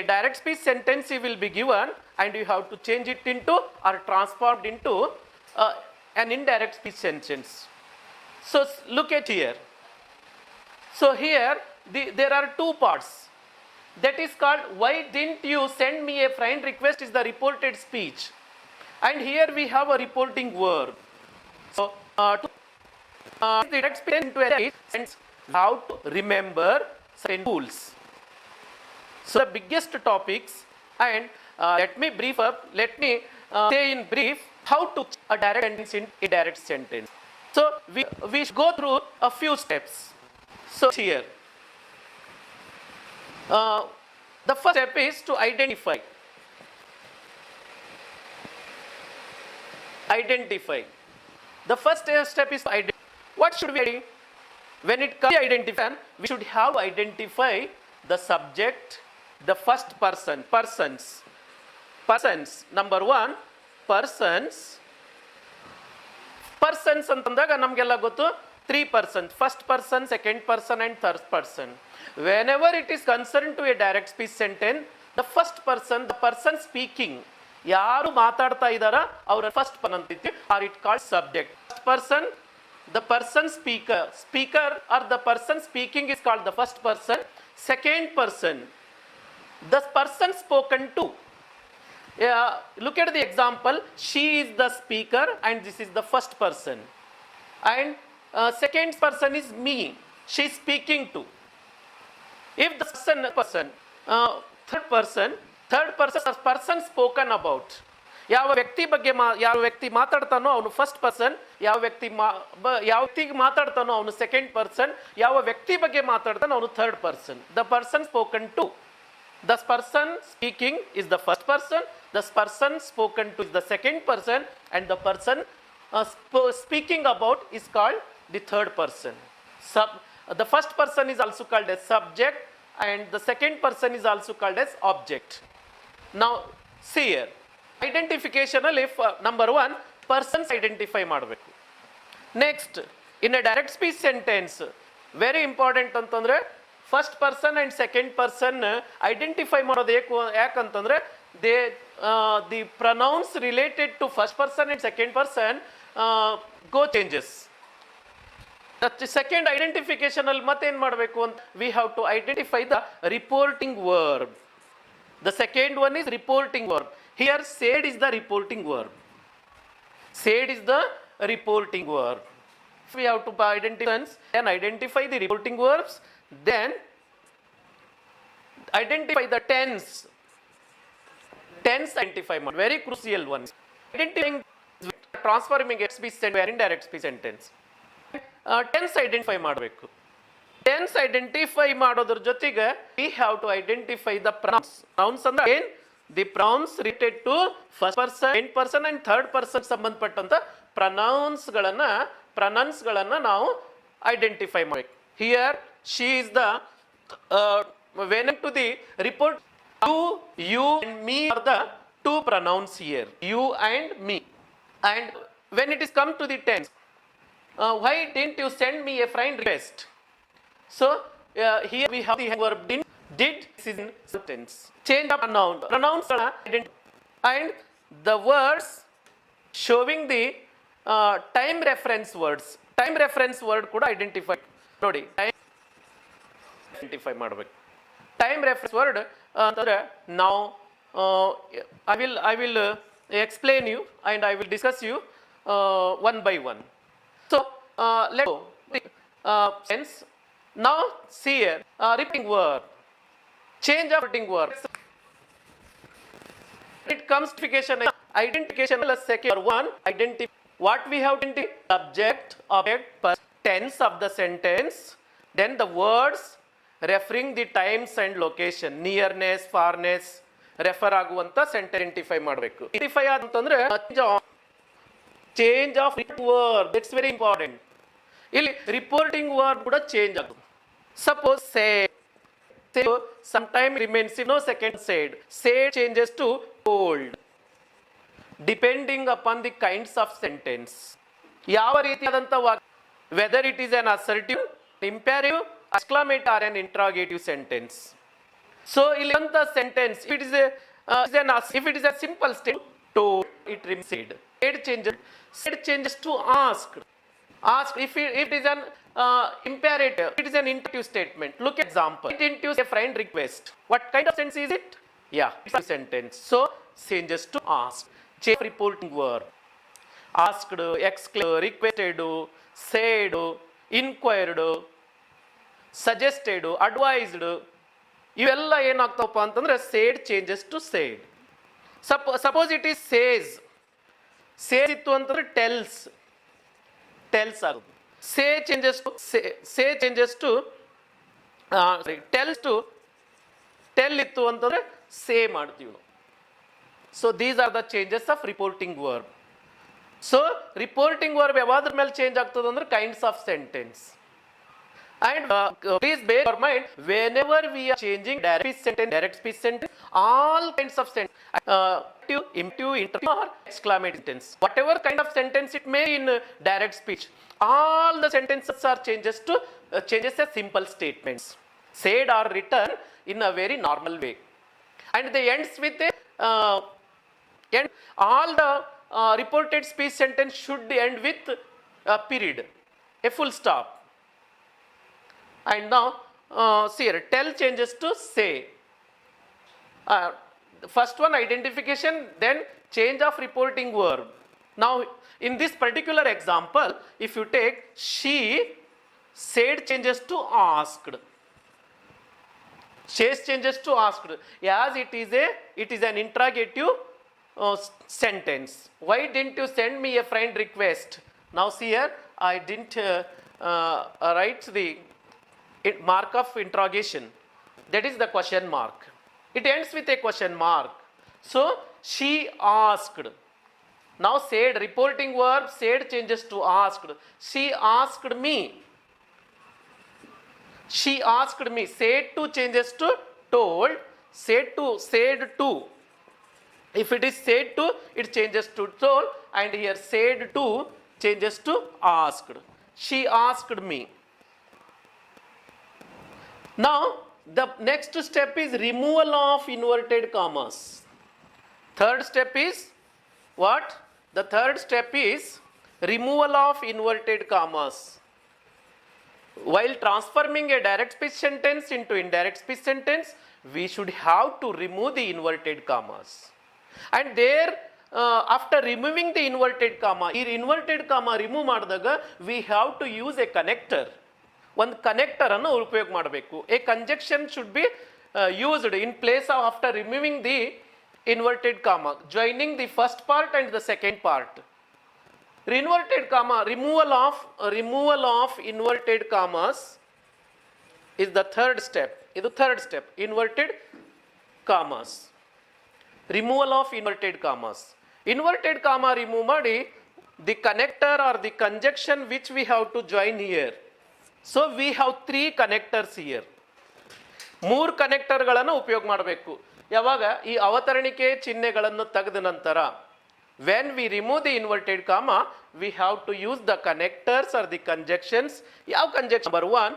a direct speech sentence will be given and you have to change it into or transformed into an indirect speech sentence. So look at here. So here there are two parts. That is called why didn't you send me a friend request is the reported speech. And here we have a reporting verb. So the direct speech into a sentence, how to remember certain rules. So the biggest topics, and let me brief up, let me say in brief how to a direct sentence in a direct sentence. So we should go through a few steps. So here, the first step is to identify. Identify. The first step is to identify. What should we do? When it comes to identify, we should have identify the subject, the first person, persons. Persons, number one, persons. Persons ಅಂತಂದಾಗ ನಮಗೆಲ್ಲ ಗೊತ್ತು 3 persons, first person, second person and third person. Whenever it is concerned to a direct speech sentence, the first person, the person speaking, ಯಾರು ಮಾತಾಡ್ತಾ ಇದ್ದಾರಾ ಅವರ first person ಅಂತಿತ್ತು, or it called subject. First person, the person speaker or the person speaking is called the first person. Second person, the person spoken to. Look at the example, she is the speaker and this is the first person, and second person is me, she is speaking to. If the third person is person spoken about. ಯಾವ ವ್ಯಕ್ತಿ ಬಗ್ಗೆ ಯಾವ ವ್ಯಕ್ತಿ ಮಾತಾಡ್ತಾನೋ ಅವನು first person, ಯಾವ ವ್ಯಕ್ತಿಗೆ ಮಾತಾಡ್ತಾನೋ ಅವನು second person, ಯಾವ ವ್ಯಕ್ತಿ ಬಗ್ಗೆ ಮಾತಾಡ್ತಾನೋ ಅವನು third person. The person spoken to, the person speaking is the first person, the person spoken to is the second person, and the person speaking about is called the third person. The first person is also called as subject and the second person is also called as object. Now see here, identification ಅಲ್ಲಿ number one, persons identify ಮಾಡಬೇಕು. Next, in a direct speech sentence, very important ಅಂತಂದ್ರೆ first person and second person identify ಮಾಡೋದು ಯಾಕಂತಂದ್ರೆ the pronouns related to first person and second person go changes. Second identification ಅಲ್ಲಿ ಮತ್ತೇನು ಮಾಡಬೇಕು ಅಂತ, we have to identify the reporting verb. The second one is reporting verb. Here said is the reporting verb. Said is the reporting verb. We have to identify the reporting verbs, then identify the tense. Tense identify, very crucial one. Identifying, transforming a speech sentence where indirect speech sentence. Tense identify ಮಾಡಬೇಕು. Tense identify ಮಾಡೋದ್ರ ಜೊತೆಗೆ we have to identify the pronouns. Pronouns ಅಂದ್ರೆ ಏನ್? The pronouns related to first person, second person and third person ಸಂಬಂಧಪಟ್ಟಂತ ಪ್ರೊನೌನ್ಸ್ಗಳನ್ನ ನಾವು identify ಮಾಡಬೇಕು. Here she is the went to the report, you and me are the two pronouns here, you and me. And when it is come to the tense, why didn't you send me a friend request? So here we have the verb did. This is in sentence. Change of pronoun. Pronouns and the words showing the time reference words. Time reference word kuda identify. Nodi. Identify ಮಾಡಬೇಕು. Time reference word ಅಂದ್ರೆ now I will explain you and I will discuss you one by one. So let's go. Sense. Now see here, repeating verb, change of repeating verb. It comes to identification plus second one, identify what we have to subject, object, tense of the sentence, then the words referring the times and location, nearness, farness, refer ಆಗುವಂತ sentence identify ಮಾಡಬೇಕು. Identify ಅಂತಂದ್ರೆ change of verb, that's very important. ಇಲ್ಲಿ reporting verb ಕೂಡ change ಆಗುತ್ತೆ. Suppose said, sometime remains no second said changes to told, depending upon the kinds of sentence. ಯಾವ ರೀತಿಯಾದಂಥ ವಾಕ್ಯ, whether it is an assertive, imperative, exclamative or an interrogative sentence. So ilanta sentence, if it is a if it is a simple statement, told, it remains said. Said changes to asked. Asked, if it is an imperative, it is an interrogative statement. Look at example. It into a friend request. What kind of sentence is it? Yeah, it's a sentence. So changes to asked. Change reporting verb. Asked, exclaimed, requested, said, inquired, suggested, advised. ಇವೆಲ್ಲ ಏನಾಗ್ತವಪ್ಪ ಅಂತಂದ್ರೆ said changes to said. Suppose it is says ಇತ್ತು ಅಂತಂದ್ರೆ tells ಆಗುತ್ತೆ. Say changes to tells to tell ಇತ್ತು ಅಂತಂದ್ರೆ say ಮಾಡ್ತೀವಿ ನಾವು. So these are the changes of reporting verb. So reporting verb ಯಾವಾದ್ರ ಮೇಲೆ ಚೇಂಜ್ ಆಗ್ತದೆ ಅಂದ್ರೆ kinds of sentence. And please bear in mind, whenever we are changing direct speech sentence, all kinds of sentence, imperative, interrogative or exclamatory sentence, whatever kind of sentence it may in direct speech, all the sentences are changes as simple statements, said or written in a very normal way, and they ends with a end. All the reported speech sentence should end with a period, a full stop. And now see here, tell changes to say. First one identification, then change of reporting verb. Now in this particular example, if you take she, said changes to asked. Says changes to asked, as it is an interrogative sentence. Why didn't you send me a friend request? Now see here, I didn't write the mark of interrogation, that is the question mark. It ends with a question mark. So she asked. Now said, reporting verb, said changes to asked. She asked me. She asked me. Said to changes to told. Said to. If it is said to, it changes to told, and here said to changes to asked. She asked me. Now the next step is removal of inverted commas. Third step is what? The third step is removal of inverted commas. While transforming a direct speech sentence into indirect speech sentence, we should have to remove the inverted commas. And there after removing the inverted comma, here inverted comma remove ಮಾಡಿದಾಗ we have to use a connector. ಒಂದು connector ಅನ್ನು ಉಪಯೋಗ ಮಾಡಬೇಕು. A conjunction should be used in place of after removing the inverted comma, joining the first part and the second part. Inverted comma, removal of inverted commas is the third step. ಇದು third step, inverted commas, removal of inverted commas. Inverted comma remove ಮಾಡಿ the connector or the conjunction which we have to join here. So we have 3 connectors here. 3 ಕನೆಕ್ಟರ್ಗಳನ್ನು ಉಪಯೋಗ ಮಾಡಬೇಕು. ಯಾವಾಗ ಈ ಅವತರಣಿಕೆ ಚಿಹ್ನೆಗಳನ್ನು ತೆಗೆದ ನಂತರ, when we remove the inverted comma, we have to use the connectors or the conjunctions. ಯಾವ conjunction? Number 1,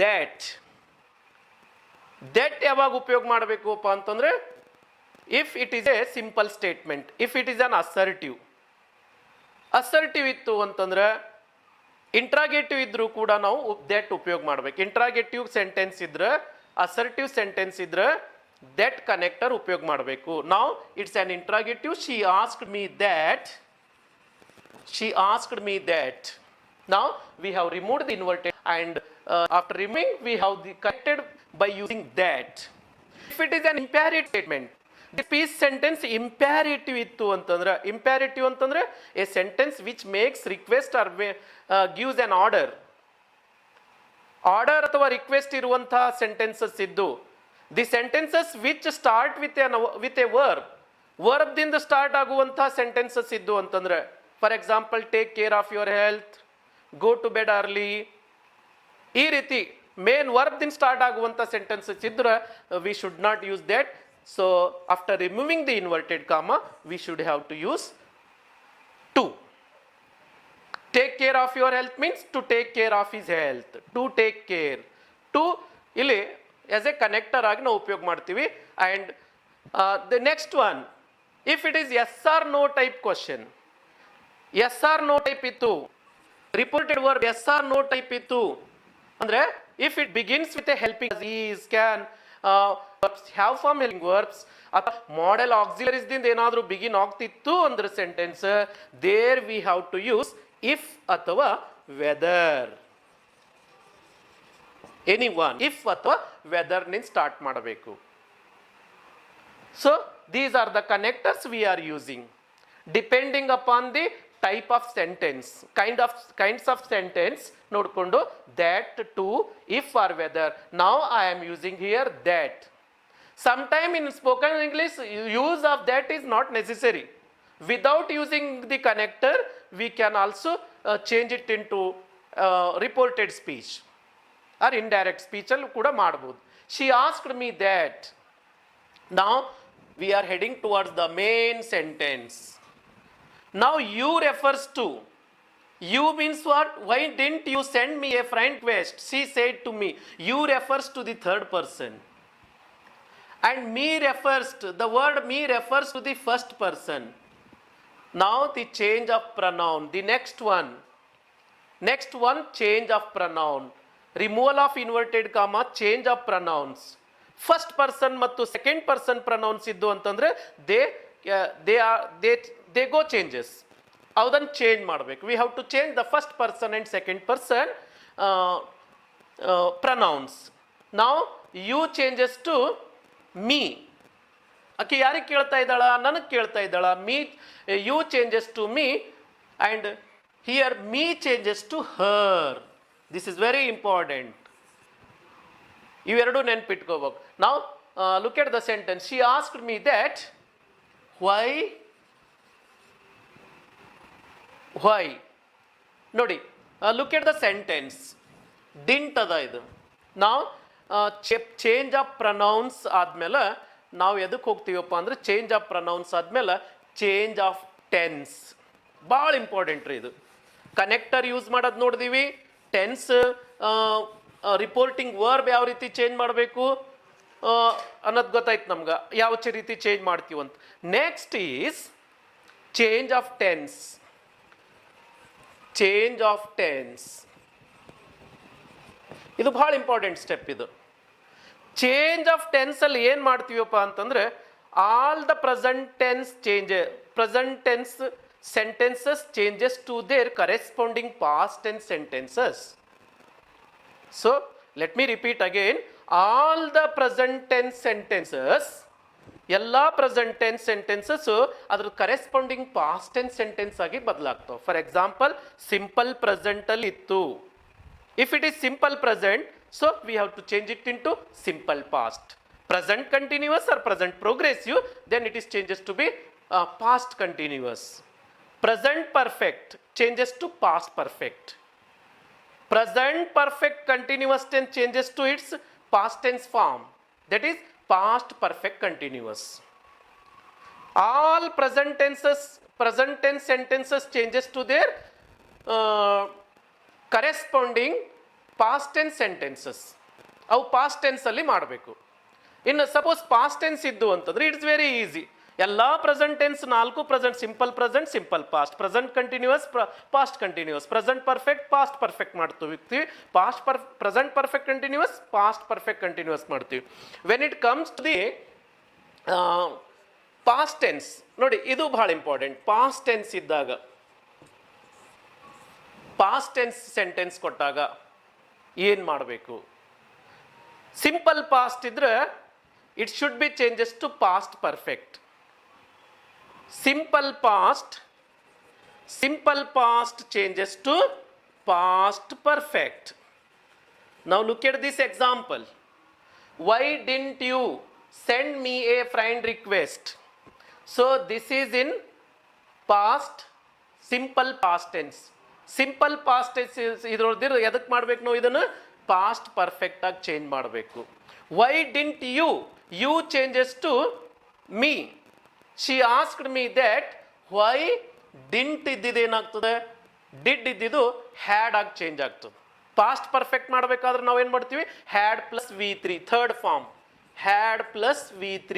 that. That ಯಾವಾಗ ಉಪಯೋಗ ಮಾಡಬೇಕಪ್ಪ ಅಂತಂದ್ರೆ, if it is a simple statement, if it is an assertive ಇತ್ತು ಅಂತಂದ್ರೆ, ಇಂಟ್ರಾಗೇಟಿವ್ ಇದ್ರೂ ಕೂಡ ನಾವು ದಟ್ ಉಪಯೋಗ ಮಾಡಬೇಕು. ಇಂಟ್ರಾಗೇಟಿವ್ ಸೆಂಟೆನ್ಸ್ ಇದ್ರೆ, ಅಸರ್ಟಿವ್ ಸೆಂಟೆನ್ಸ್ ಇದ್ರೆ ದಟ್ ಕನೆಕ್ಟರ್ ಉಪಯೋಗ ಮಾಡಬೇಕು. ನಾವು it's an interrogative. She asked me that. ನಾವು we have removed the inverted and after removing we have the connected by using that. If it is an imperative statement, speech sentence imperative ಇತ್ತು ಅಂತಂದ್ರೆ, imperative ಅಂತಂದ್ರೆ a sentence which makes request or gives an order ಅಥವಾ request ಇರುವಂತಹ sentences ಇದ್ದು, the sentences which start with A verb ದಿಂದ start ಆಗುವಂತಹ sentences ಇದ್ದು ಅಂತಂದ್ರೆ, for example take care of your health, go to bed early, ಈ ರೀತಿ main verb ದಿಂದ ಸ್ಟಾರ್ಟ್ ಆಗುವಂತ ಸೆಂಟೆನ್ಸಸ್ ಇದ್ರೆ we should not use that. So after removing the inverted comma, we should have to use to. Take care of your health means to take care of his health. To take care. To ಇಲ್ಲಿ as a connector ಆಗಿ ನಾವು ಉಪಯೋಗ ಮಾಡ್ತೀವಿ. And the next one, if it is yes or no type question, yes or no type ಇತ್ತು, reported verb yes or no type ಇತ್ತು ಅಂದ್ರೆ, if it begins with a helping is, can, have form helping verbs ಅಥವಾ modal auxiliaries ದಿಂದ ಏನಾದರೂ begin ಆಗ್ತಿತ್ತು ಅಂದ್ರೆ sentence, there we have to use if ಅಥವಾ whether. Any one, if ಅಥವಾ weather ನಿಂದ ಸ್ಟಾರ್ಟ್ ಮಾಡಬೇಕು. So these are the connectors we are using depending upon the type of sentence, kinds of sentence ನೋಡಿಕೊಂಡು that, to, if or whether. Now I am using here that. Sometime in spoken English use of that is not necessary. Without using the connector we can also change it into reported speech or indirect speech allu kuda ಮಾಡಬಹುದು. She asked me that. Now we are heading towards the main sentence. Now you refers to, you means what? Why didn't you send me a friend request? She said to me. You refers to the third person. And me refers to, the word me refers to the first person. Now the change of pronoun. The next one, change of pronoun. Removal of inverted comma, change of pronouns. First person ಮತ್ತು second person pronouns ಇದ್ದು ಅಂತಂದ್ರೆ they go changes. ಅದನ್ನು change ಮಾಡಬೇಕು. We have to change the first person and second person pronouns. ನಾವು you changes to me. ಆಕೆ ಯಾರಿಗೆ ಕೇಳ್ತಾ ಇದ್ದಾಳ? ನನಗೆ ಕೇಳ್ತಾ ಇದ್ದಾಳ. Me, you changes to me and here me changes to her. This is very important. ಇವೆರಡು ನೆನ್ಪಿಟ್ಕೋಬೇಕು. ನಾವು look at the sentence. She asked me that why ನೋಡಿ, ಲುಕ್ ಎಟ್ ದ ಸೆಂಟೆನ್ಸ್. ಡಿಂಟ್ ಅದ ಇದು. ನಾವು ಚೇಂಜ್ ಆಫ್ ಪ್ರನೌನ್ಸ್ ಆದಮೇಲೆ ನಾವು ಎದಕ್ಕೆ ಹೋಗ್ತೀವಪ್ಪ ಅಂದ್ರೆ, ಚೇಂಜ್ ಆಫ್ ಪ್ರನೌನ್ಸ್ ಆದಮೇಲೆ ಚೇಂಜ್ ಆಫ್ ಟೆನ್ಸ್. ಭಾಳ ಇಂಪಾರ್ಟೆಂಟ್ ರೀ ಇದು. ಕನೆಕ್ಟರ್ ಯೂಸ್ ಮಾಡೋದು ನೋಡಿದೀವಿ. ಟೆನ್ಸ್, ರಿಪೋರ್ಟಿಂಗ್ ವರ್ಬ್ ಯಾವ ರೀತಿ ಚೇಂಜ್ ಮಾಡಬೇಕು ಅನ್ನೋದು ಗೊತ್ತಾಯ್ತು ನಮ್ಗೆ, ಯಾವ ರೀತಿ ಚೇಂಜ್ ಮಾಡ್ತೀವಂತ. Next is change of tense. Change of tense ಇದು ಭಾಳ ಇಂಪಾರ್ಟೆಂಟ್ ಸ್ಟೆಪ್. ಇದು ಚೇಂಜ್ ಆಫ್ ಟೆನ್ಸ್ ಅಲ್ಲಿ ಏನು ಮಾಡ್ತೀವಪ್ಪ ಅಂತಂದ್ರೆ, all the present tense sentences changes to their corresponding past tense sentences. So let me repeat again. All the present tense sentences, ಎಲ್ಲ present tense sentences ಅದ್ರ corresponding past tense sentence ಆಗಿ ಬದಲಾಗ್ತಾವೆ. For example, simple present ಅಲ್ಲಿ ಇತ್ತು. If it is simple present, so V have to change it into simple past. Present continuous or present progressive, then it is changes to be past continuous. Present perfect changes to past perfect. Present perfect continuous tense changes to its past tense form, that is past perfect continuous. All present tense sentences changes to their corresponding past tense sentences. ಅವು past tense ಅಲ್ಲಿ ಮಾಡಬೇಕು. ಇನ್ನು suppose past tense ಇದ್ದು ಅಂತಂದ್ರೆ it's very easy. ಎಲ್ಲ present tense 4 present, simple present, simple past, present continuous, past continuous, present perfect, past perfect ಮಾಡ್ತೀವಿ, present perfect continuous, past perfect continuous ಮಾಡ್ತೀವಿ. When it comes to the past tense ನೋಡಿ, ಇದು ಬಹಳ important. Past tense ಇದ್ದಾಗ, past tense sentence ಕೊಟ್ಟಾಗ ಏನು ಮಾಡಬೇಕು? Simple past ಇದ್ರೆ it should be changes to past perfect. Simple past changes to past perfect. Now look at this example. Why didn't you send me a friend request? So this is in past, simple past tense. Simple past tense idrodir edak ಮಾಡಬೇಕು ನಾವು ಇದನ್ನ past perfect ಆಗಿ change ಮಾಡಬೇಕು. Why didn't you changes to me. She asked me that. Why didn't ಇದ್ದಿದ್ದು ಏನಾಗ್ತದೆ? Did ಇದ್ದಿದ್ದು had ಆಗಿ change ಆಗ್ತದೆ. ಪಾಸ್ಟ್ ಪರ್ಫೆಕ್ಟ್ ಮಾಡಬೇಕಾದ್ರೆ ನಾವೇನು ಮಾಡ್ತೀವಿ, had plus V3, third form, had plus V3.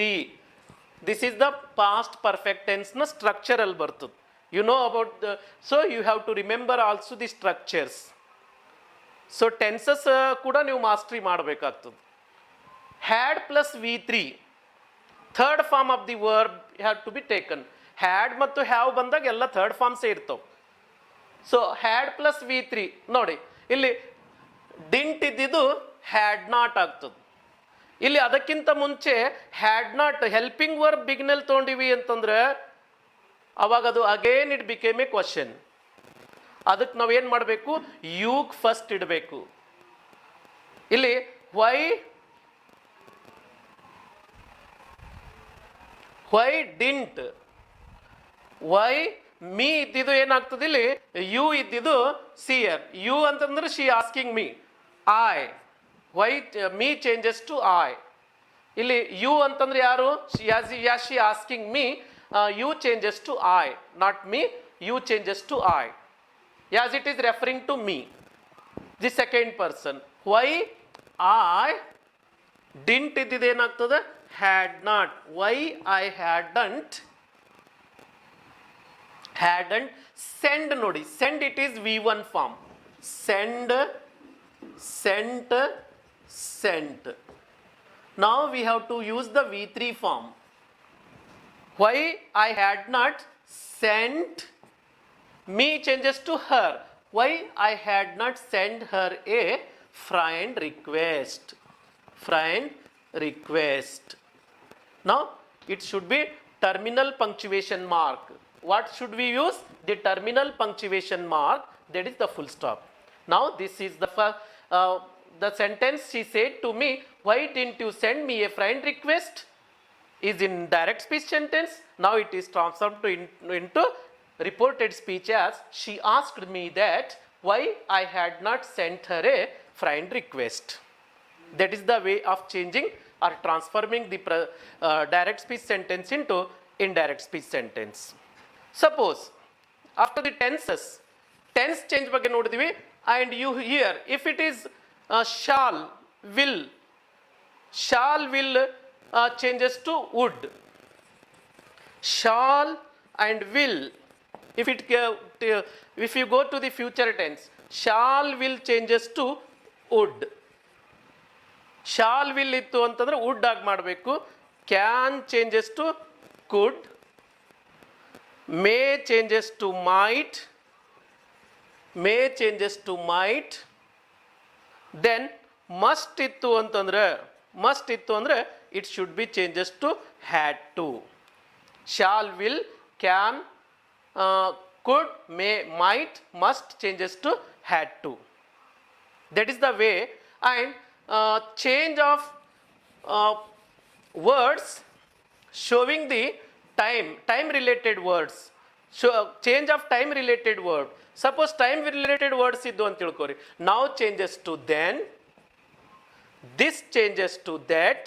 This is the past perfect ಟೆನ್ಸ್ನ ಸ್ಟ್ರಕ್ಚರಲ್ಲಿ ಬರ್ತದೆ. You know about the, so you have to remember also the structures. So tenses ಕೂಡ ನೀವು ಮಾಸ್ಟ್ರಿ ಮಾಡಬೇಕಾಗ್ತದೆ. Had plus V3, third form of the verb have to be taken. Had ಮತ್ತು have ಬಂದಾಗ ಎಲ್ಲ third ಫಾರ್ಮ್ಸೇ ಇರ್ತವೆ. ಸೊ ಹ್ಯಾಡ್ ಪ್ಲಸ್ V3 ನೋಡಿ, ಇಲ್ಲಿ didn't ಇದ್ದಿದ್ದು ಹ್ಯಾಡ್ ನಾಟ್ ಆಗ್ತದೆ. ಇಲ್ಲಿ ಅದಕ್ಕಿಂತ ಮುಂಚೆ ಹ್ಯಾಡ್ ನಾಟ್ ಹೆಲ್ಪಿಂಗ್ ವರ್ಬ್ ಬಿಗ್ನಲ್ಲಿ ತೊಗೊಂಡಿವಿ ಅಂತಂದ್ರೆ ಅವಾಗ ಅದು again it became A question. ಅದಕ್ಕೆ ನಾವೇನು ಮಾಡಬೇಕು, ಯೂಗ್ ಫಸ್ಟ್ ಇಡಬೇಕು. ಇಲ್ಲಿ ವೈ ಡಿಂಟ್, ವೈ ಮೀ ಇದ್ದಿದ್ದು ಏನಾಗ್ತದೆ, ಇಲ್ಲಿ ಯು ಇದ್ದಿದ್ದು ಸಿಯರ್. ಯು ಅಂತಂದ್ರೆ she asking me, I, why me changes to I. ಇಲ್ಲಿ ಯು ಅಂತಂದ್ರೆ ಯಾರು, she asking me, you changes to I, not me, you changes to I, as it is referring to me, the second person. Why I didn't ಇದ್ದಿದ್ದು ಏನಾಗ್ತದೆ, had not. Why I hadn't, send ನೋಡಿ, send it is V1 form, send, sent, sent. Now we have to use the V3 form. Why I had not sent, me changes to her. Why I had not sent her a friend request. Friend request. Now it should be terminal punctuation mark. What should we use? The terminal punctuation mark, that is the full stop. Now this is the sentence she said to me, why didn't you send me a friend request, is in direct speech sentence. Now it is transformed into reported speech as, she asked me that why I had not sent her a friend request. That is the way of changing or transforming the direct speech sentence into indirect speech sentence. Suppose after the tenses, tense change ಬಗ್ಗೆ ನೋಡಿದ್ವಿ, and you hear if it is shall, will changes to would. Shall and will, if you go to the future tense, shall will changes to would. Shall will ಇತ್ತು ಅಂತಂದ್ರೆ would ಆಗಿ ಮಾಡಬೇಕು. Can changes to could, may changes to might, then must ಇತ್ತು ಅಂತಂದ್ರೆ it should be changes to had to. Shall, will, can, could, may, might, must changes to had to. That is the way. And change of words showing the time related words. So change of time related word. Suppose time related words iddu anta tilkori. Now changes to then, this changes to that,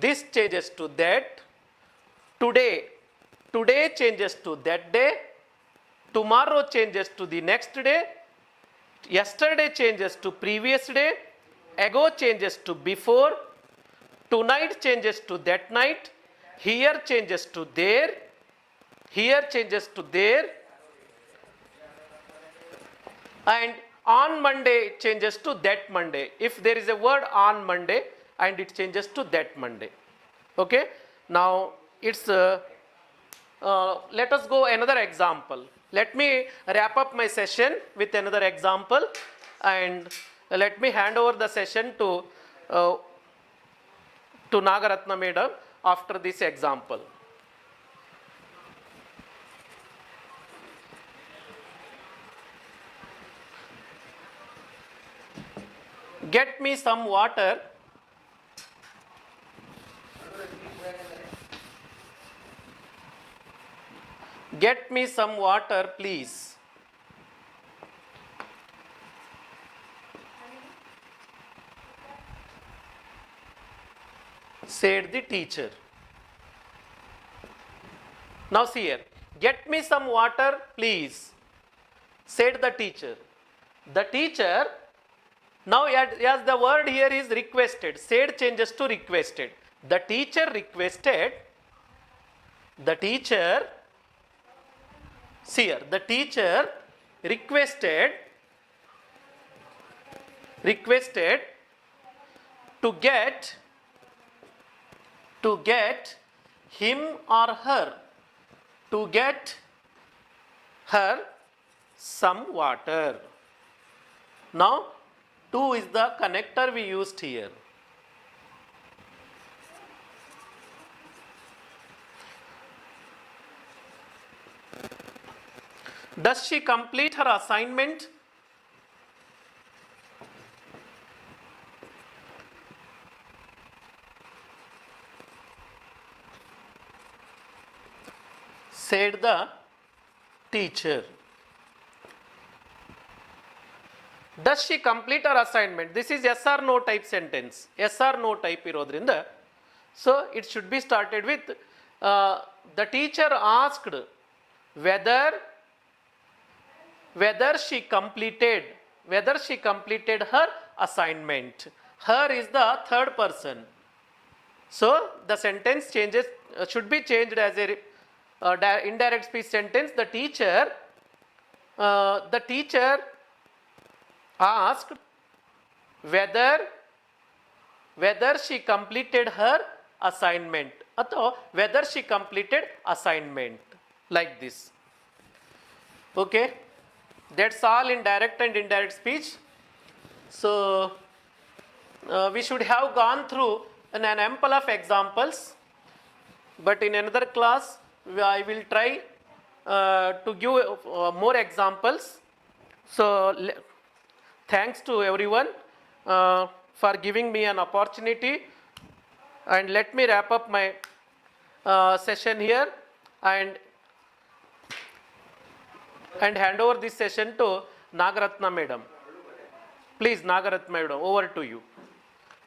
this changes to that, today changes to that day, tomorrow changes to the next day, yesterday changes to previous day, ago changes to before, tonight changes to that night, here changes to there, here changes to there, and on Monday it changes to that Monday. If there is a word on Monday and it changes to that Monday. Okay, now it's let us go another example. Let me wrap up my session with another example, and let me hand over the session to Nagaratna madam after this example. Get me some water. Get me some water, please. Said the teacher. Now see here. Get me some water, please, said the teacher. The teacher, now as the word here is requested, said changes to requested. The teacher requested, the teacher, see here, the teacher requested to get him or her, to get her some water. Now, to is the connector we used here. Does she complete her assignment? Said the teacher. Does she complete her assignment? This is yes or no type sentence. Yes or no type irodrinda. So it should be started with the teacher asked whether she completed her assignment. Her is the third person. So the sentence changes should be changed as a indirect speech sentence. The teacher asked whether she completed her assignment, or whether she completed assignment, like this. Okay, that's all in direct and indirect speech. So we should have gone through an ample of examples, but in another class I will try to give more examples. So thanks to everyone for giving me an opportunity, and let me wrap up my session here and hand over this session to Nagaratna madam. Please, Nagaratna madam, over to you.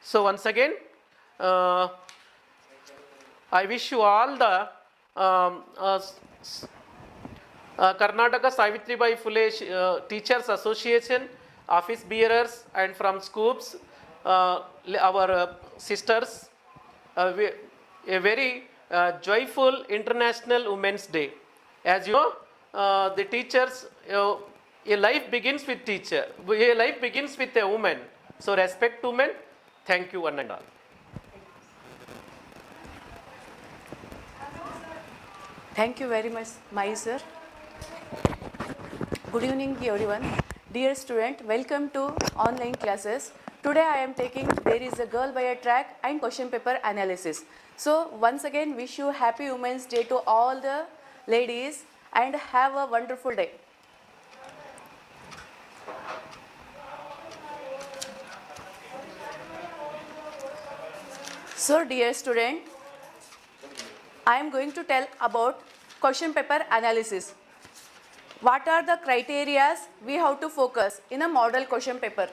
So once again, I wish you all the Karnataka Savitribai Phule Teachers Association, office bearers, and from Skups, our sisters, a very joyful International Women's Day. As you know, the teachers, a life begins with teacher, a life begins with a woman. So respect women. Thank you one and all. Thank you very much, my sir. Good evening, everyone. Dear student, welcome to online classes. Today I am taking There is a Girl by a Track and question paper analysis. So once again, wish you happy Women's Day to all the ladies and have a wonderful day. So dear student, I am going to tell about question paper analysis. What are the criteria we have to focus in a model question paper?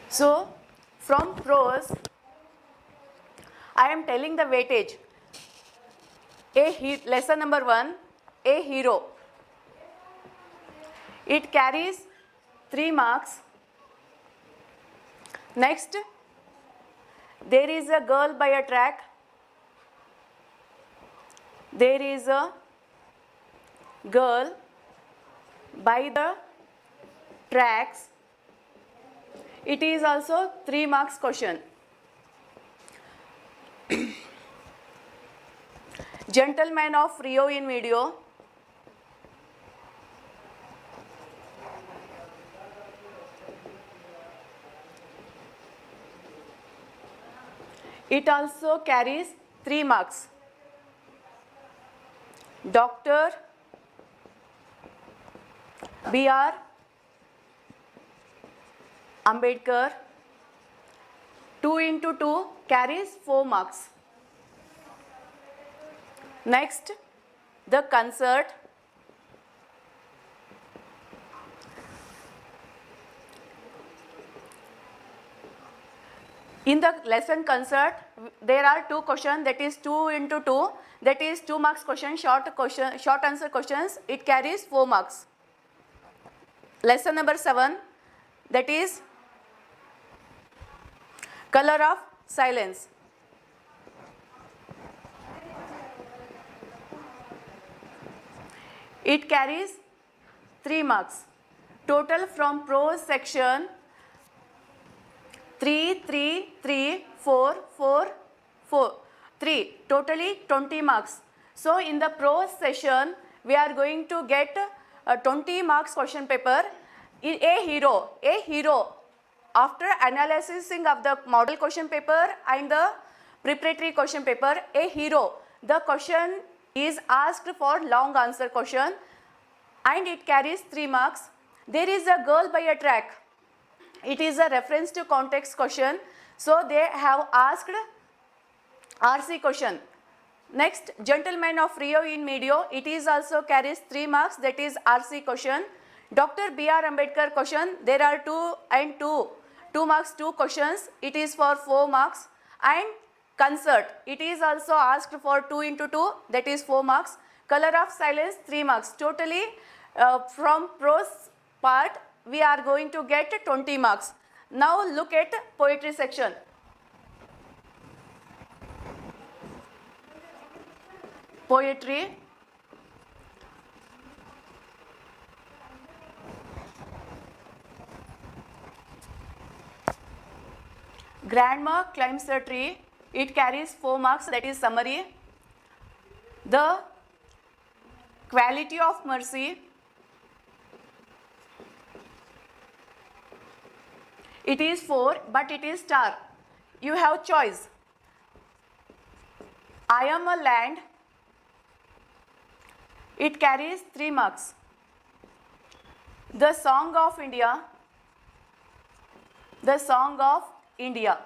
So, from prose, I am telling the weightage. Lesson number 1, a hero. It carries 3 marks. Next, there is a girl by a track. There is a girl by the tracks. It is also 3 marks question. Gentleman of Rio in video. It also carries 3 marks. Dr. B.R. Ambedkar, 2 into 2 carries 4 marks. Next, the concert. In the lesson concert, there are two questions, that is 2 into 2, that is 2 marks question, short answer questions, it carries 4 marks. Lesson number 7, that is color of silence. It carries 3 marks. Total from prose section 3, 3, 3, 4, 4, 4, 3, totally 20 marks. So in the prose session, we are going to get a 20 marks question paper. A hero, after analyzing of the model question paper and the preparatory question paper, a hero, the question is asked for long answer question and it carries 3 marks. There is a girl by a track. It is a reference to context question. So they have asked RC question. Next, gentleman of Rio in Medio, it is also carries 3 marks, that is RC question. Dr. B.R. Ambedkar question, there are 2 marks, 2 questions, it is for 4 marks. And concert, it is also asked for 2 into 2, that is 4 marks. Color of silence, 3 marks. Totally from prose part, we are going to get 20 marks. Now look at poetry section. Poetry. Grandma climbs a tree. It carries 4 marks, that is summary. The quality of mercy. It is 4, but it is star. You have choice. I am a land. It carries 3 marks. The Song of India. The Song of India.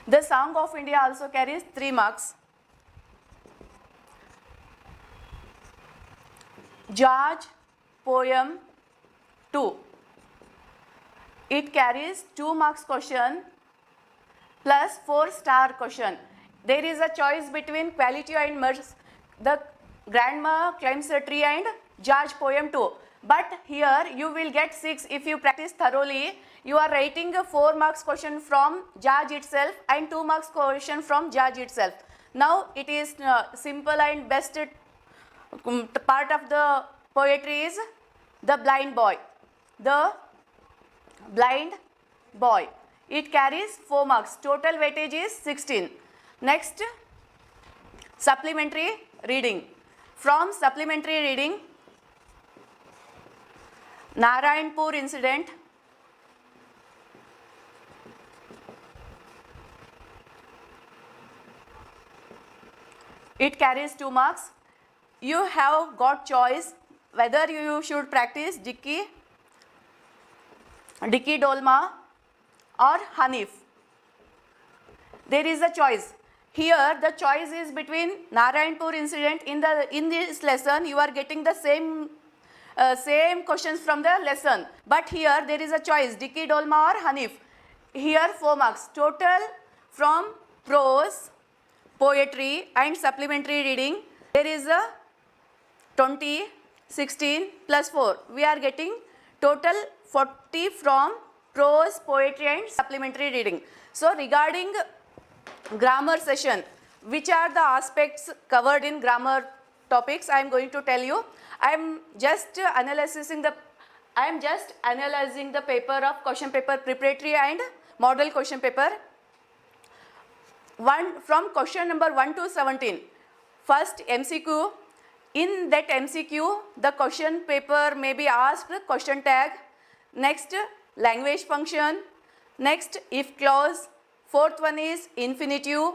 The Song of India also carries 3 marks. Judge poem 2. It carries 2 marks question plus 4 star question. There is a choice between quality and mercy. The grandma climbs a tree and judge poem 2. But here you will get 6 if you practice thoroughly. You are writing a 4 marks question from judge itself and 2 marks question from judge itself. Now it is simple and best part of the poetry is the blind boy. The blind boy. It carries 4 marks. Total weightage is 16. Next, supplementary reading. From supplementary reading, Narayanpur incident. It carries 2 marks. You have got choice whether you should practice Dicky Dolma or Hanif. There is a choice. Here the choice is between Narayanpur incident. In this lesson you are getting the same questions from the lesson. But here there is a choice, Dicky Dolma or Hanif. Here 4 marks. Total from prose, poetry and supplementary reading, there is a 20, 16 plus 4. We are getting total 40 from prose, poetry and supplementary reading. So regarding grammar session, which are the aspects covered in grammar topics, I am going to tell you. I am just analyzing the paper of question paper preparatory and model question paper. From question number 1 to 17. First MCQ. In that MCQ, the question paper may be asked question tag. Next, language function. Next, if clause. 4th one is infinitive.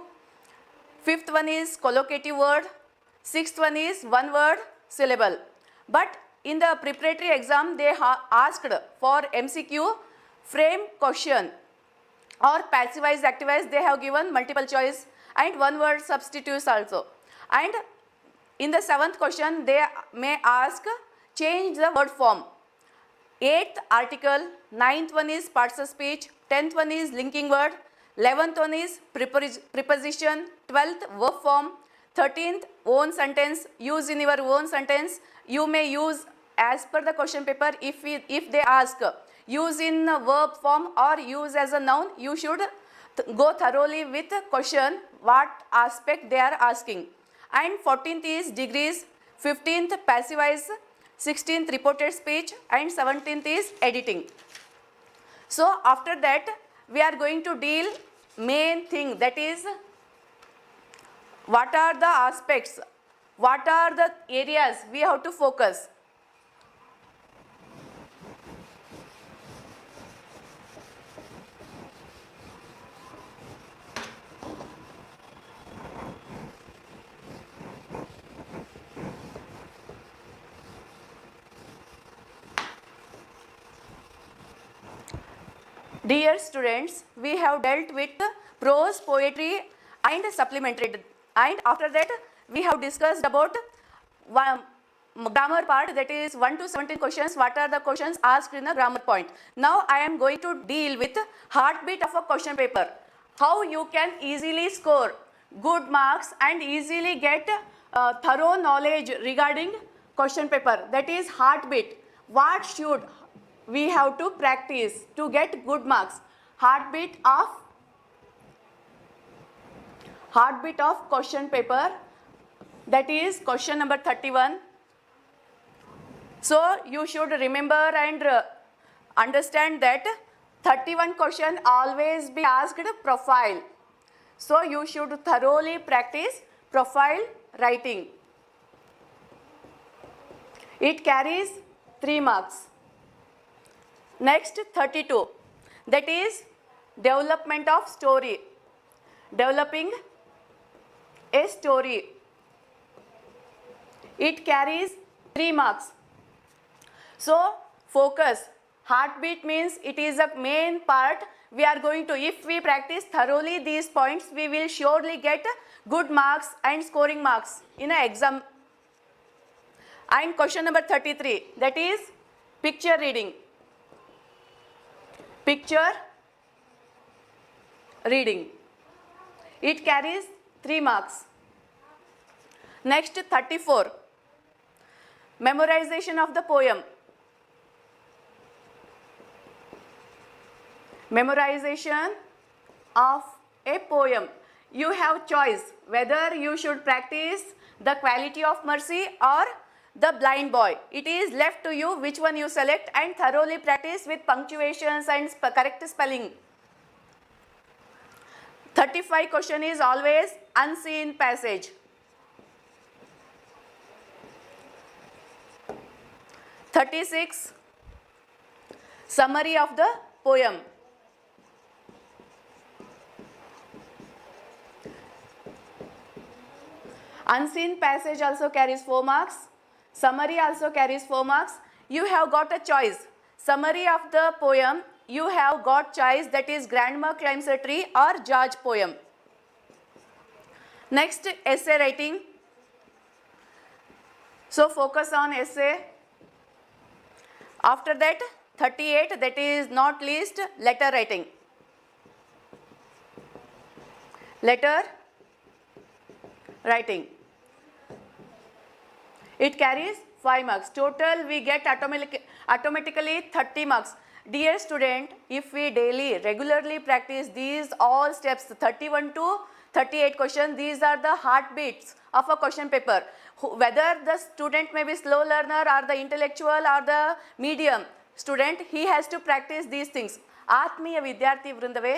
5th one is collocative word. 6th one is one word syllable. But in the preparatory exam, they asked for MCQ frame question or passivized activized. They have given multiple choice and one word substitutes also. And in the 7th question, they may ask change the word form. 8th article, 9th one is parts of speech, 10th one is linking word, 11th one is preposition, 12th verb form, 13th own sentence, use in your own sentence. You may use as per the question paper. If they ask use in verb form or use as a noun, you should go thoroughly with question what aspect they are asking. And 14th is degrees, 15th passive voice, 16th reported speech, and 17th is editing. So after that we are going to deal main thing, that is what are the aspects, what are the areas we have to focus. Dear students, we have dealt with prose, poetry and supplementary, and after that we have discussed about grammar part, that is 1 to 17 questions, what are the questions asked in the grammar point. Now I am going to deal with heartbeat of a question paper, how you can easily score good marks and easily get thorough knowledge regarding question paper, that is heartbeat. What should we have to practice to get good marks? Heartbeat of question paper, that is question number 31. So you should remember and understand that 31 question always be asked profile. So you should thoroughly practice profile writing. It carries 3 marks. Next 32, that is development of story, developing a story. It carries 3 marks. So focus, heartbeat means it is a main part. We are going to, if we practice thoroughly these points, we will surely get good marks and scoring marks in an exam. And question number 33, that is picture reading. Picture reading, it carries 3 marks. Next 34, memorization of the poem. Memorization of a poem, you have choice whether you should practice the quality of mercy or the blind boy. It is left to you which one you select, and thoroughly practice with punctuations and correct spelling. 35 question is always unseen passage. 36, summary of the poem. Unseen passage also carries 4 marks. Summary also carries 4 marks. You have got a choice. Summary of the poem, you have got choice, that is Grandma Climbs a Tree or George poem. Next, essay writing. So focus on essay. After that 38, that is not least letter writing. Letter writing, it carries 5 marks. Total we get automatically 30 marks. Dear student, if we daily regularly practice these all steps, 31 to 38 questions, these are the heartbeats of a question paper. Whether the student may be slow learner or the intellectual or the medium student, he has to practice these things. ಆತ್ಮೀಯ ವಿದ್ಯಾರ್ಥಿ ವೃಂದವೇ,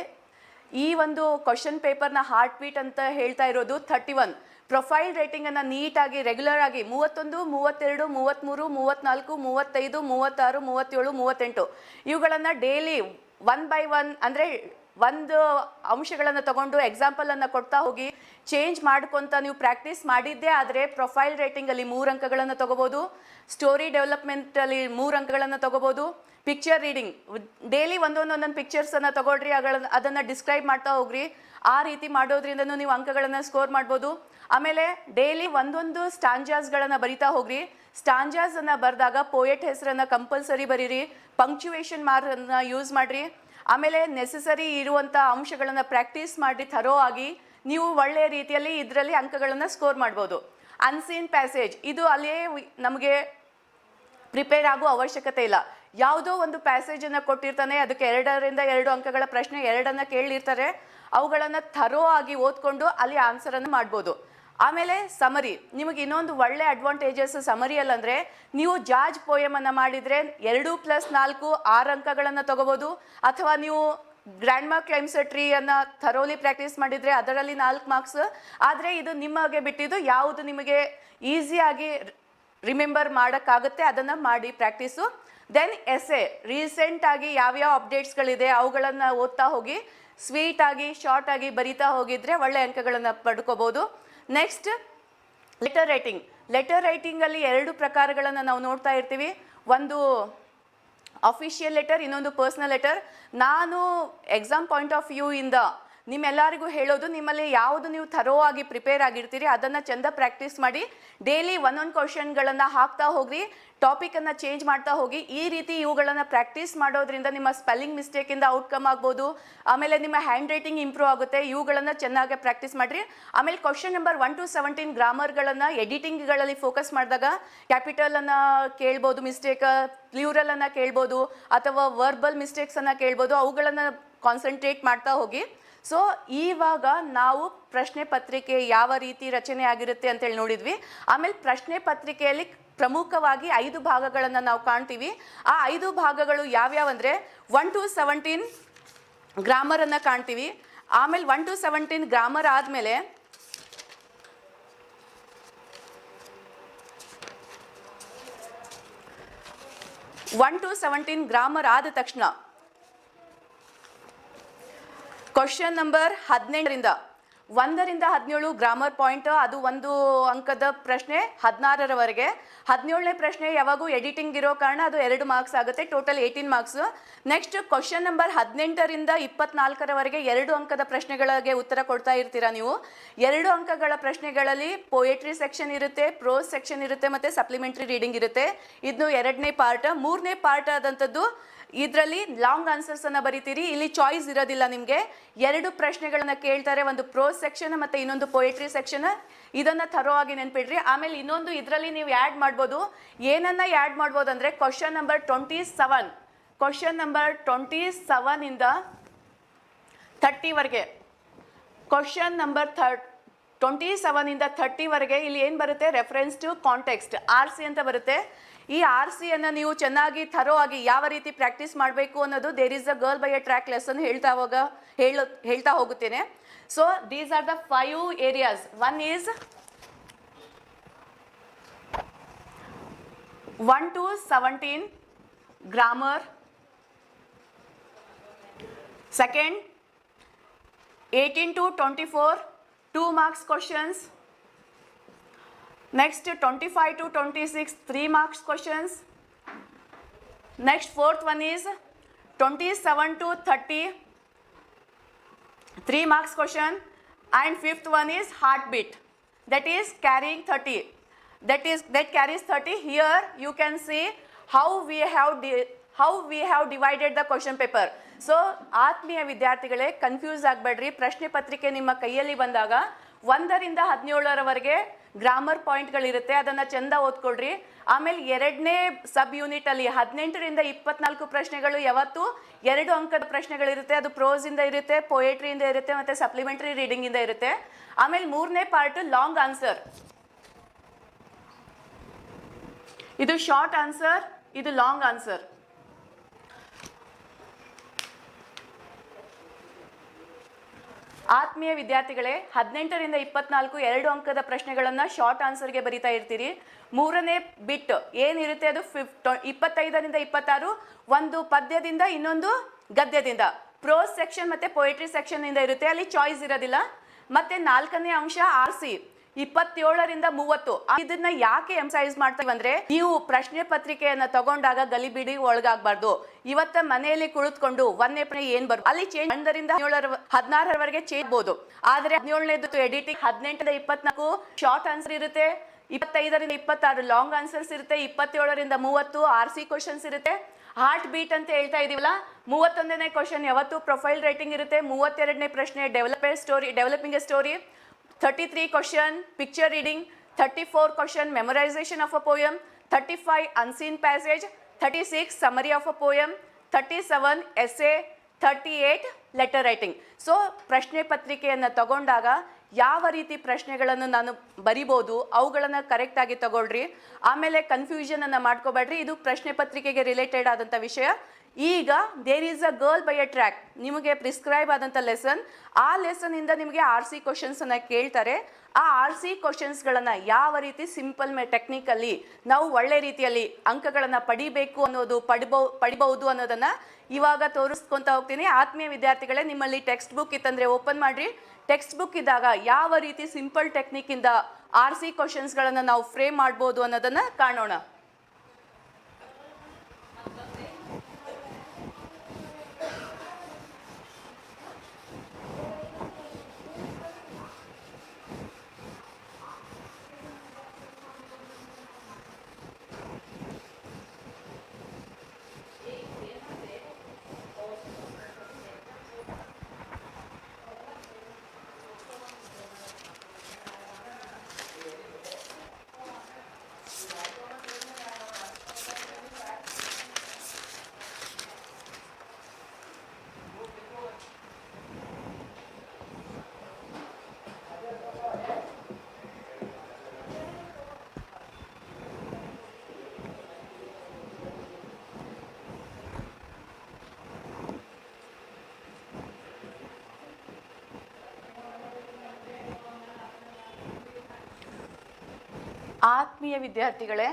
ಈ ಒಂದು question ಪೇಪರ್ನ heart beat ಅಂತ ಹೇಳ್ತಾ ಇರೋದು 31. Profile ರೇಟಿಂಗನ್ನು ನೀಟಾಗಿ regular ಆಗಿ 31, 32, 33, 34, 35, 36, 37, 38 ಇವುಗಳನ್ನು ಡೈಲಿ 1 by 1 ಅಂದರೆ ಒಂದು ಅಂಶಗಳನ್ನು ತಗೊಂಡು ಎಕ್ಸಾಂಪಲನ್ನು ಕೊಡ್ತಾ ಹೋಗಿ ಚೇಂಜ್ ಮಾಡ್ಕೊತ ನೀವು ಪ್ರಾಕ್ಟೀಸ್ ಮಾಡಿದ್ದೇ ಆದರೆ ಪ್ರೊಫೈಲ್ ರೇಟಿಂಗಲ್ಲಿ 3 ಅಂಕಗಳನ್ನು ತಗೋಬೋದು, ಸ್ಟೋರಿ ಡೆವಲಪ್ಮೆಂಟಲ್ಲಿ 3 ಅಂಕಗಳನ್ನು ತಗೋಬೋದು. ಪಿಕ್ಚರ್ ರೀಡಿಂಗ್ ಡೈಲಿ ಒಂದೊಂದು ಪಿಕ್ಚರ್ಸನ್ನು ತಗೊಳ್ರಿ, ಅದನ್ನು ಡಿಸ್ಕ್ರೈಬ್ ಮಾಡ್ತಾ ಹೋಗ್ರಿ. ಆ ರೀತಿ ಮಾಡೋದ್ರಿಂದನೂ ನೀವು ಅಂಕಗಳನ್ನು ಸ್ಕೋರ್ ಮಾಡ್ಬೋದು. ಆಮೇಲೆ ಡೈಲಿ ಒಂದೊಂದು ಸ್ಟಾಂಜಾಸ್ಗಳನ್ನು ಬರಿತಾ ಹೋಗ್ರಿ. ಸ್ಟಾಂಜಾಸನ್ನು ಬರೆದಾಗ ಪೋಯೆಟ್ ಹೆಸರನ್ನು ಕಂಪಲ್ಸರಿ ಬರೀರಿ, ಪಂಕ್ಚುವೇಷನ್ ಮಾರ್ಕನ್ನು ಯೂಸ್ ಮಾಡಿರಿ. ಆಮೇಲೆ ನೆಸೆಸರಿ ಇರುವಂಥ ಅಂಶಗಳನ್ನು ಪ್ರಾಕ್ಟೀಸ್ ಮಾಡಿ ಥರೋ ಆಗಿ ನೀವು ಒಳ್ಳೆಯ ರೀತಿಯಲ್ಲಿ ಇದರಲ್ಲಿ ಅಂಕಗಳನ್ನು ಸ್ಕೋರ್ ಮಾಡ್ಬೋದು. ಅನ್ಸೀನ್ ಪ್ಯಾಸೇಜ್, ಇದು ಅಲ್ಲಿಯೇ ನಮಗೆ ಪ್ರಿಪೇರ್ ಆಗೋ ಅವಶ್ಯಕತೆ ಇಲ್ಲ. ಯಾವುದೋ ಒಂದು ಪ್ಯಾಸೇಜನ್ನು ಕೊಟ್ಟಿರ್ತಾನೆ, ಅದಕ್ಕೆ 2 ಅಂಕಗಳ ಪ್ರಶ್ನೆ 2 ಕೇಳಿರ್ತಾರೆ, ಅವುಗಳನ್ನು ಥರೋ ಆಗಿ ಓದ್ಕೊಂಡು ಅಲ್ಲಿ ಆನ್ಸರನ್ನು ಮಾಡ್ಬೋದು. ಆಮೇಲೆ ಸಮರಿ, ನಿಮಗೆ ಇನ್ನೊಂದು ಒಳ್ಳೆ ಅಡ್ವಾಂಟೇಜಸ್ ಸಮರಿಯಲ್ಲಿ ಅಂದರೆ ನೀವು ಜಾಜ್ ಪೋಯಮನ್ನು ಮಾಡಿದರೆ 2+4 6 ಅಂಕಗಳನ್ನು ತಗೋಬೋದು. ಅಥವಾ ನೀವು ಗ್ರ್ಯಾಂಡ್ ಮಾ ಕ್ಲೈಮ್ಸ್ ಟ್ರೀಯನ್ನು ಥರೋಲಿ ಪ್ರಾಕ್ಟೀಸ್ ಮಾಡಿದರೆ ಅದರಲ್ಲಿ 4 ಮಾರ್ಕ್ಸ್. ಆದರೆ ಇದು ನಿಮಗೆ ಬಿಟ್ಟಿದ್ದು, ಯಾವುದು ನಿಮಗೆ ಈಸಿಯಾಗಿ ರಿಮೆಂಬರ್ ಮಾಡೋಕ್ಕಾಗುತ್ತೆ ಅದನ್ನು ಮಾಡಿ ಪ್ರಾಕ್ಟೀಸು. ದೆನ್ ಎಸ್ಸೆ, ರೀಸೆಂಟಾಗಿ ಯಾವ್ಯಾವ ಅಪ್ಡೇಟ್ಸ್ಗಳಿದೆ ಅವುಗಳನ್ನು ಓದ್ತಾ ಹೋಗಿ ಸ್ವೀಟಾಗಿ ಶಾರ್ಟಾಗಿ ಬರಿತಾ ಹೋಗಿದ್ರೆ ಒಳ್ಳೆ ಅಂಕಗಳನ್ನು ಪಡ್ಕೋಬೋದು. Next letter writing. ಲೆಟರ್ ರೈಟಿಂಗಲ್ಲಿ 2 ಪ್ರಕಾರಗಳನ್ನು ನಾವು ನೋಡ್ತಾ ಇರ್ತೀವಿ. ಒಂದು ಅಫಿಷಿಯಲ್ ಲೆಟರ್, ಇನ್ನೊಂದು ಪರ್ಸ್ನಲ್ ಲೆಟರ್. ನಾನು ಎಕ್ಸಾಮ್ ಪಾಯಿಂಟ್ ಆಫ್ ವ್ಯೂ ಇಂದ ನಿಮ್ಮೆಲ್ಲರಿಗೂ ಹೇಳೋದು, ನಿಮ್ಮಲ್ಲಿ ಯಾವುದು ನೀವು ಥರೋ ಆಗಿ ಪ್ರಿಪೇರ್ ಆಗಿರ್ತೀರಿ ಅದನ್ನು ಚೆಂದ ಪ್ರಾಕ್ಟೀಸ್ ಮಾಡಿ. ಡೈಲಿ ಒಂದೊಂದು ಕ್ವಶನ್ಗಳನ್ನು ಹಾಕ್ತಾ ಹೋಗ್ರಿ, ಟಾಪಿಕನ್ನು ಚೇಂಜ್ ಮಾಡ್ತಾ ಹೋಗಿ. ಈ ರೀತಿ ಇವುಗಳನ್ನು ಪ್ರಾಕ್ಟೀಸ್ ಮಾಡೋದ್ರಿಂದ ನಿಮ್ಮ ಸ್ಪೆಲ್ಲಿಂಗ್ ಮಿಸ್ಟೇಕಿಂದ ಔಟ್ಕಮ್ ಆಗ್ಬೋದು. ಆಮೇಲೆ ನಿಮ್ಮ ಹ್ಯಾಂಡ್ ರೈಟಿಂಗ್ ಇಂಪ್ರೂವ್ ಆಗುತ್ತೆ. ಇವುಗಳನ್ನು ಚೆನ್ನಾಗಿ ಪ್ರಾಕ್ಟೀಸ್ ಮಾಡಿರಿ. ಆಮೇಲೆ ಕ್ವಶನ್ ನಂಬರ್ 1 to 17 ಗ್ರಾಮರ್ಗಳನ್ನು ಎಡಿಟಿಂಗ್ಗಳಲ್ಲಿ ಫೋಕಸ್ ಮಾಡಿದಾಗ ಕ್ಯಾಪಿಟಲನ್ನು ಕೇಳ್ಬೋದು ಮಿಸ್ಟೇಕ್, ಪ್ಲೂರಲನ್ನು ಕೇಳ್ಬೋದು, ಅಥವಾ ವರ್ಬಲ್ ಮಿಸ್ಟೇಕ್ಸನ್ನು ಕೇಳ್ಬೋದು. ಅವುಗಳನ್ನು ಕಾನ್ಸಂಟ್ರೇಟ್ ಮಾಡ್ತಾ ಹೋಗಿ. ಸೊ ಇವಾಗ ನಾವು ಪ್ರಶ್ನೆ ಪತ್ರಿಕೆ ಯಾವ ರೀತಿ ರಚನೆ ಆಗಿರುತ್ತೆ ಅಂತೇಳಿ ನೋಡಿದ್ವಿ. ಆಮೇಲೆ ಪ್ರಶ್ನೆ ಪತ್ರಿಕೆಯಲ್ಲಿ ಪ್ರಮುಖವಾಗಿ 5 ಭಾಗಗಳನ್ನು ನಾವು ಕಾಣ್ತೀವಿ. ಆ 5 ಭಾಗಗಳು ಯಾವ್ಯಾವ ಅಂದರೆ 1 to 17 ಗ್ರಾಮರನ್ನು ಕಾಣ್ತೀವಿ. ಆಮೇಲೆ 1 to 17 ಗ್ರಾಮರ್ ಆದಮೇಲೆ 1 to 17 ಗ್ರಾಮರ್ ಆದ ತಕ್ಷಣ ಕ್ವಶನ್ ನಂಬರ್ 18ರಿಂದ 1ರಿಂದ 17 ಗ್ರಾಮರ್ ಪಾಯಿಂಟ್, ಅದು 1 ಅಂಕದ ಪ್ರಶ್ನೆ 16ರವರೆಗೆ. 17ನೇ ಪ್ರಶ್ನೆ ಯಾವಾಗೂ ಎಡಿಟಿಂಗ್ ಇರೋ ಕಾರಣ ಅದು 2 ಮಾರ್ಕ್ಸ್ ಆಗುತ್ತೆ, total 18 marks. Next question number 18ರಿಂದ 24ರವರೆಗೆ 2 ಅಂಕದ ಪ್ರಶ್ನೆಗಳಿಗೆ ಉತ್ತರ ಕೊಡ್ತಾ ಇರ್ತೀರಾ ನೀವು. 2 ಅಂಕಗಳ ಪ್ರಶ್ನೆಗಳಲ್ಲಿ ಪೋಯೆಟ್ರಿ ಸೆಕ್ಷನ್ ಇರುತ್ತೆ, ಪ್ರೋಸ್ ಸೆಕ್ಷನ್ ಇರುತ್ತೆ, ಮತ್ತು ಸಪ್ಲಿಮೆಂಟ್ರಿ ರೀಡಿಂಗ್ ಇರುತ್ತೆ. ಇದು 2ನೇ ಪಾರ್ಟ್. 3ನೇ ಪಾರ್ಟ್ ಆದಂಥದ್ದು ಇದರಲ್ಲಿ ಲಾಂಗ್ ಆನ್ಸರ್ಸನ್ನು ಬರಿತೀರಿ. ಇಲ್ಲಿ ಚಾಯ್ಸ್ ಇರೋದಿಲ್ಲ ನಿಮಗೆ. 2 ಪ್ರಶ್ನೆಗಳನ್ನು ಕೇಳ್ತಾರೆ, ಒಂದು ಪ್ರೋಸ್ ಸೆಕ್ಷನ್ ಮತ್ತು ಇನ್ನೊಂದು ಪೋಯೆಟ್ರಿ ಸೆಕ್ಷನ್. ಇದನ್ನು ಥರೋ ಆಗಿ ನೆನ್ಪಿಡ್ರಿ. ಆಮೇಲೆ ಇನ್ನೊಂದು ಇದರಲ್ಲಿ ನೀವು ಆ್ಯಡ್ ಮಾಡ್ಬೋದು. ಏನನ್ನ ಆ್ಯಡ್ ಮಾಡ್ಬೋದು ಅಂದರೆ ಕ್ವಶನ್ ನಂಬರ್ 27, ಕ್ವಶನ್ ನಂಬರ್ 27ಇಂದ 30ವರೆಗೆ, ಕ್ವಶನ್ ನಂಬರ್ 27ಇಂದ 30ವರೆಗೆ ಇಲ್ಲಿ ಏನು ಬರುತ್ತೆ, ರೆಫರೆನ್ಸ್ ಟು ಕಾಂಟೆಕ್ಸ್ಟ್ RC ಅಂತ ಬರುತ್ತೆ. ಈ RCಯನ್ನು ನೀವು ಚೆನ್ನಾಗಿ ಥರೋ ಆಗಿ ಯಾವ ರೀತಿ ಪ್ರಾಕ್ಟೀಸ್ ಮಾಡಬೇಕು ಅನ್ನೋದು there is a girl by a track lesson ಹೇಳ್ತಾ ಹೋಗುತ್ತೇನೆ. So these are the 5 areas. 1 is 1 to 17 grammar. Second, 18 to 24 2 marks questions. Next 25 to 26 3 marks questions. Next fourth one is 27 to 30 3 marks question, and fifth one is heartbeat, that is carrying 30, that carries 30. Here you can see how we have divided the question paper. So ಆತ್ಮೀಯ ವಿದ್ಯಾರ್ಥಿಗಳೇ, confuse ಆಗಬೇಡ್ರಿ. ಪ್ರಶ್ನೆ ಪತ್ರಿಕೆ ನಿಮ್ಮ ಕೈಯಲ್ಲಿ ಬಂದಾಗ 1ರಿಂದ 17ರವರೆಗೆ grammar ಪಾಯಿಂಟ್ಗಳಿರುತ್ತೆ, ಅದನ್ನು ಚೆಂದ ಓದ್ಕೊಳ್ರಿ. ಆಮೇಲೆ 2ನೇ ಸಬ್ ಯೂನಿಟಲ್ಲಿ 18ರಿಂದ 24 ಪ್ರಶ್ನೆಗಳು ಯಾವತ್ತು 2 ಅಂಕದ ಪ್ರಶ್ನೆಗಳಿರುತ್ತೆ. ಅದು ಪ್ರೋಸಿಂದ ಇರುತ್ತೆ, ಪೋಯೆಟ್ರಿಯಿಂದ ಇರುತ್ತೆ, ಮತ್ತು ಸಪ್ಲಿಮೆಂಟ್ರಿ ರೀಡಿಂಗಿಂದ ಇರುತ್ತೆ. ಆಮೇಲೆ 3ನೇ ಪಾರ್ಟ್ ಲಾಂಗ್ ಆನ್ಸರ್. ಇದು ಶಾರ್ಟ್ ಆನ್ಸರ್, ಇದು ಲಾಂಗ್ ಆನ್ಸರ್. ಆತ್ಮೀಯ ವಿದ್ಯಾರ್ಥಿಗಳೇ, 18ರಿಂದ 24 2 ಅಂಕದ ಪ್ರಶ್ನೆಗಳನ್ನು ಶಾರ್ಟ್ ಆನ್ಸರ್ಗೆ ಬರಿತಾ ಇರ್ತೀರಿ. 3ನೇ ಬಿಟ್ ಏನಿರುತ್ತೆ ಅದು 25ರಿಂದ 26 ಒಂದು ಪದ್ಯದಿಂದ ಇನ್ನೊಂದು ಗದ್ಯದಿಂದ, ಪ್ರೋಸ್ ಸೆಕ್ಷನ್ ಮತ್ತು ಪೊಯೆಟ್ರಿ ಸೆಕ್ಷನ್ನಿಂದ ಇರುತ್ತೆ, ಅಲ್ಲಿ ಚಾಯ್ಸ್ ಇರೋದಿಲ್ಲ. ಮತ್ತು 4ನೇ ಅಂಶ RC. 27ರಿಂದ 30. ಇದನ್ನ ಯಾಕೆ ಎಂಸೈಸ್ ಮಾಡ್ತೀವಿ ಅಂದ್ರೆ, ನೀವು ಪ್ರಶ್ನೆ ಪತ್ರಿಕೆಯನ್ನ ತಗೊಂಡಾಗ ಗಲಿಬಿಡಿ ಒಳಗಾಗಬಾರ್ದು. ಇವತ್ತ ಮನೆಯಲ್ಲಿ ಕುಳಿತುಕೊಂಡು 1ನೇ ಪ್ರಶ್ನೆ ಏನ್ ಬರುತ್ತೆ ಅಲ್ಲಿ ಚೇಂಜ್ 1ರಿಂದ 16ರವರೆಗೆ ಚೇಂಜ್ ಬಹುದು. ಆದ್ರೆ 17ನೇದು ಎಡಿಟಿಂಗ್, 18ರಿಂದ 24 ಶಾರ್ಟ್ ಆನ್ಸರ್ ಇರುತ್ತೆ, 25ರಿಂದ 26 ಲಾಂಗ್ ಆನ್ಸರ್ಸ್ ಇರುತ್ತೆ, 27ರಿಂದ 30 RC ಕ್ವಶನ್ಸ್ ಇರುತ್ತೆ. ಹಾರ್ಟ್ ಬೀಟ್ ಅಂತ ಹೇಳ್ತಾ ಇದೀವಲ್ಲ, 31ನೇ ಕ್ವಶನ್ ಯಾವತ್ತು ಪ್ರೊಫೈಲ್ ರೈಟಿಂಗ್ ಇರುತ್ತೆ, 32ನೇ ಪ್ರಶ್ನೆ developing A story, 33 question picture reading, 34 question memorisation of a poem, 35 unseen passage, 36 summary of a poem, 37 essay, 38 letter writing. So ಪ್ರಶ್ನೆ ಪತ್ರಿಕೆಯನ್ನು ತಗೊಂಡಾಗ ಯಾವ ರೀತಿ ಪ್ರಶ್ನೆಗಳನ್ನು ನಾನು ಬರಿಬೋದು ಅವುಗಳನ್ನು ಕರೆಕ್ಟಾಗಿ ತಗೊಳ್ರಿ. ಆಮೇಲೆ ಕನ್ಫ್ಯೂಷನನ್ನು ಮಾಡ್ಕೋಬೇಡ್ರಿ, ಇದು ಪ್ರಶ್ನೆ ಪತ್ರಿಕೆಗೆ ರಿಲೇಟೆಡ್ ಆದಂಥ ವಿಷಯ. ಈಗ there is a girl by a track, ನಿಮಗೆ ಪ್ರಿಸ್ಕ್ರೈಬ್ ಆದಂಥ ಲೆಸನ್. ಆ ಲೆಸನ್ನಿಂದ ನಿಮಗೆ RC ಕ್ವಶನ್ಸನ್ನು ಕೇಳ್ತಾರೆ. ಆ RC ಕ್ವಶನ್ಸ್ಗಳನ್ನು ಯಾವ ರೀತಿ ಸಿಂಪಲ್ ಟೆಕ್ನಿಕಲ್ಲಿ ನಾವು ಒಳ್ಳೆ ರೀತಿಯಲ್ಲಿ ಅಂಕಗಳನ್ನು ಪಡಿಬೇಕು ಅನ್ನೋದು ಪಡಿಬಹುದು ಅನ್ನೋದನ್ನು ಇವಾಗ ತೋರಿಸ್ಕೊತಾ ಹೋಗ್ತೀನಿ. ಆತ್ಮೀಯ ವಿದ್ಯಾರ್ಥಿಗಳೇ, ನಿಮ್ಮಲ್ಲಿ ಟೆಕ್ಸ್ಟ್ ಬುಕ್ ಇತ್ತಂದರೆ ಓಪನ್ ಮಾಡಿರಿ. ಟೆಕ್ಸ್ಟ್ ಬುಕ್ ಇದ್ದಾಗ ಯಾವ ರೀತಿ ಸಿಂಪಲ್ ಟೆಕ್ನಿಕ್ಕಿಂದ RC ಕ್ವಶನ್ಸ್ಗಳನ್ನು ನಾವು ಫ್ರೇಮ್ ಮಾಡ್ಬೋದು ಅನ್ನೋದನ್ನು ಕಾಣೋಣ. ಆತ್ಮೀಯ ವಿದ್ಯಾರ್ಥಿಗಳೇ,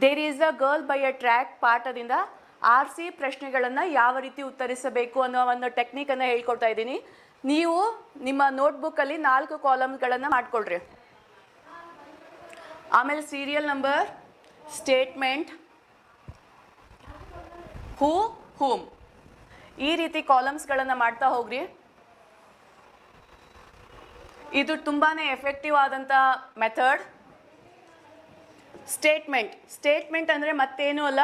there is a girl by a track ಪಾಠದಿಂದ RC ಪ್ರಶ್ನೆಗಳನ್ನು ಯಾವ ರೀತಿ ಉತ್ತರಿಸಬೇಕು ಅನ್ನೋ ಒಂದು ಟೆಕ್ನಿಕನ್ನು ಹೇಳ್ಕೊಡ್ತಾ ಇದ್ದೀನಿ. ನೀವು ನಿಮ್ಮ ನೋಟ್ಬುಕ್ಕಲ್ಲಿ 4 ಕಾಲಮ್ಗಳನ್ನು ಮಾಡ್ಕೊಳ್ರಿ. ಆಮೇಲೆ ಸೀರಿಯಲ್ ನಂಬರ್, ಸ್ಟೇಟ್ಮೆಂಟ್, ಹೂ, ಹೂಮ್, ಈ ರೀತಿ ಕಾಲಮ್ಸ್ಗಳನ್ನು ಮಾಡ್ತಾ ಹೋಗ್ರಿ. ಇದು ತುಂಬಾ ಎಫೆಕ್ಟಿವ್ ಆದಂಥ ಮೆಥಡ್. ಸ್ಟೇಟ್ಮೆಂಟ್ ಅಂದರೆ ಮತ್ತೇನೂ ಅಲ್ಲ,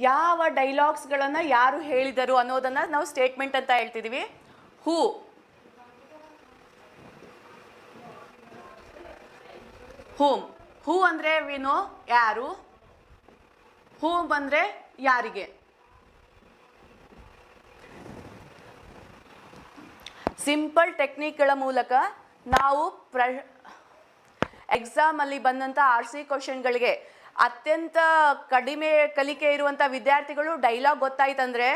ಯಾವ ಡೈಲಾಗ್ಸ್ಗಳನ್ನು ಯಾರು ಹೇಳಿದರು ಅನ್ನೋದನ್ನು ನಾವು ಸ್ಟೇಟ್ಮೆಂಟ್ ಅಂತ ಹೇಳ್ತಿದ್ದೀವಿ. ಹೂ ಅಂದರೆ ವಿನೋ ಯಾರು, ಹೂಮ್ ಅಂದರೆ ಯಾರಿಗೆ. ಸಿಂಪಲ್ ಟೆಕ್ನಿಕ್ಗಳ ಮೂಲಕ ನಾವು ಎಕ್ಸಾಮಲ್ಲಿ ಬಂದಂಥ RC ಕ್ವಶನ್ಗಳಿಗೆ ಅತ್ಯಂತ ಕಡಿಮೆ ಕಲಿಕೆ ಇರುವಂಥ ವಿದ್ಯಾರ್ಥಿಗಳು ಡೈಲಾಗ್ ಗೊತ್ತಾಯ್ತಂದರೆ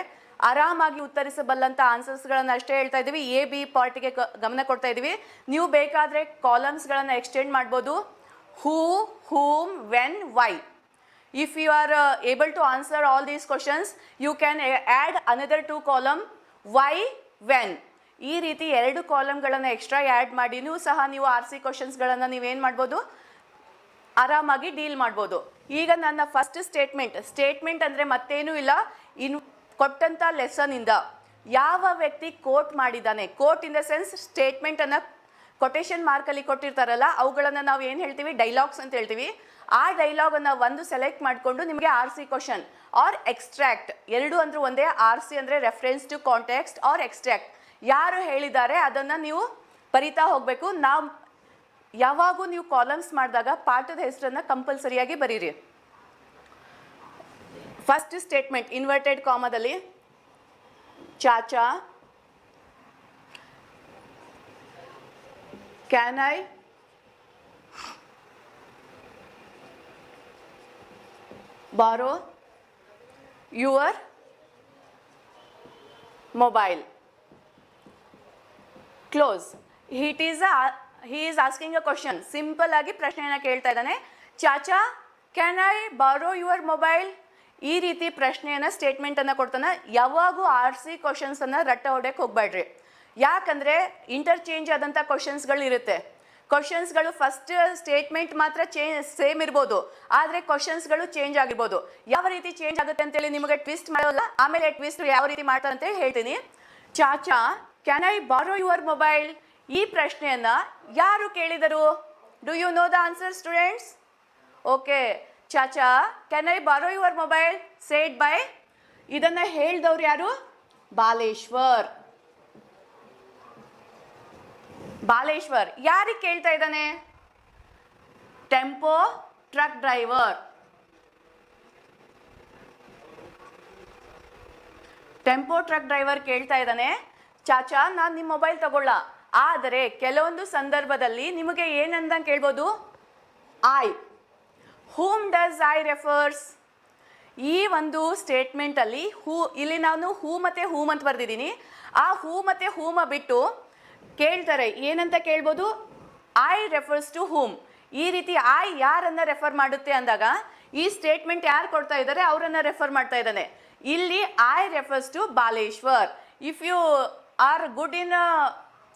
ಆರಾಮಾಗಿ ಉತ್ತರಿಸಬಲ್ಲಂಥ ಆನ್ಸರ್ಸ್ಗಳನ್ನು ಅಷ್ಟೇ ಹೇಳ್ತಾ ಇದ್ದೀವಿ. A-B ಪಾರ್ಟಿಗೆ ಗಮನ ಕೊಡ್ತಾ ಇದ್ದೀವಿ. ನೀವು ಬೇಕಾದರೆ ಕಾಲಮ್ಸ್ಗಳನ್ನು ಎಕ್ಸ್ಟೆಂಡ್ ಮಾಡ್ಬೋದು. Who, whom, when, why. If you are able to answer all these questions, you can add another 2 column, why, when. ಈ ರೀತಿ 2 ಕಾಲಮ್ಗಳನ್ನು ಎಕ್ಸ್ಟ್ರಾ ಆ್ಯಡ್ ಮಾಡಿನೂ ಸಹ ನೀವು RC ಕ್ವಶನ್ಸ್ಗಳನ್ನು ನೀವೇನು ಮಾಡ್ಬೋದು, ಆರಾಮಾಗಿ ಡೀಲ್ ಮಾಡ್ಬೋದು. ಈಗ ನನ್ನ ಫಸ್ಟ್ ಸ್ಟೇಟ್ಮೆಂಟ್ ಅಂದರೆ ಮತ್ತೇನೂ ಇಲ್ಲ, ಇನ್ನು ಕೊಟ್ಟಂಥ ಲೆಸನ್ನಿಂದ ಯಾವ ವ್ಯಕ್ತಿ ಕೋಟ್ ಮಾಡಿದ್ದಾನೆ, ಕೋಟ್ ಇನ್ ದ ಸೆನ್ಸ್ ಸ್ಟೇಟ್ಮೆಂಟನ್ನು ಕೊಟೇಶನ್ ಮಾರ್ಕಲ್ಲಿ ಕೊಟ್ಟಿರ್ತಾರಲ್ಲ ಅವುಗಳನ್ನು ನಾವು ಏನು ಹೇಳ್ತೀವಿ, ಡೈಲಾಗ್ಸ್ ಅಂತ ಹೇಳ್ತೀವಿ. ಆ ಡೈಲಾಗನ್ನು ಒಂದು ಸೆಲೆಕ್ಟ್ ಮಾಡಿಕೊಂಡು ನಿಮಗೆ RC ಕ್ವಶನ್ ಆರ್ ಎಕ್ಸ್ಟ್ರಾಕ್ಟ್, 2 ಅಂದರೂ ಒಂದೇ. RC ಅಂದರೆ reference to context or extract, ಯಾರು ಹೇಳಿದ್ದಾರೆ ಅದನ್ನು ನೀವು ಬರಿತಾ ಹೋಗಬೇಕು. ನಾವು ಯಾವಾಗೂ ನೀವು ಕಾಲಮ್ಸ್ ಮಾಡಿದಾಗ ಪಾಠದ ಹೆಸರನ್ನು ಕಂಪಲ್ಸರಿಯಾಗಿ ಬರೀರಿ. ಫಸ್ಟ್ ಸ್ಟೇಟ್ಮೆಂಟ್ ಇನ್ವರ್ಟೆಡ್ ಕಾಮದಲ್ಲಿ, Chacha can I borrow your mobile. Close. he is asking a question. Simple ಆಗಿ ಪ್ರಶ್ನೆಯನ್ನು ಕೇಳ್ತಾ ಇದ್ದಾನೆ. Chacha can I borrow your mobile. ಈ ರೀತಿ ಪ್ರಶ್ನೆಯನ್ನು ಸ್ಟೇಟ್ಮೆಂಟನ್ನು ಕೊಡ್ತಾನೆ. ಯಾವಾಗೂ RC ಕ್ವಶನ್ಸನ್ನು ರಟ್ಟ ಹೊಡೆಯಕ್ಕೆ ಹೋಗಬೇಡ್ರಿ. ಯಾಕಂದರೆ ಇಂಟರ್ಚೇಂಜ್ ಆದಂಥ ಕ್ವಶನ್ಸ್ಗಳು ಇರುತ್ತೆ. ಕ್ವಶನ್ಸ್ಗಳು ಫಸ್ಟ್ ಸ್ಟೇಟ್ಮೆಂಟ್ ಮಾತ್ರ ಸೇಮ್ ಇರ್ಬೋದು, ಆದರೆ ಕ್ವಶನ್ಸ್ಗಳು ಚೇಂಜ್ ಆಗಿರ್ಬೋದು. ಯಾವ ರೀತಿ ಚೇಂಜ್ ಆಗುತ್ತೆ ಅಂತೇಳಿ ನಿಮಗೆ ಟ್ವಿಸ್ಟ್ ಮಾಡೋಲ್ಲ, ಆಮೇಲೆ ಟ್ವಿಸ್ಟ್ ಯಾವ ರೀತಿ ಮಾಡ್ತಾರೆ ಅಂತ ಹೇಳ್ತೀನಿ. Chacha can I borrow your mobile? ಈ ಪ್ರಶ್ನೆಯನ್ನ ಯಾರು ಕೇಳಿದರು? Do you know the answer students? Okay, Chacha can I borrow your mobile said by, ಇದನ್ನ ಹೇಳಿದವ್ರು ಯಾರು? ಬಾಲೇಶ್ವರ್. ಬಾಲೇಶ್ವರ್ ಯಾರಿಗೆ ಕೇಳ್ತಾ ಇದ್ದಾನೆ? Tempo truck driver. Tempo truck driver ಕೇಳ್ತಾ ಇದ್ದಾನೆ, ಚಾಚಾ ನಾನು ನಿಮ್ಮ ಮೊಬೈಲ್ ತಗೊಳ್ಳ, ಆದರೆ ಕೆಲವೊಂದು ಸಂದರ್ಭದಲ್ಲಿ ನಿಮಗೆ ಏನಂತ ಕೇಳ್ಬೋದು? I. Whom does I refers? ಈ ಒಂದು ಸ್ಟೇಟ್ಮೆಂಟ್ ಅಲ್ಲಿ ಇಲ್ಲಿ ನಾನು ಹೂ ಮತ್ತೆ ಹೂಮ್ ಅಂತ ಬರ್ದಿದ್ದೀನಿ. ಆ ಹೂ ಮತ್ತೆ ಹೂಮ ಬಿಟ್ಟು ಕೇಳ್ತಾರೆ, ಏನಂತ ಕೇಳ್ಬೋದು? I refers to whom. ಈ ರೀತಿ ಐ ಯಾರನ್ನ ರೆಫರ್ ಮಾಡುತ್ತೆ ಅಂದಾಗ ಈ ಸ್ಟೇಟ್ಮೆಂಟ್ ಯಾರು ಕೊಡ್ತಾ ಇದ್ದಾರೆ ಅವರನ್ನ ರೆಫರ್ ಮಾಡ್ತಾ ಇದ್ದಾನೆ. ಇಲ್ಲಿ I refers to Baleshwar. If you are good in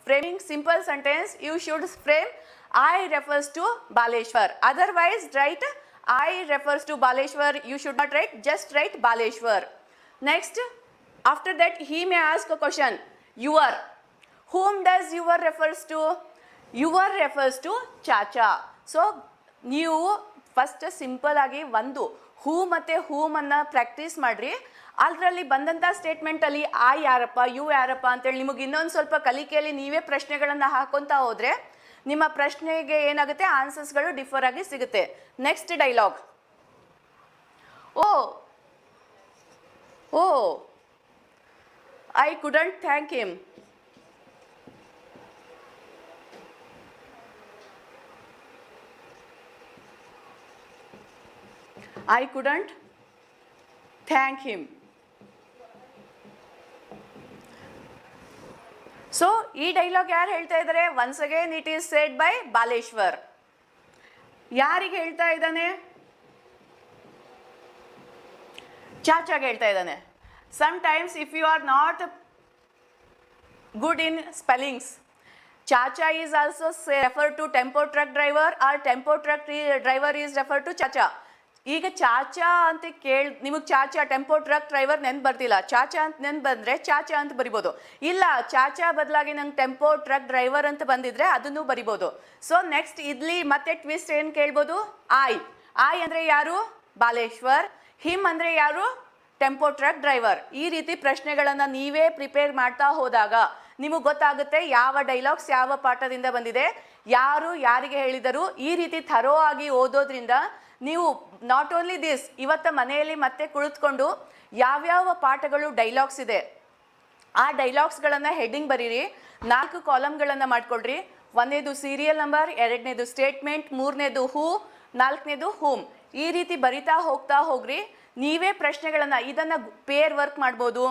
framing simple sentence, you should frame I refers to Baleshwar. Otherwise write I refers to Baleshwar. You should not write, just write Baleshwar. Next, after that he may ask a question. Your. Whom does your refers to? Your refers to Chacha. So ನೀವು first simple ಆಗಿ ಒಂದು ಹೂ ಮತ್ತೆ ಹೂಮ್ ಅನ್ನ practice ಮಾಡ್ರಿ. ಅದರಲ್ಲಿ ಬಂದಂಥ ಸ್ಟೇಟ್ಮೆಂಟಲ್ಲಿ ಆ ಯಾರಪ್ಪ ಯು ಯಾರಪ್ಪ ಅಂತೇಳಿ ನಿಮಗೆ ಇನ್ನೊಂದು ಸ್ವಲ್ಪ ಕಲಿಕೆಯಲ್ಲಿ ನೀವೇ ಪ್ರಶ್ನೆಗಳನ್ನು ಹಾಕೊತಾ ಹೋದರೆ ನಿಮ್ಮ ಪ್ರಶ್ನೆಗೆ ಏನಾಗುತ್ತೆ, ಆನ್ಸರ್ಸ್ಗಳು ಡಿಫರ್ ಆಗಿ ಸಿಗುತ್ತೆ. Next dialogue. Oh oh I couldn't thank him. I couldn't thank him. So ಈ ಡೈಲಾಗ್ ಯಾರು ಹೇಳ್ತಾ ಇದ್ದಾರೆ? Once again it is said by Baleshwar. ಯಾರಿಗೆ ಹೇಳ್ತಾ ಇದ್ದಾನೆ? ಚಾಚಾಗೆ ಹೇಳ್ತಾ ಇದ್ದಾನೆ. Sometimes if you are not good in spellings, Chacha is also referred to tempo truck driver or tempo truck driver is referred to Chacha. ಈಗ ಚಾಚಾ ಅಂತ ನಿಮಗೆ ಚಾಚಾ ಟೆಂಪೋ ಟ್ರಕ್ ಡ್ರೈವರ್ ನೆನ್ಪು ಬರ್ತಿಲ್ಲ, ಚಾಚಾ ಅಂತ ನೆನ್ಪು ಬಂದರೆ ಚಾಚಾ ಅಂತ ಬರಿಬೋದು. ಇಲ್ಲ, ಚಾಚಾ ಬದಲಾಗಿ ನಂಗೆ ಟೆಂಪೋ ಟ್ರಕ್ ಡ್ರೈವರ್ ಅಂತ ಬಂದಿದ್ರೆ ಅದನ್ನು ಬರಿಬೋದು. ಸೊ ನೆಕ್ಸ್ಟ್ ಇಲ್ಲಿ ಮತ್ತೆ ಟ್ವಿಸ್ಟ್ ಏನು ಕೇಳ್ಬೋದು? ಐ. ಐ ಅಂದರೆ ಯಾರು? ಬಾಲೇಶ್ವರ್. ಹಿಮ್ ಅಂದರೆ ಯಾರು? Tempo truck driver. ಈ ರೀತಿ ಪ್ರಶ್ನೆಗಳನ್ನು ನೀವೇ ಪ್ರಿಪೇರ್ ಮಾಡ್ತಾ ಹೋದಾಗ ನಿಮಗೆ ಗೊತ್ತಾಗುತ್ತೆ ಯಾವ ಡೈಲಾಗ್ಸ್ ಯಾವ ಪಾಠದಿಂದ ಬಂದಿದೆ, ಯಾರು ಯಾರಿಗೆ ಹೇಳಿದರು. ಈ ರೀತಿ ಥರೋ ಆಗಿ ಓದೋದ್ರಿಂದ ನೀವು ನಾಟ್ ಓನ್ಲಿ ದಿಸ್, ಇವತ್ತ ಮನೆಯಲ್ಲಿ ಮತ್ತೆ ಕುಳಿತುಕೊಂಡು ಯಾವ್ಯಾವ ಪಾಠಗಳು ಡೈಲಾಗ್ಸ್ ಇದೆ ಆ ಡೈಲಾಗ್ಸ್ಗಳನ್ನು ಹೆಡ್ಡಿಂಗ್ ಬರೀರಿ. 4 ಕಾಲಮ್ಗಳನ್ನು ಮಾಡ್ಕೊಳ್ರಿ. 1ನೇದು ಸೀರಿಯಲ್ ನಂಬರ್, 2ನೇದು ಸ್ಟೇಟ್ಮೆಂಟ್, 3ನೇದು ಹೂ, 4ನೇದು ಹೂಮ್. ಈ ರೀತಿ ಬರಿತಾ ಹೋಗ್ತಾ ಹೋಗ್ರಿ. ನೀವೇ ಪ್ರಶ್ನೆಗಳನ್ನು ಇದನ್ನು ಪೇರ್ ವರ್ಕ್ ಮಾಡ್ಬೋದು,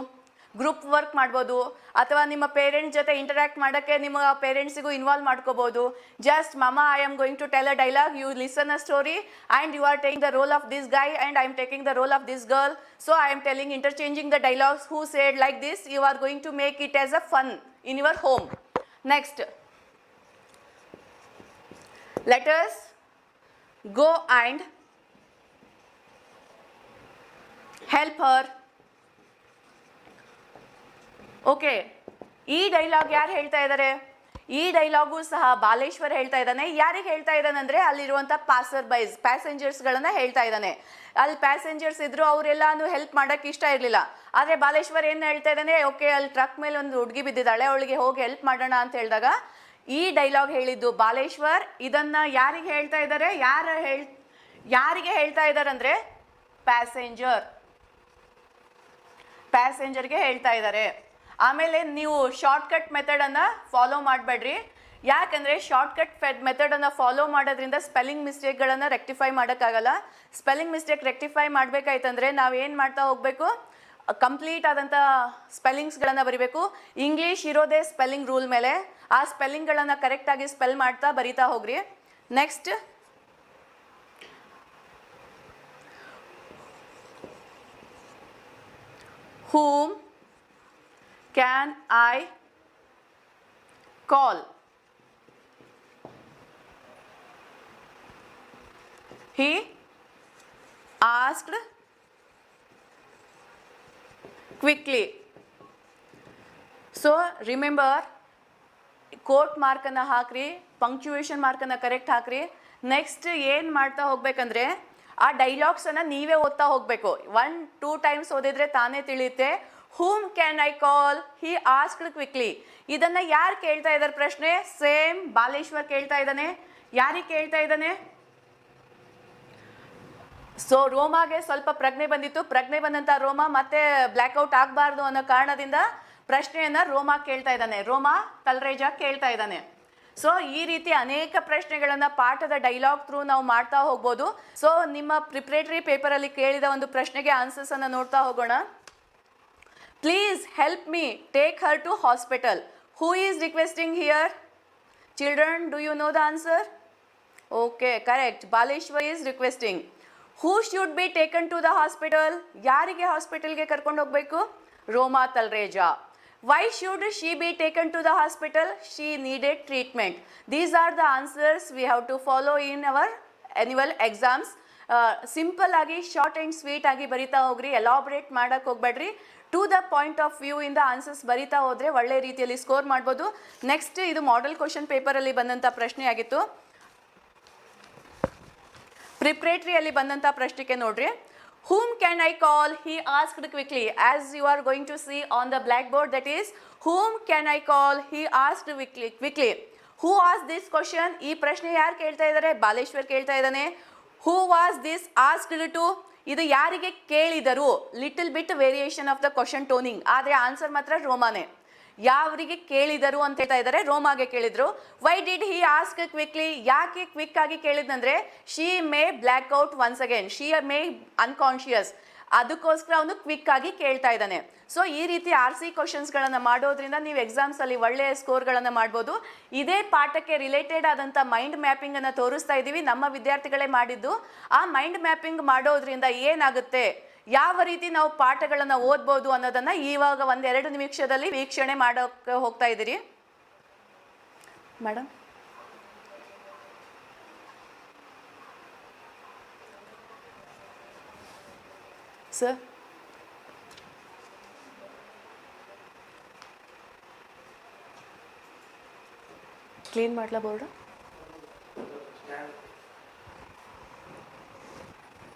ಗ್ರೂಪ್ ವರ್ಕ್ ಮಾಡ್ಬೋದು, ಅಥವಾ ನಿಮ್ಮ ಪೇರೆಂಟ್ಸ್ ಜೊತೆ ಇಂಟರಾಕ್ಟ್ ಮಾಡೋಕ್ಕೆ ನಿಮ್ಮ ಪೇರೆಂಟ್ಸಿಗೂ ಇನ್ವಾಲ್ವ್ ಮಾಡ್ಕೋಬೋದು. Just mamma I am going to tell a dialogue, you listen a story and you are taking the role of this guy and I am taking the role of this girl. So I am telling interchanging the dialogues who said like this. You are going to make it as a fun in your home. Next, let us go and help her. Okay, ಈ dialogue ಯಾರು ಹೇಳ್ತಾ ಇದ್ದಾರೆ? ಈ dialogue ಸಹ ಬಾಲೇಶ್ವರ್ ಹೇಳ್ತಾ ಇದ್ದಾನೆ. ಯಾರಿಗೆ ಹೇಳ್ತಾ ಇದ್ದಾನೆ ಅಂದರೆ ಅಲ್ಲಿರುವಂಥ ಪ್ಯಾಸೆಂಜರ್ಸ್ಗಳನ್ನು ಹೇಳ್ತಾ ಇದ್ದಾನೆ. ಅಲ್ಲಿ ಪ್ಯಾಸೆಂಜರ್ಸ್ ಇದ್ರು, ಅವರೆಲ್ಲಾನು ಹೆಲ್ಪ್ ಮಾಡೋಕ್ಕೆ ಇಷ್ಟ ಇರಲಿಲ್ಲ. ಆದರೆ ಬಾಲೇಶ್ವರ್ ಏನು ಹೇಳ್ತಾ ಇದ್ದಾನೆ? ಓಕೆ, ಅಲ್ಲಿ ಟ್ರಕ್ ಮೇಲೆ ಒಂದು ಹುಡುಗಿ ಬಿದ್ದಿದ್ದಾಳೆ, ಅವಳಿಗೆ ಹೋಗಿ ಹೆಲ್ಪ್ ಮಾಡೋಣ ಅಂತ ಹೇಳಿದಾಗ ಈ ಡೈಲಾಗ್ ಹೇಳಿದ್ದು ಬಾಲೇಶ್ವರ್. ಇದನ್ನು ಯಾರಿಗೆ ಹೇಳ್ತಾ ಇದ್ದಾರೆ? ಯಾರಿಗೆ ಹೇಳ್ತಾ ಇದ್ದಾರೆ ಅಂದರೆ ಪ್ಯಾಸೆಂಜರ್ಗೆ ಹೇಳ್ತಾ ಇದ್ದಾರೆ. ಆಮೇಲೆ ನೀವು ಶಾರ್ಟ್ಕಟ್ ಮೆಥಡನ್ನು ಫಾಲೋ ಮಾಡಬೇಡ್ರಿ. ಯಾಕಂದರೆ ಶಾರ್ಟ್ಕಟ್ ಮೆಥಡನ್ನು ಫಾಲೋ ಮಾಡೋದ್ರಿಂದ ಸ್ಪೆಲ್ಲಿಂಗ್ ಮಿಸ್ಟೇಕ್ಗಳನ್ನು ರೆಕ್ಟಿಫೈ ಮಾಡೋಕ್ಕಾಗಲ್ಲ. ಸ್ಪೆಲ್ಲಿಂಗ್ ಮಿಸ್ಟೇಕ್ ರೆಕ್ಟಿಫೈ ಮಾಡಬೇಕಾಯ್ತಂದರೆ ನಾವು ಏನು ಮಾಡ್ತಾ ಹೋಗಬೇಕು? ಕಂಪ್ಲೀಟ್ ಆದಂಥ ಸ್ಪೆಲ್ಲಿಂಗ್ಸ್ಗಳನ್ನು ಬರಿಬೇಕು. ಇಂಗ್ಲೀಷ್ ಇರೋದೇ ಸ್ಪೆಲ್ಲಿಂಗ್ ರೂಲ್ ಮೇಲೆ. ಆ ಸ್ಪೆಲ್ಲಿಂಗ್ಗಳನ್ನು ಕರೆಕ್ಟಾಗಿ ಸ್ಪೆಲ್ ಮಾಡ್ತಾ ಬರಿತಾ ಹೋಗ್ರಿ. Next, whom can I call? he asked quickly. So remember, quote ಮಾರ್ಕನ್ನು ಹಾಕ್ರಿ, ಪಂಕ್ಚುಯೇಷನ್ ಮಾರ್ಕನ್ನು ಕರೆಕ್ಟ್ ಹಾಕ್ರಿ. ನೆಕ್ಸ್ಟ್ ಏನು ಮಾಡ್ತಾ ಹೋಗ್ಬೇಕಂದ್ರೆ ಆ ಡೈಲಾಗ್ಸನ್ನು ನೀವೇ ಓದ್ತಾ ಹೋಗಬೇಕು. 1-2 ಟೈಮ್ಸ್ ಓದಿದ್ರೆ ತಾನೇ ತಿಳಿಯುತ್ತೆ. Whom can I call, he asked quickly. ಇದನ್ನು ಯಾರು ಕೇಳ್ತಾ ಇದ್ದಾರೆ ಪ್ರಶ್ನೆ? ಸೇಮ್ ಬಾಲೇಶ್ವರ್ ಕೇಳ್ತಾ ಇದ್ದಾನೆ. ಯಾರಿಗೆ ಕೇಳ್ತಾ ಇದ್ದಾನೆ? ಸೊ ರೋಮಾಗೆ ಸ್ವಲ್ಪ ಪ್ರಜ್ಞೆ ಬಂದಿತ್ತು. ಪ್ರಜ್ಞೆ ಬಂದಂಥ ರೋಮಾ ಮತ್ತೆ ಬ್ಲ್ಯಾಕ್ಔಟ್ ಆಗಬಾರ್ದು ಅನ್ನೋ ಕಾರಣದಿಂದ ಪ್ರಶ್ನೆಯನ್ನು ರೋಮಾ ಕೇಳ್ತಾ ಇದ್ದಾನೆ. ರೋಮಾ ತಲ್ರೇಜ ಕೇಳ್ತಾ ಇದ್ದಾನೆ. ಸೊ ಈ ರೀತಿ ಅನೇಕ ಪ್ರಶ್ನೆಗಳನ್ನು ಪಾಠದ ಡೈಲಾಗ್ ಥ್ರೂ ನಾವು ಮಾಡ್ತಾ ಹೋಗ್ಬೋದು. ಸೊ ನಿಮ್ಮ ಪ್ರಿಪ್ರೇಟರಿ ಪೇಪರಲ್ಲಿ ಕೇಳಿದ ಒಂದು ಪ್ರಶ್ನೆಗೆ ಆನ್ಸರ್ಸನ್ನು ನೋಡ್ತಾ ಹೋಗೋಣ. Please help me take her to hospital. Who is requesting here? Children, do you know the answer? Okay, correct. Baleshwar is requesting. Who should be taken to the hospital? ಯಾರಿಗೆ ಹಾಸ್ಪಿಟಲ್ಗೆ ಕರ್ಕೊಂಡು ಹೋಗಬೇಕು? Roma Talreja. Why should she be taken to the hospital? She needed treatment. These are the answers we have to follow in our annual exams. Simple ಆಗಿ short and sweet ಆಗಿ ಬರಿತಾ ಹೋಗ್ರಿ, elaborate ಮಾಡೋಕ್ಕೆ ಹೋಗ್ಬೇಡ್ರಿ. To the point of view ಇಂದ answers ಬರಿತಾ ಹೋದರೆ ಒಳ್ಳೆ ರೀತಿಯಲ್ಲಿ ಸ್ಕೋರ್ ಮಾಡ್ಬೋದು. ನೆಕ್ಸ್ಟ್ ಇದು ಮಾಡೆಲ್ ಕ್ವಶನ್ ಪೇಪರಲ್ಲಿ ಬಂದಂಥ ಪ್ರಶ್ನೆ ಆಗಿತ್ತು. ಪ್ರಿಪ್ರೇಟರಿಯಲ್ಲಿ ಬಂದಂಥ ಪ್ರಶ್ನೆಗೆ ನೋಡ್ರಿ. Whom can I call? He asked quickly. As you are going to see on the blackboard, that is, whom can I call? He asked quickly. Who asked this question? ಈ ಪ್ರಶ್ನೆ ಯಾರು ಕೇಳ್ತಾ ಇದ್ದಾರೆ? ಬಾಲೇಶ್ವರ್ ಕೇಳ್ತಾ ಇದ್ದಾನೆ. Who was this asked to? ಇದು ಯಾರಿಗೆ ಕೇಳಿದರು? Little bit variation of the question toning, ಆದರೆ ಆನ್ಸರ್ ಮಾತ್ರ ರೋಮಾನೆ. ಯಾವರಿಗೆ ಕೇಳಿದರು ಅಂತ ಹೇಳ್ತಾ ಇದ್ದಾರೆ? ರೋಮಾಗೆ ಕೇಳಿದ್ರು. Why did he ask quickly? ಯಾಕೆ ಕ್ವಿಕ್ ಆಗಿ ಕೇಳಿದಂದ್ರೆ she may black out once again, she may unconscious, ಅದಕ್ಕೋಸ್ಕರ ಅವನು ಕ್ವಿಕ್ ಆಗಿ ಕೇಳ್ತಾ ಇದ್ದಾನೆ. ಸೊ ಈ ರೀತಿ RC ಕ್ವಶನ್ಸ್ಗಳನ್ನು ಮಾಡೋದ್ರಿಂದ ನೀವು ಎಕ್ಸಾಮ್ಸಲ್ಲಿ ಒಳ್ಳೆಯ ಸ್ಕೋರ್ಗಳನ್ನು ಮಾಡ್ಬೋದು. ಇದೇ ಪಾಠಕ್ಕೆ ರಿಲೇಟೆಡ್ ಆದಂಥ ಮೈಂಡ್ ಮ್ಯಾಪಿಂಗನ್ನು ತೋರಿಸ್ತಾ ಇದ್ದೀವಿ, ನಮ್ಮ ವಿದ್ಯಾರ್ಥಿಗಳೇ ಮಾಡಿದ್ದು. ಆ ಮೈಂಡ್ ಮ್ಯಾಪಿಂಗ್ ಮಾಡೋದ್ರಿಂದ ಏನಾಗುತ್ತೆ, ಯಾವ ರೀತಿ ನಾವು ಪಾಠಗಳನ್ನು ಓದ್ಬೋದು ಅನ್ನೋದನ್ನು ಇವಾಗ 1-2 ನಿಮಿಷದಲ್ಲಿ ವೀಕ್ಷಣೆ ಮಾಡೋಕ್ಕೆ ಹೋಗ್ತಾ ಇದ್ದೀರಿ. ಮೇಡಮ್, ಸರ್, ಕ್ಲೀನ್ ಮಾಡ್ಲಾ ಬೋರ್ಡು?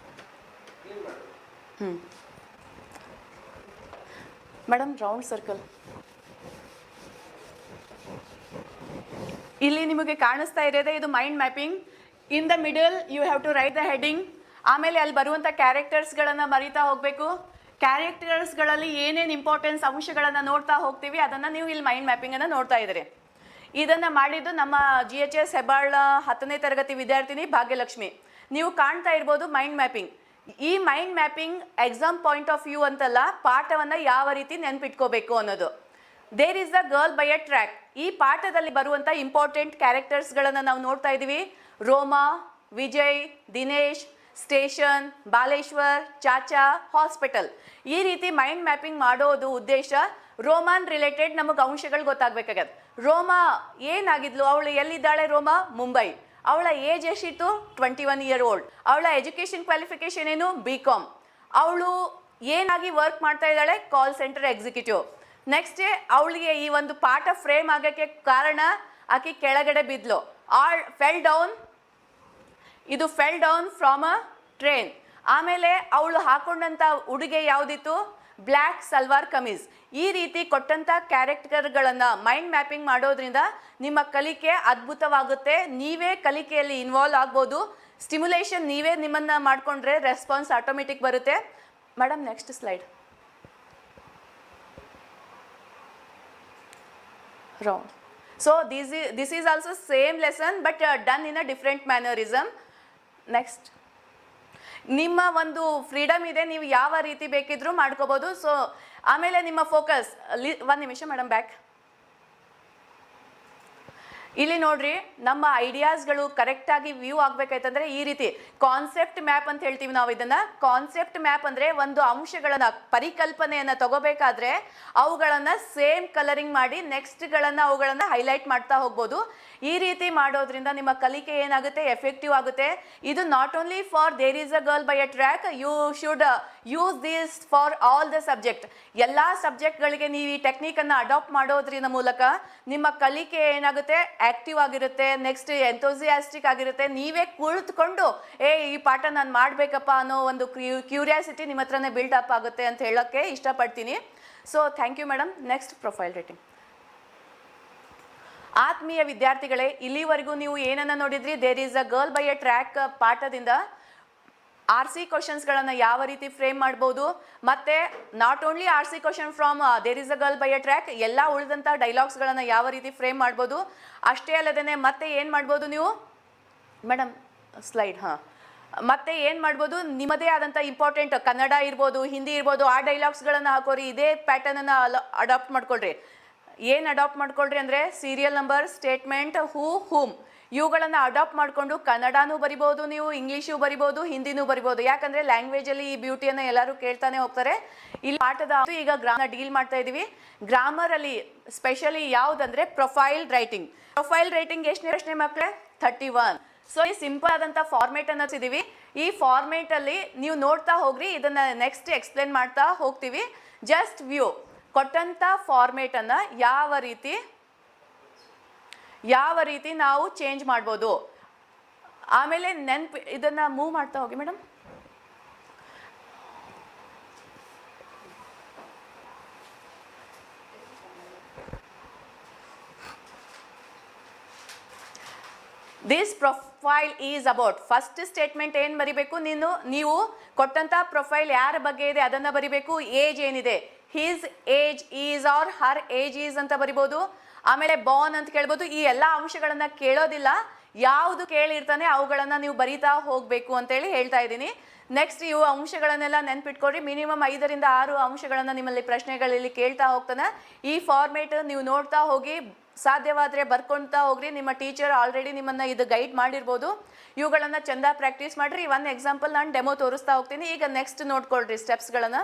ಮೇಡಮ್, ರೌಂಡ್ ಸರ್ಕಲ್ ಇಲ್ಲಿ ನಿಮಗೆ ಕಾಣಿಸ್ತಾ ಇರೋದೇ ಇದು mind mapping. In the middle you have to write the heading. ಆಮೇಲೆ ಅಲ್ಲಿ ಬರುವಂಥ ಕ್ಯಾರೆಕ್ಟರ್ಸ್ಗಳನ್ನು ಮರಿತಾ ಹೋಗಬೇಕು. ಕ್ಯಾರೆಕ್ಟರ್ಸ್ಗಳಲ್ಲಿ ಏನೇನು ಇಂಪಾರ್ಟೆನ್ಸ್ ಅಂಶಗಳನ್ನು ನೋಡ್ತಾ ಹೋಗ್ತೀವಿ ಅದನ್ನು ನೀವು ಇಲ್ಲಿ ಮೈಂಡ್ ಮ್ಯಾಪಿಂಗನ್ನು ನೋಡ್ತಾ ಇದ್ದೀರಿ. ಇದನ್ನು ಮಾಡಿದ್ದು ನಮ್ಮ GHS ಹೆಬ್ಬಾಳ 10ನೇ ತರಗತಿ ವಿದ್ಯಾರ್ಥಿನಿ ಭಾಗ್ಯಲಕ್ಷ್ಮಿ. ನೀವು ಕಾಣ್ತಾ ಇರ್ಬೋದು ಮೈಂಡ್ ಮ್ಯಾಪಿಂಗ್. ಈ mind mapping exam point of view ಅಂತಲ್ಲ, ಪಾಠವನ್ನು ಯಾವ ರೀತಿ ನೆನ್ಪಿಟ್ಕೋಬೇಕು ಅನ್ನೋದು. There is the girl by a track. ಈ ಪಾಠದಲ್ಲಿ ಬರುವಂಥ ಇಂಪಾರ್ಟೆಂಟ್ ಕ್ಯಾರೆಕ್ಟರ್ಸ್ಗಳನ್ನು ನಾವು ನೋಡ್ತಾ ಇದ್ದೀವಿ. Roma, Vijay, Dinesh, station, Baleshwar, Chacha, hospital. ಈ ರೀತಿ ಮೈಂಡ್ ಮ್ಯಾಪಿಂಗ್ ಮಾಡೋದು ಉದ್ದೇಶ. ರೋಮಾನ್ ರಿಲೇಟೆಡ್ ನಮಗೆ ಅಂಶಗಳು ಗೊತ್ತಾಗಬೇಕಾಗತ್ತೆ. ರೋಮಾ ಏನಾಗಿದ್ಲು, ಅವಳು ಎಲ್ಲಿದ್ದಾಳೆ? ರೋಮಾ ಮುಂಬೈ. ಅವಳ ಏಜ್ ಎಷ್ಟಿತ್ತು? 21 year old. ಅವಳ ಎಜುಕೇಷನ್ ಕ್ವಾಲಿಫಿಕೇಶನ್ ಏನು? BCom. ಅವಳು ಏನಾಗಿ ವರ್ಕ್ ಮಾಡ್ತಾ ಇದ್ದಾಳೆ? Call centre executive. ನೆಕ್ಸ್ಟ್ ಅವಳಿಗೆ ಈ ಒಂದು ಪಾಠ ಫ್ರೇಮ್ ಆಗೋಕ್ಕೆ ಕಾರಣ ಆಕೆ ಕೆಳಗಡೆ ಬಿದ್ಲು. ಫೆಲ್ ಡೌನ್, ಇದು fell down from a train. ಆಮೇಲೆ ಅವಳು ಹಾಕೊಂಡಂಥ ಉಡುಗೆ ಯಾವುದಿತ್ತು? ಬ್ಲ್ಯಾಕ್ ಸಲ್ವಾರ್ ಕಮೀಸ್. ಈ ರೀತಿ ಕೊಟ್ಟಂಥ ಕ್ಯಾರೆಕ್ಟರ್ಗಳನ್ನು ಮೈಂಡ್ ಮ್ಯಾಪಿಂಗ್ ಮಾಡೋದ್ರಿಂದ ನಿಮ್ಮ ಕಲಿಕೆ ಅದ್ಭುತವಾಗುತ್ತೆ. ನೀವೇ ಕಲಿಕೆಯಲ್ಲಿ ಇನ್ವಾಲ್ವ್ ಆಗ್ಬೋದು. ಸ್ಟಿಮ್ಯುಲೇಷನ್ ನೀವೇ ನಿಮ್ಮನ್ನು ಮಾಡಿಕೊಂಡ್ರೆ ರೆಸ್ಪಾನ್ಸ್ ಆಟೋಮೆಟಿಕ್ ಬರುತ್ತೆ. Madam, next slide. Round. So this is also same lesson but done in a different mannerism. Next. ನಿಮ್ಮ ಒಂದು ಫ್ರೀಡಮ್ ಇದೆ, ನೀವು ಯಾವ ರೀತಿ ಬೇಕಿದ್ರೂ ಮಾಡ್ಕೋಬೋದು. ಸೊ ಆಮೇಲೆ ನಿಮ್ಮ ಫೋಕಸ್ 1 ನಿಮಿಷ ಮೇಡಮ್ ಬ್ಯಾಕ್. ಇಲ್ಲಿ ನೋಡ್ರಿ, ನಮ್ಮ ಐಡಿಯಾಸ್ಗಳು ಕರೆಕ್ಟಾಗಿ ವ್ಯೂ ಆಗ್ಬೇಕಾಯ್ತಂದ್ರೆ ಈ ರೀತಿ ಕಾನ್ಸೆಪ್ಟ್ ಮ್ಯಾಪ್ ಅಂತ ಹೇಳ್ತೀವಿ ನಾವು ಇದನ್ನ. ಕಾನ್ಸೆಪ್ಟ್ ಮ್ಯಾಪ್ ಅಂದ್ರೆ ಒಂದು ಅಂಶಗಳನ್ನ, ಪರಿಕಲ್ಪನೆಯನ್ನ ತಗೋಬೇಕಾದ್ರೆ ಅವುಗಳನ್ನ ಸೇಮ್ ಕಲರಿಂಗ್ ಮಾಡಿ ನೆಕ್ಸ್ಟ್ಗಳನ್ನ ಅವುಗಳನ್ನ ಹೈಲೈಟ್ ಮಾಡ್ತಾ ಹೋಗ್ಬೋದು. ಈ ರೀತಿ ಮಾಡೋದ್ರಿಂದ ನಿಮ್ಮ ಕಲಿಕೆ ಏನಾಗುತ್ತೆ, ಎಫೆಕ್ಟಿವ್ ಆಗುತ್ತೆ. ಇದು not only for there is a girl by a track, you should use this for all the subject. ಎಲ್ಲಾ ಸಬ್ಜೆಕ್ಟ್ಗಳಿಗೆ ನೀವು ಈ ಟೆಕ್ನಿಕ್ ಅನ್ನ ಅಡಾಪ್ಟ್ ಮಾಡೋದ್ರಿಂದ ಮೂಲಕ ನಿಮ್ಮ ಕಲಿಕೆ ಏನಾಗುತ್ತೆ, ಆಕ್ಟಿವ್ ಆಗಿರುತ್ತೆ, ನೆಕ್ಸ್ಟ್ ಎಂಥೋಸಿಯಾಸ್ಟಿಕ್ ಆಗಿರುತ್ತೆ. ನೀವೇ ಕುಳಿತುಕೊಂಡು ಈ ಪಾಠ ನಾನು ಮಾಡಬೇಕಪ್ಪ ಅನ್ನೋ ಒಂದು ಕ್ಯೂರಿಯಾಸಿಟಿ ನಿಮ್ಮ ಹತ್ರನೇ ಬಿಲ್ಡ್ ಅಪ್ ಆಗುತ್ತೆ ಅಂತ ಹೇಳೋಕ್ಕೆ ಇಷ್ಟಪಡ್ತೀನಿ. So thank you madam. Next profile writing. ಆತ್ಮೀಯ ವಿದ್ಯಾರ್ಥಿಗಳೇ, ಇಲ್ಲಿವರೆಗೂ ನೀವು ಏನನ್ನ ನೋಡಿದ್ರಿ, there is a girl by a track ಪಾಠದಿಂದ RC ಕ್ವಶನ್ಸ್ಗಳನ್ನು ಯಾವ ರೀತಿ ಫ್ರೇಮ್ ಮಾಡ್ಬೋದು, ಮತ್ತೆ not only RC question from there is a girl by a track, ಎಲ್ಲ ಉಳಿದಂಥ ಡೈಲಾಗ್ಸ್ಗಳನ್ನು ಯಾವ ರೀತಿ ಫ್ರೇಮ್ ಮಾಡ್ಬೋದು. ಅಷ್ಟೇ ಅಲ್ಲದೇ ಮತ್ತೆ ಏನು ಮಾಡ್ಬೋದು ನೀವು ಮೇಡಮ್, ಸ್ಲೈಡ್, ಮತ್ತೆ ಏನು ಮಾಡ್ಬೋದು, ನಿಮ್ಮದೇ ಆದಂಥ ಇಂಪಾರ್ಟೆಂಟ್ ಕನ್ನಡ ಇರ್ಬೋದು, ಹಿಂದಿ ಇರ್ಬೋದು, ಆ ಡೈಲಾಗ್ಸ್ಗಳನ್ನು ಹಾಕೋರಿ. ಇದೇ ಪ್ಯಾಟರ್ನನ್ನು ಅಡಾಪ್ಟ್ ಮಾಡ್ಕೊಳ್ರಿ. ಏನು ಅಡಾಪ್ಟ್ ಮಾಡ್ಕೊಳ್ರಿ ಅಂದರೆ ಸೀರಿಯಲ್ ನಂಬರ್, ಸ್ಟೇಟ್ಮೆಂಟ್, ಹೂ, ಹೂಮ್ ಇವುಗಳನ್ನು ಅಡಾಪ್ಟ್ ಮಾಡಿಕೊಂಡು ಕನ್ನಡನೂ ಬರಿಬೋದು, ನೀವು ಇಂಗ್ಲೀಷು ಬರಿಬೋದು, ಹಿಂದಿನೂ ಬರಿಬೋದು. ಯಾಕಂದರೆ ಲ್ಯಾಂಗ್ವೇಜಲ್ಲಿ ಈ ಬ್ಯೂಟಿಯನ್ನು ಎಲ್ಲರೂ ಕೇಳ್ತಾನೆ ಹೋಗ್ತಾರೆ. ಇಲ್ಲಿ ಪಾಠದ ಈಗ ಗ್ರಾಮರ್ ಡೀಲ್ ಮಾಡ್ತಾ ಇದ್ದೀವಿ. ಗ್ರಾಮರಲ್ಲಿ ಸ್ಪೆಷಲಿ ಯಾವುದಂದ್ರೆ ಪ್ರೊಫೈಲ್ ರೈಟಿಂಗ್. ಪ್ರೊಫೈಲ್ ರೈಟಿಂಗ್ ಎಷ್ಟನೇ ಪ್ರಶ್ನೆ ಮಕ್ಕಳೇ? 31. ಸೊ ಈ ಸಿಂಪಲ್ ಆದಂಥ ಫಾರ್ಮೇಟ್ ಅನ್ನು ಹಚ್ಚಿದ್ದೀವಿ. ಈ ಫಾರ್ಮೇಟಲ್ಲಿ ನೀವು ನೋಡ್ತಾ ಹೋಗ್ರಿ, ಇದನ್ನು ನೆಕ್ಸ್ಟ್ ಎಕ್ಸ್ಪ್ಲೇನ್ ಮಾಡ್ತಾ ಹೋಗ್ತೀವಿ. ಜಸ್ಟ್ ವ್ಯೂ ಕೊಟ್ಟಂಥ ಫಾರ್ಮೇಟನ್ನು ಯಾವ ರೀತಿ ನಾವು ಚೇಂಜ್ ಮಾಡ್ಬೋದು. ಆಮೇಲೆ ಇದನ್ನು ಮೂವ್ ಮಾಡ್ತಾ ಹೋಗಿ madam. This profile is about. First statement ಏನು ಬರಿಬೇಕು, ನೀವು ಕೊಟ್ಟಂತ ಪ್ರೊಫೈಲ್ ಯಾರ ಬಗ್ಗೆ ಇದೆ ಅದನ್ನ ಬರಿಬೇಕು. ಏಜ್ ಏನಿದೆ, his age is or her age is ಅಂತ ಬರಿಬೋದು. ಆಮೇಲೆ ಬಾರ್ನ್ ಅಂತ ಕೇಳ್ಬೋದು. ಈ ಎಲ್ಲ ಅಂಶಗಳನ್ನ ಕೇಳೋದಿಲ್ಲ, ಯಾವುದು ಕೇಳಿರ್ತಾನೆ ಅವುಗಳನ್ನ ನೀವು ಬರೀತಾ ಹೋಗಬೇಕು ಅಂತೇಳಿ ಹೇಳ್ತಾ ಇದ್ದೀನಿ. ನೆಕ್ಸ್ಟ್ ಇವು ಅಂಶಗಳನ್ನೆಲ್ಲ ನೆನ್ಪಿಟ್ಕೊಡ್ರಿ. ಮಿನಿಮಮ್ 5 ರಿಂದ 6 ಅಂಶಗಳನ್ನ ನಿಮ್ಮಲ್ಲಿ ಪ್ರಶ್ನೆಗಳಲ್ಲಿ ಕೇಳ್ತಾ ಹೋಗ್ತಾನೆ. ಈ ಫಾರ್ಮೇಟ್ ನೀವು ನೋಡ್ತಾ ಹೋಗಿ, ಸಾಧ್ಯವಾದರೆ ಬರ್ಕೊಳ್ತಾ ಹೋಗ್ರಿ. ನಿಮ್ಮ ಟೀಚರ್ ಆಲ್ರೆಡಿ ನಿಮ್ಮನ್ನ ಇದು ಗೈಡ್ ಮಾಡಿರ್ಬೋದು. ಇವುಗಳನ್ನ ಚಂದ ಪ್ರಾಕ್ಟೀಸ್ ಮಾಡ್ರಿ. ಒಂದು ಎಕ್ಸಾಂಪಲ್ ನಾನು ಡೆಮೋ ತೋರಿಸ್ತಾ ಹೋಗ್ತೀನಿ. ಈಗ ನೆಕ್ಸ್ಟ್ ನೋಡ್ಕೊಳ್ರಿ ಸ್ಟೆಪ್ಸ್ಗಳನ್ನ.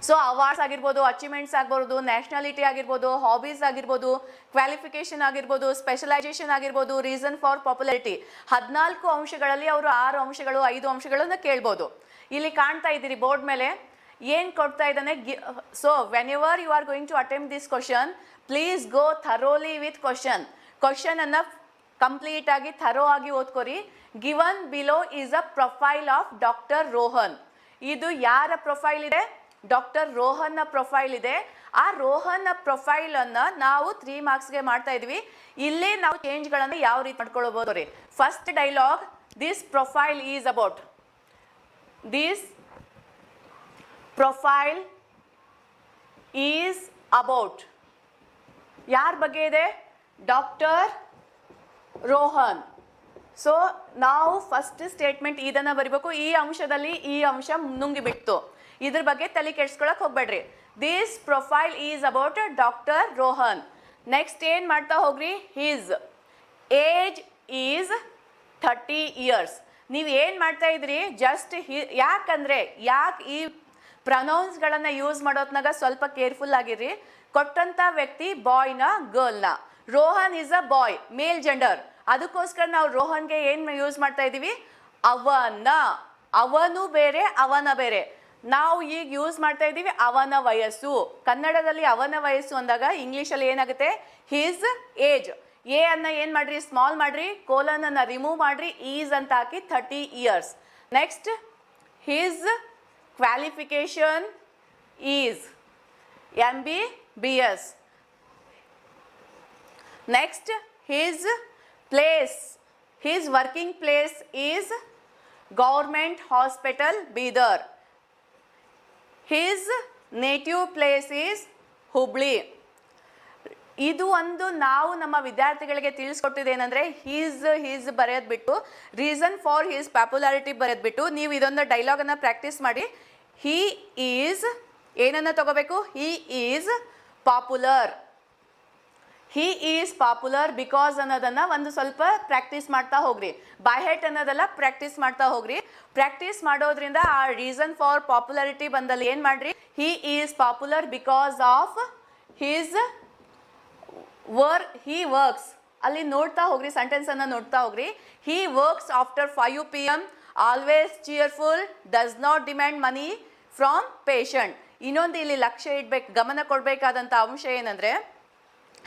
ಸೊ ಅವಾರ್ಡ್ಸ್ ಆಗಿರ್ಬೋದು, ಅಚೀವ್ಮೆಂಟ್ಸ್ ಆಗ್ಬೋದು, ನ್ಯಾಷನಾಲಿಟಿ ಆಗಿರ್ಬೋದು, ಹಾಬೀಸ್ ಆಗಿರ್ಬೋದು, ಕ್ವಾಲಿಫಿಕೇಶನ್ ಆಗಿರ್ಬೋದು, ಸ್ಪೆಷಲೈಸೇಷನ್ ಆಗಿರ್ಬೋದು, ರೀಸನ್ ಫಾರ್ ಪಾಪ್ಯುಲಾರಿಟಿ. 14 ಅಂಶಗಳಲ್ಲಿ ಅವರು 6 ಅಂಶಗಳು 5 ಅಂಶಗಳನ್ನ ಕೇಳ್ಬೋದು. ಇಲ್ಲಿ ಕಾಣ್ತಾ ಇದ್ದೀರಿ ಬೋರ್ಡ್ ಮೇಲೆ ಏನು ಕೊಡ್ತಾ ಇದ್ದಾನೆ. So whenever you are going to attempt this question, please go thoroughly with question ಅನ್ನ ಕಂಪ್ಲೀಟ್ ಆಗಿ ಥರೋ ಆಗಿ ಓದ್ಕೊರಿ. Given below is a profile of doctor Rohan. ಇದು ಯಾರ ಪ್ರೊಫೈಲ್ ಇದೆ? ಡಾಕ್ಟರ್ ರೋಹನ್ ನ ಪ್ರೊಫೈಲ್ ಇದೆ. ಆ ರೋಹನ್ ನ ಪ್ರೊಫೈಲ್ ಅನ್ನ ನಾವು 3 ಮಾರ್ಕ್ಸ್ಗೆ ಮಾಡ್ತಾ ಇದೀವಿ. ಇಲ್ಲೇ ನಾವು ಚೇಂಜ್ ಗಳನ್ನ ಯಾವ ರೀತಿ ಮಾಡ್ಕೊಳ್ಬಹುದು ರೀ. First dialogue, this profile is about. This profile is about ಯಾರ ಬಗ್ಗೆ ಇದೆ? ಡಾಕ್ಟರ್ ರೋಹನ್. ಸೊ ನಾವು ಫಸ್ಟ್ ಸ್ಟೇಟ್ಮೆಂಟ್ ಇದನ್ನ ಬರಿಬೇಕು. ಈ ಅಂಶದಲ್ಲಿ ಈ ಅಂಶ ನುಂಗಿಬಿಡ್ತು, ಇದ್ರ ಬಗ್ಗೆ ತಲೆ ಕೆಡ್ಸ್ಕೊಳಕ್ ಹೋಗ್ಬೇಡ್ರಿ. This profile is about doctor Rohan. Next ಏನ್ ಮಾಡ್ತಾ ಹೋಗ್ರಿ, ಹಿಸ್ ಏಜ್ ಈಸ್ 30 years. ನೀವು ಏನ್ ಮಾಡ್ತಾ ಇದ್ರಿ, ಜಸ್ಟ್ ಯಾಕಂದ್ರೆ ಈ ಪ್ರೊನೌನ್ಸ್ಗಳನ್ನ ಯೂಸ್ ಮಾಡೋತ್ನಾಗ ಸ್ವಲ್ಪ ಕೇರ್ಫುಲ್ ಆಗಿರ್ರಿ. ಕೊಟ್ಟಂತ ವ್ಯಕ್ತಿ ಬಾಯ್ನ ಗರ್ಲ್ನ. Rohan is a boy, male gender. ಅದಕ್ಕೋಸ್ಕರ ನಾವು ರೋಹನ್ಗೆ ಏನ್ ಯೂಸ್ ಮಾಡ್ತಾ ಇದೀವಿ? ಅವನ. ಅವನು ಬೇರೆ, ಅವನ ಬೇರೆ. ನಾವು ಈಗ ಯೂಸ್ ಮಾಡ್ತಾ ಇದ್ದೀವಿ ಅವನ ವಯಸ್ಸು. ಕನ್ನಡದಲ್ಲಿ ಅವನ ವಯಸ್ಸು ಅಂದಾಗ ಇಂಗ್ಲೀಷಲ್ಲಿ ಏನಾಗುತ್ತೆ? His age. ಎ ಅನ್ನ ಏನ್ ಮಾಡ್ರಿ? ಸ್ಮಾಲ್ ಮಾಡ್ರಿ. ಕೋಲನ್ ಅನ್ನ ರಿಮೂವ್ ಮಾಡ್ರಿ. ಈಸ್ ಅಂತ ಹಾಕಿ 30 years. Next his qualification is MBBS. Next his place, his working place is government hospital Bidar. His native place is Hubli. ಇದು ಒಂದು ನಾವು ನಮ್ಮ ವಿದ್ಯಾರ್ಥಿಗಳಿಗೆ ತಿಳಿಸ್ಕೊಟ್ಟಿದ್ದೇನೆಂದ್ರೆ, ಹೀಸ್ ಬರೆಯೋದು ಬಿಟ್ಟು ರೀಸನ್ ಫಾರ್ ಹಿಸ್ ಪಾಪ್ಯುಲಾರಿಟಿ ಬರೆಯೋದು ಬಿಟ್ಟು ನೀವು ಇದೊಂದು ಡೈಲಾಗನ್ನು ಪ್ರಾಕ್ಟೀಸ್ ಮಾಡಿ. ಹಿ ಈಸ್ ಏನನ್ನ ತಗೋಬೇಕು? He is popular. He is popular because ಅನ್ನೋದನ್ನ ಒಂದು ಸ್ವಲ್ಪ ಪ್ರಾಕ್ಟೀಸ್ ಮಾಡ್ತಾ ಹೋಗ್ರಿ. ಬೈ ಹೆಟ್ ಅನ್ನೋದೆಲ್ಲ ಪ್ರಾಕ್ಟೀಸ್ ಮಾಡ್ತಾ ಹೋಗ್ರಿ. ಪ್ರಾಕ್ಟೀಸ್ ಮಾಡೋದ್ರಿಂದ ಆ ರೀಸನ್ ಫಾರ್ ಪಾಪ್ಯುಲಾರಿಟಿ ಬಂದಲ್ಲಿ ಏನ್ ಮಾಡ್ರಿ, he is popular because of his he works ಅಲ್ಲಿ ನೋಡ್ತಾ ಹೋಗ್ರಿ, ಸೆಂಟೆನ್ಸ್ ಅನ್ನ ನೋಡ್ತಾ ಹೋಗ್ರಿ. ಹಿ works after 5 PM, always cheerful, does not demand money from patient. ಇನ್ನೊಂದು ಇಲ್ಲಿ ಲಕ್ಷ್ಯ ಇಡ್ಬೇಕು, ಗಮನ ಕೊಡಬೇಕಾದಂಥ ಅಂಶ ಏನಂದ್ರೆ,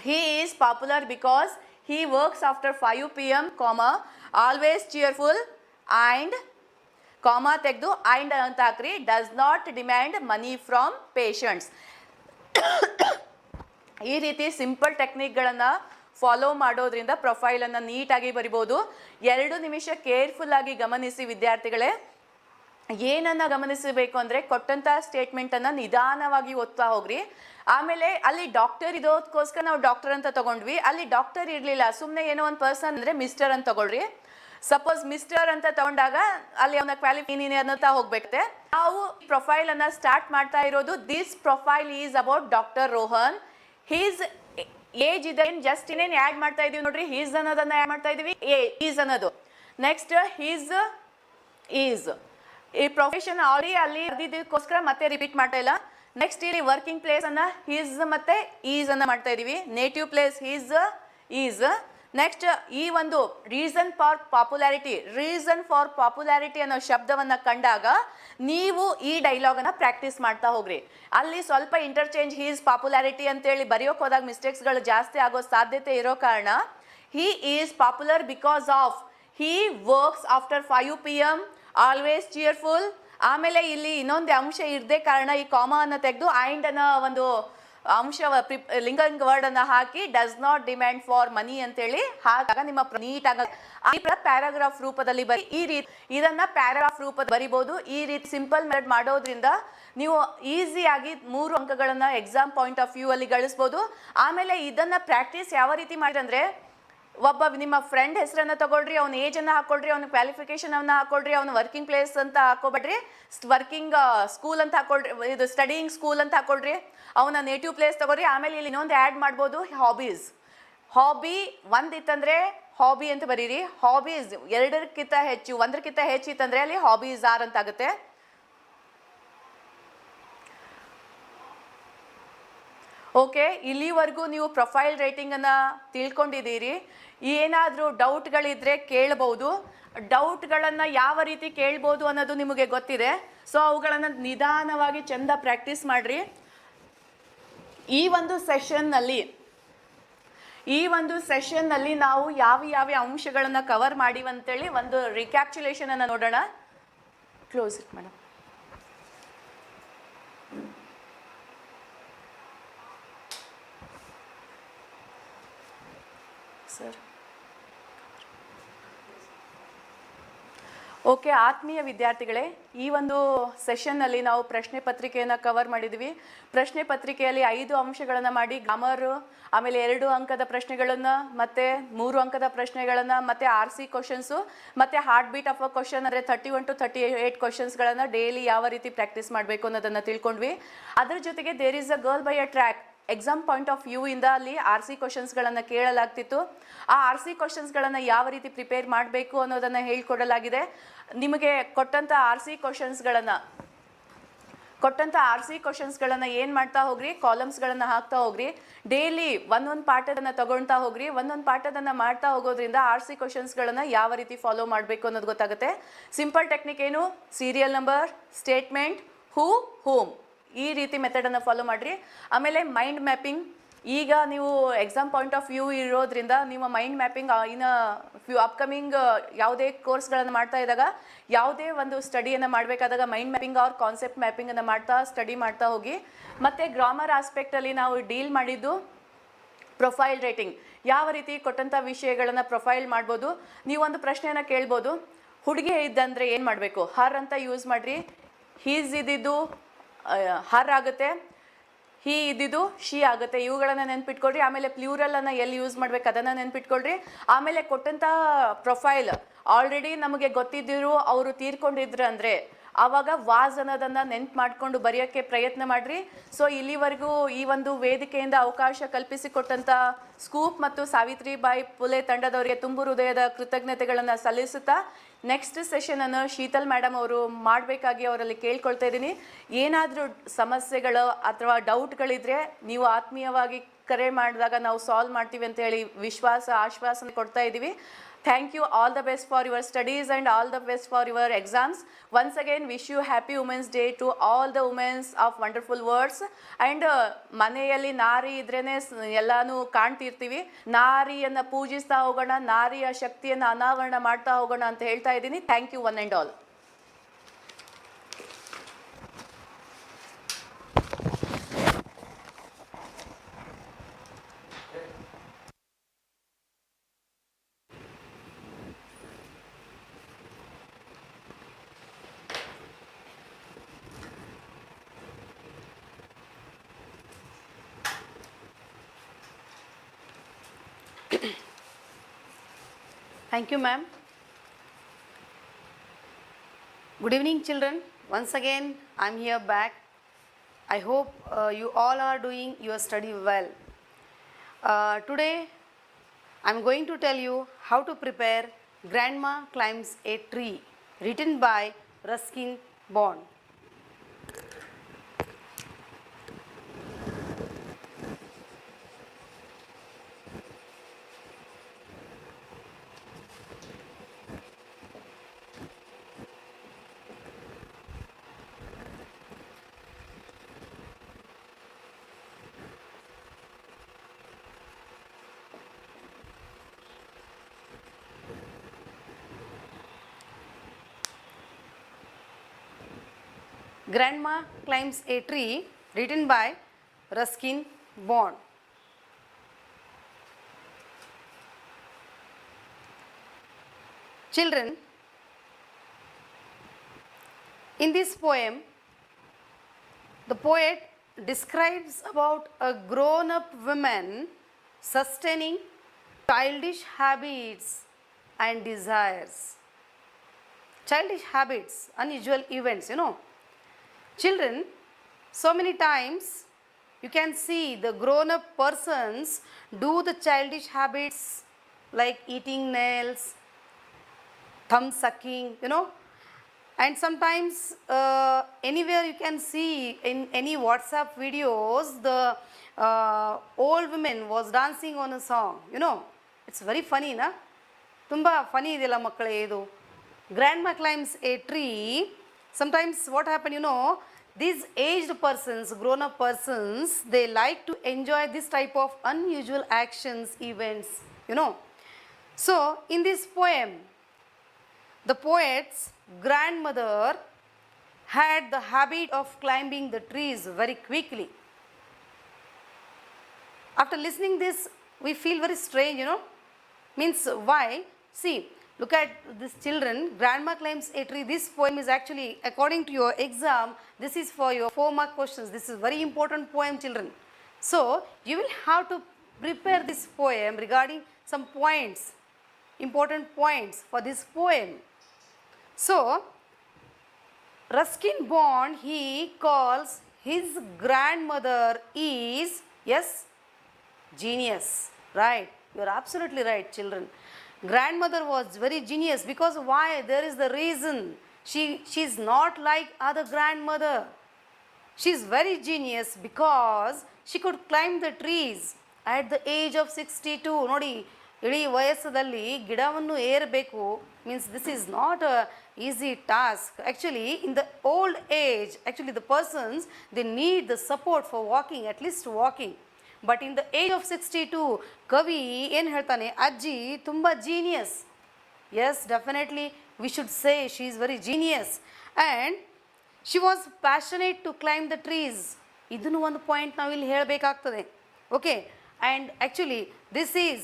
he is popular because he works after 5 PM, always cheerful and ತೆಗೆದು and ಅಂತ ಹಾಕ್ರಿ, does not demand money from patients. ಈ ರೀತಿ ಸಿಂಪಲ್ ಟೆಕ್ನಿಕ್ಗಳನ್ನು ಫಾಲೋ ಮಾಡೋದ್ರಿಂದ ಪ್ರೊಫೈಲನ್ನು ನೀಟಾಗಿ ಬರಿಬೋದು. 2 ನಿಮಿಷ ಕೇರ್ಫುಲ್ ಆಗಿ ಗಮನಿಸಿ ವಿದ್ಯಾರ್ಥಿಗಳೇ. ಏನನ್ನ ಗಮನಿಸಬೇಕು ಅಂದರೆ, ಕೊಟ್ಟಂಥ ಸ್ಟೇಟ್ಮೆಂಟನ್ನು ನಿಧಾನವಾಗಿ ಓದ್ತಾ ಹೋಗ್ರಿ. ಆಮೇಲೆ ಅಲ್ಲಿ ಡಾಕ್ಟರ್ ಇರೋದಕ್ಕೋಸ್ಕರ ನಾವು ಡಾಕ್ಟರ್ ಅಂತ ತಗೊಂಡ್ವಿ, ಅಲ್ಲಿ ಡಾಕ್ಟರ್ ಇರಲಿಲ್ಲ, ಸುಮ್ಮನೆ ಏನೋ ಒಂದು ಪರ್ಸನ್ ಅಂದರೆ ಮಿಸ್ಟರ್ ಅಂತ ತಗೊಳ್ರಿ. ಸಪೋಸ್ ಮಿಸ್ಟರ್ ಅಂತ ತಗೊಂಡಾಗ ಅಲ್ಲಿ ಅವನ ಕ್ವಾಲಿಫಿಕೇಷನ್ ಅನ್ನೋತಾ ಹೋಗ್ಬೇಕತ್ತೆ. ನಾವು ಪ್ರೊಫೈಲ್ ಅನ್ನ ಸ್ಟಾರ್ಟ್ ಮಾಡ್ತಾ ಇರೋದು, this profile is about doctor Rohan. His age ಇದೆ, ಜಸ್ಟ್ ಇನ್ನೇನು ಆ್ಯಡ್ ಮಾಡ್ತಾ ಇದೀವಿ ನೋಡ್ರಿ, ಹೀಸ್ ಅನ್ನೋದನ್ನ ಆ್ಯಡ್ ಮಾಡ್ತಾ ಇದೀವಿ, ಈಸ್ ಅನ್ನೋದು. ನೆಕ್ಸ್ಟ್ ಹೀಸ್ ಈಸ್, ಈ ಪ್ರೊಫೆಷನ್ ಆಲ್ರೆಡಿ ಅಲ್ಲಿ ಅದಕ್ಕೋಸ್ಕರ ಮತ್ತೆ ರಿಪೀಟ್ ಮಾಡ್ತಾ ಇಲ್ಲ. ನೆಕ್ಸ್ಟ್ ಇಲ್ಲಿ ವರ್ಕಿಂಗ್ ಪ್ಲೇಸ್ ಅನ್ನ ಹೀಸ್ ಮತ್ತೆ ಈಸ್ ಅನ್ನ ಮಾಡ್ತಾ ಇದೀವಿ. Native place his is. Next ಈ ಒಂದು ರೀಸನ್ ಫಾರ್ ಪಾಪ್ಯುಲಾರಿಟಿ ಅನ್ನೋ ಶಬ್ದವನ್ನ ಕಂಡಾಗ ನೀವು ಈ ಡೈಲಾಗ್ ಅನ್ನ ಪ್ರಾಕ್ಟೀಸ್ ಮಾಡ್ತಾ ಹೋಗ್ರಿ. ಅಲ್ಲಿ ಸ್ವಲ್ಪ ಇಂಟರ್ಚೇಂಜ್ ಹೀಸ್ ಪಾಪ್ಯುಲಾರಿಟಿ ಅಂತೇಳಿ ಬರೆಯೋಕೆ ಹೋದಾಗ ಮಿಸ್ಟೇಕ್ಸ್ಗಳು ಜಾಸ್ತಿ ಆಗೋ ಸಾಧ್ಯತೆ ಇರೋ ಕಾರಣ he is popular because of he works after 5 PM, always cheerful. ಆಮೇಲೆ ಇಲ್ಲಿ ಇನ್ನೊಂದು ಅಂಶ ಇರದೆ ಕಾರಣ ಈ ಕಾಮಾ ಅನ್ನ ತೆಗೆದು ಆ್ಯಂಡ್ ಅನ್ನೋ ಒಂದು ಅಂಶ ಲಿಂಗಂಗ್ ವರ್ಡ್ ಅನ್ನ ಹಾಕಿ does not demand for money ಅಂತೇಳಿ ಹಾಗಾಗ ನಿಮ್ಮ ನೀಟಾಗ ಪ್ಯಾರಾಗ್ರಾಫ್ ರೂಪದಲ್ಲಿ ಬರಿ. ಈ ರೀತಿ ಇದನ್ನ ಪ್ಯಾರಾಗ್ರಾಫ್ ರೂಪದ ಬರಿಬಹುದು. ಈ ರೀತಿ ಸಿಂಪಲ್ ಮೆಥಡ್ ಮಾಡೋದ್ರಿಂದ ನೀವು ಈಸಿಯಾಗಿ 3 ಅಂಕಗಳನ್ನ ಎಕ್ಸಾಮ್ ಪಾಯಿಂಟ್ ಆಫ್ ವ್ಯೂ ಅಲ್ಲಿ ಗಳಿಸ್ಬೋದು. ಆಮೇಲೆ ಇದನ್ನ ಪ್ರಾಕ್ಟೀಸ್ ಯಾವ ರೀತಿ ಮಾಡಿದ್ರೆ, ಒಬ್ಬ ನಿಮ್ಮ ಫ್ರೆಂಡ್ ಹೆಸರನ್ನ ತಗೊಳ್ರಿ, ಅವ್ನ ಏಜ್ ಅನ್ನ ಹಾಕೊಳ್ರಿ, ಅವ್ನ ಕ್ವಾಲಿಫಿಕೇಶನ್ ಅನ್ನ ಹಾಕೊಳ್ರಿ, ಅವ್ನ ವರ್ಕಿಂಗ್ ಪ್ಲೇಸ್ ಅಂತ ಹಾಕೋಬೇಡ್ರಿ, ವರ್ಕಿಂಗ್ ಸ್ಕೂಲ್ ಅಂತ ಹಾಕೊಳ್ರಿ, ಇದು ಸ್ಟಡಿಯಿಂಗ್ ಸ್ಕೂಲ್ ಅಂತ ಹಾಕೊಳ್ರಿ, ಅವನ ನೇಟಿವ್ ಪ್ಲೇಸ್ ತಗೊಳ್ರಿ. ಆಮೇಲೆ ಇಲ್ಲಿ ಇನ್ನೊಂದು ಆ್ಯಡ್ ಮಾಡ್ಬೋದು, ಹಾಬೀಸ್. ಹಾಬಿ ಒಂದಿತ್ತಂದ್ರೆ ಹಾಬಿ ಅಂತ ಬರೀರಿ. ಹಾಬೀಸ್ 2ಕ್ಕಿಂತ ಹೆಚ್ಚು 1ಕ್ಕಿಂತ ಹೆಚ್ಚಿತ್ತಂದ್ರೆ ಅಲ್ಲಿ ಹಾಬೀಸ್ ಆರ್ ಅಂತ ಆಗುತ್ತೆ. ಓಕೆ, ಇಲ್ಲಿವರೆಗೂ ನೀವು ಪ್ರೊಫೈಲ್ ರೇಟಿಂಗನ್ನು ತಿಳ್ಕೊಂಡಿದ್ದೀರಿ. ಏನಾದರೂ ಡೌಟ್ಗಳಿದ್ರೆ ಕೇಳಬಹುದು. ಡೌಟ್ಗಳನ್ನು ಯಾವ ರೀತಿ ಕೇಳ್ಬೋದು ಅನ್ನೋದು ನಿಮಗೆ ಗೊತ್ತಿದೆ. ಸೊ ಅವುಗಳನ್ನು ನಿಧಾನವಾಗಿ ಚೆಂದ ಪ್ರಾಕ್ಟೀಸ್ ಮಾಡಿರಿ. ಈ ಒಂದು ಸೆಷನ್ನಲ್ಲಿ ನಾವು ಯಾವ ಅಂಶಗಳನ್ನು ಕವರ್ ಮಾಡಿವಂತೇಳಿ ಒಂದು ರಿಕ್ಯಾಪ್ಚುಲೇಷನ್ ಅನ್ನು ನೋಡೋಣ. Close it madam. Sir okay, ಆತ್ಮೀಯ ವಿದ್ಯಾರ್ಥಿಗಳೇ, ಈ ಒಂದು ಸೆಷನ್ನಲ್ಲಿ ನಾವು ಪ್ರಶ್ನೆ ಪತ್ರಿಕೆಯನ್ನು ಕವರ್ ಮಾಡಿದ್ವಿ. ಪ್ರಶ್ನೆ ಪತ್ರಿಕೆಯಲ್ಲಿ 5 ಅಂಶಗಳನ್ನು ಮಾಡಿ, ಗ್ರಾಮರ್, ಆಮೇಲೆ 2 ಅಂಕದ ಪ್ರಶ್ನೆಗಳನ್ನು, ಮತ್ತೆ 3 ಅಂಕದ ಪ್ರಶ್ನೆಗಳನ್ನು, ಮತ್ತೆ RC ಕ್ವಶನ್ಸು, ಮತ್ತೆ heart beat of a question ಅಂದರೆ 31 to 38 ಕ್ವಶನ್ಸ್ಗಳನ್ನು ಡೈಲಿ ಯಾವ ರೀತಿ ಪ್ರಾಕ್ಟೀಸ್ ಮಾಡಬೇಕು ಅನ್ನೋದನ್ನು ತಿಳ್ಕೊಂಡ್ವಿ. ಅದ್ರ ಜೊತೆಗೆ there is a girl by a track exam point of view ಇಂದ ಅಲ್ಲಿ RC ಕ್ವಶನ್ಸ್ಗಳನ್ನು ಕೇಳಲಾಗ್ತಿತ್ತು. ಆ RC ಕ್ವಶನ್ಸ್ಗಳನ್ನು ಯಾವ ರೀತಿ ಪ್ರಿಪೇರ್ ಮಾಡಬೇಕು ಅನ್ನೋದನ್ನು ಹೇಳ್ಕೊಡಲಾಗಿದೆ. ನಿಮಗೆ ಕೊಟ್ಟಂಥ RC ಕ್ವಶನ್ಸ್ಗಳನ್ನು ಏನು ಮಾಡ್ತಾ ಹೋಗ್ರಿ, ಕಾಲಮ್ಸ್ಗಳನ್ನು ಹಾಕ್ತಾ ಹೋಗ್ರಿ. ಡೈಲಿ ಒಂದೊಂದು ಪಾಠದನ್ನು ತಗೊಳ್ತಾ ಹೋಗ್ರಿ. ಒಂದೊಂದು ಪಾಠದನ್ನು ಮಾಡ್ತಾ ಹೋಗೋದ್ರಿಂದ RC ಕ್ವಶನ್ಸ್ಗಳನ್ನು ಯಾವ ರೀತಿ ಫಾಲೋ ಮಾಡಬೇಕು ಅನ್ನೋದು ಗೊತ್ತಾಗುತ್ತೆ. ಸಿಂಪಲ್ ಟೆಕ್ನಿಕ್ ಏನು, ಸೀರಿಯಲ್ ನಂಬರ್, ಸ್ಟೇಟ್ಮೆಂಟ್, ಹೂಮ್, ಈ ರೀತಿ ಮೆಥಡನ್ನು ಫಾಲೋ ಮಾಡಿರಿ. ಆಮೇಲೆ ಮೈಂಡ್ ಮ್ಯಾಪಿಂಗ್. ಈಗ ನೀವು ಎಕ್ಸಾಮ್ ಪಾಯಿಂಟ್ ಆಫ್ ವ್ಯೂ ಇರೋದ್ರಿಂದ ನಿಮ್ಮ ಮೈಂಡ್ ಮ್ಯಾಪಿಂಗ್ ಇನ್ನು ಅಪ್ಕಮಿಂಗ್ ಯಾವುದೇ ಕೋರ್ಸ್ಗಳನ್ನು ಮಾಡ್ತಾ ಇದ್ದಾಗ, ಯಾವುದೇ ಒಂದು ಸ್ಟಡಿಯನ್ನು ಮಾಡಬೇಕಾದಾಗ ಮೈಂಡ್ ಮ್ಯಾಪಿಂಗ್ ಆರ್ ಕಾನ್ಸೆಪ್ಟ್ ಮ್ಯಾಪಿಂಗನ್ನು ಸ್ಟಡಿ ಮಾಡ್ತಾ ಹೋಗಿ. ಮತ್ತು ಗ್ರಾಮರ್ ಆಸ್ಪೆಕ್ಟಲ್ಲಿ ನಾವು ಡೀಲ್ ಮಾಡಿದ್ದು ಪ್ರೊಫೈಲ್ ರೇಟಿಂಗ್, ಯಾವ ರೀತಿ ಕೊಟ್ಟಂಥ ವಿಷಯಗಳನ್ನು ಪ್ರೊಫೈಲ್ ಮಾಡ್ಬೋದು. ನೀವೊಂದು ಪ್ರಶ್ನೆಯನ್ನು ಕೇಳ್ಬೋದು, ಹುಡುಗಿ ಇದ್ದಂದರೆ ಏನು ಮಾಡಬೇಕು, ಹರ್ ಅಂತ ಯೂಸ್ ಮಾಡಿರಿ. ಹೀಸ್ ಇದ್ದಿದ್ದು ಹರ್ ಆಗುತ್ತೆ. ಹಿ ಇದ್ದಿದ್ದು ಶಿ ಆಗುತ್ತೆ. ಇವುಗಳನ್ನು ನೆನ್ಪಿಟ್ಕೊಳ್ರಿ. ಆಮೇಲೆ ಪ್ಲೂರಲನ್ನು ಎಲ್ಲಿ ಯೂಸ್ ಮಾಡ್ಬೇಕು ಅದನ್ನು ನೆನ್ಪಿಟ್ಕೊಳ್ರಿ. ಆಮೇಲೆ ಕೊಟ್ಟಂಥ ಪ್ರೊಫೈಲ್ ಆಲ್ರೆಡಿ ನಮಗೆ ಗೊತ್ತಿದ್ದಿರು ಅವರು ತೀರ್ಕೊಂಡಿದ್ರು ಅಂದರೆ ಆವಾಗ ವಾಸ್ ಅನ್ನೋದನ್ನು ನೆನ್ಪು ಮಾಡಿಕೊಂಡು ಬರೆಯೋಕ್ಕೆ ಪ್ರಯತ್ನ ಮಾಡಿರಿ. ಸೊ ಇಲ್ಲಿವರೆಗೂ ಈ ಒಂದು ವೇದಿಕೆಯಿಂದ ಅವಕಾಶ ಕಲ್ಪಿಸಿಕೊಟ್ಟಂಥ ಸ್ಕೂಪ್ ಮತ್ತು ಸಾವಿತ್ರಿಬಾಯಿ ಫುಲೆ ತಂಡದವರಿಗೆ ತುಂಬು ಹೃದಯದ ಕೃತಜ್ಞತೆಗಳನ್ನು ಸಲ್ಲಿಸುತ್ತಾ ನೆಕ್ಸ್ಟ್ ಸೆಷನನ್ನು ಶೀತಲ್ ಮೇಡಮ್ ಅವರು ಮಾಡಬೇಕಾಗಿ ಅವರಲ್ಲಿ ಕೇಳ್ಕೊಳ್ತಾ ಇದ್ದೀನಿ. ಏನಾದರೂ ಸಮಸ್ಯೆಗಳು ಅಥವಾ ಡೌಟ್ಗಳಿದ್ರೆ ನೀವು ಆತ್ಮೀಯವಾಗಿ ಕರೆ ಮಾಡಿದಾಗ ನಾವು ಸಾಲ್ವ್ ಮಾಡ್ತೀವಿ ಅಂತ ಹೇಳಿ ಆಶ್ವಾಸನೆ ಕೊಡ್ತಾ ಇದ್ದೀವಿ. Thank you. All the best for your studies and all the best for your exams. Once again, wish you happy Women's Day to all the women of wonderful words. And ಮನೆಯಲ್ಲಿ ನಾರಿ ಇದ್ರೇನೆ ಎಲ್ಲಾನು ಕಾಣ್ತಿರ್ತೀವಿ. ನಾರಿಯನ್ನು ಪೂಜಿಸ್ತಾ ಹೋಗೋಣ, ನಾರಿಯ ಶಕ್ತಿಯನ್ನು ಅನಾವರಣ ಮಾಡ್ತಾ ಹೋಗೋಣ ಅಂತ ಹೇಳ್ತಾ ಇದ್ದೀನಿ. Thank you one and all. Thank you, ma'am. Good evening, children. Once again, I'm here back. I hope you all are doing your study well. Today, I'm going to tell you how to prepare Grandma Climbs a Tree, written by Ruskin Bond. Grandma Climbs a Tree, written by Ruskin Bond. Children, in this poem, the poet describes about a grown-up woman sustaining childish habits and desires. Childish habits, unusual events, Children, so many times you can see the grown-up persons do the childish habits like eating nails, thumb sucking, and sometimes anywhere you can see in any WhatsApp videos the old women was dancing on a song, it's very funny, na? Tumba funny idella makkale idu. Grandma Climbs a Tree. Sometimes what happen, these aged persons, grown-up persons, they like to enjoy this type of unusual actions, events, So, in this poem, the poet's grandmother had the habit of climbing the trees very quickly. After listening this, we feel very strange, Means why? See, look at these children. Grandma Climbs a Tree. This poem is actually, according to your exam, this is for your 4-mark questions. This is very important poem, children. So, you will have to prepare this poem regarding some points, important points for this poem. So, Ruskin Bond, he calls his grandmother is, yes, genius. Right? You are absolutely right, children. Grandmother was very genius because why? There is the reason. She's not like other grandmother. She's very genius because she could climb the trees at the age of 62. ನೋಡಿ ಇಡೀ ವಯಸ್ಸದಲ್ಲಿ ಗಿಡವನ್ನು ಏರಬೇಕು means this is not a easy task. Actually, in the old age, actually the persons, they need the support for walking, at least walking. But in the age of 62, ಕವಿ ಏನು ಹೇಳ್ತಾನೆ, ಅಜ್ಜಿ ತುಂಬ genius. Yes, definitely we should say she is very genius. And she was passionate to climb the trees. ಇದನ್ನು ಒಂದು point ನಾವು ಇಲ್ಲಿ ಹೇಳಬೇಕಾಗ್ತದೆ. Okay, and actually this is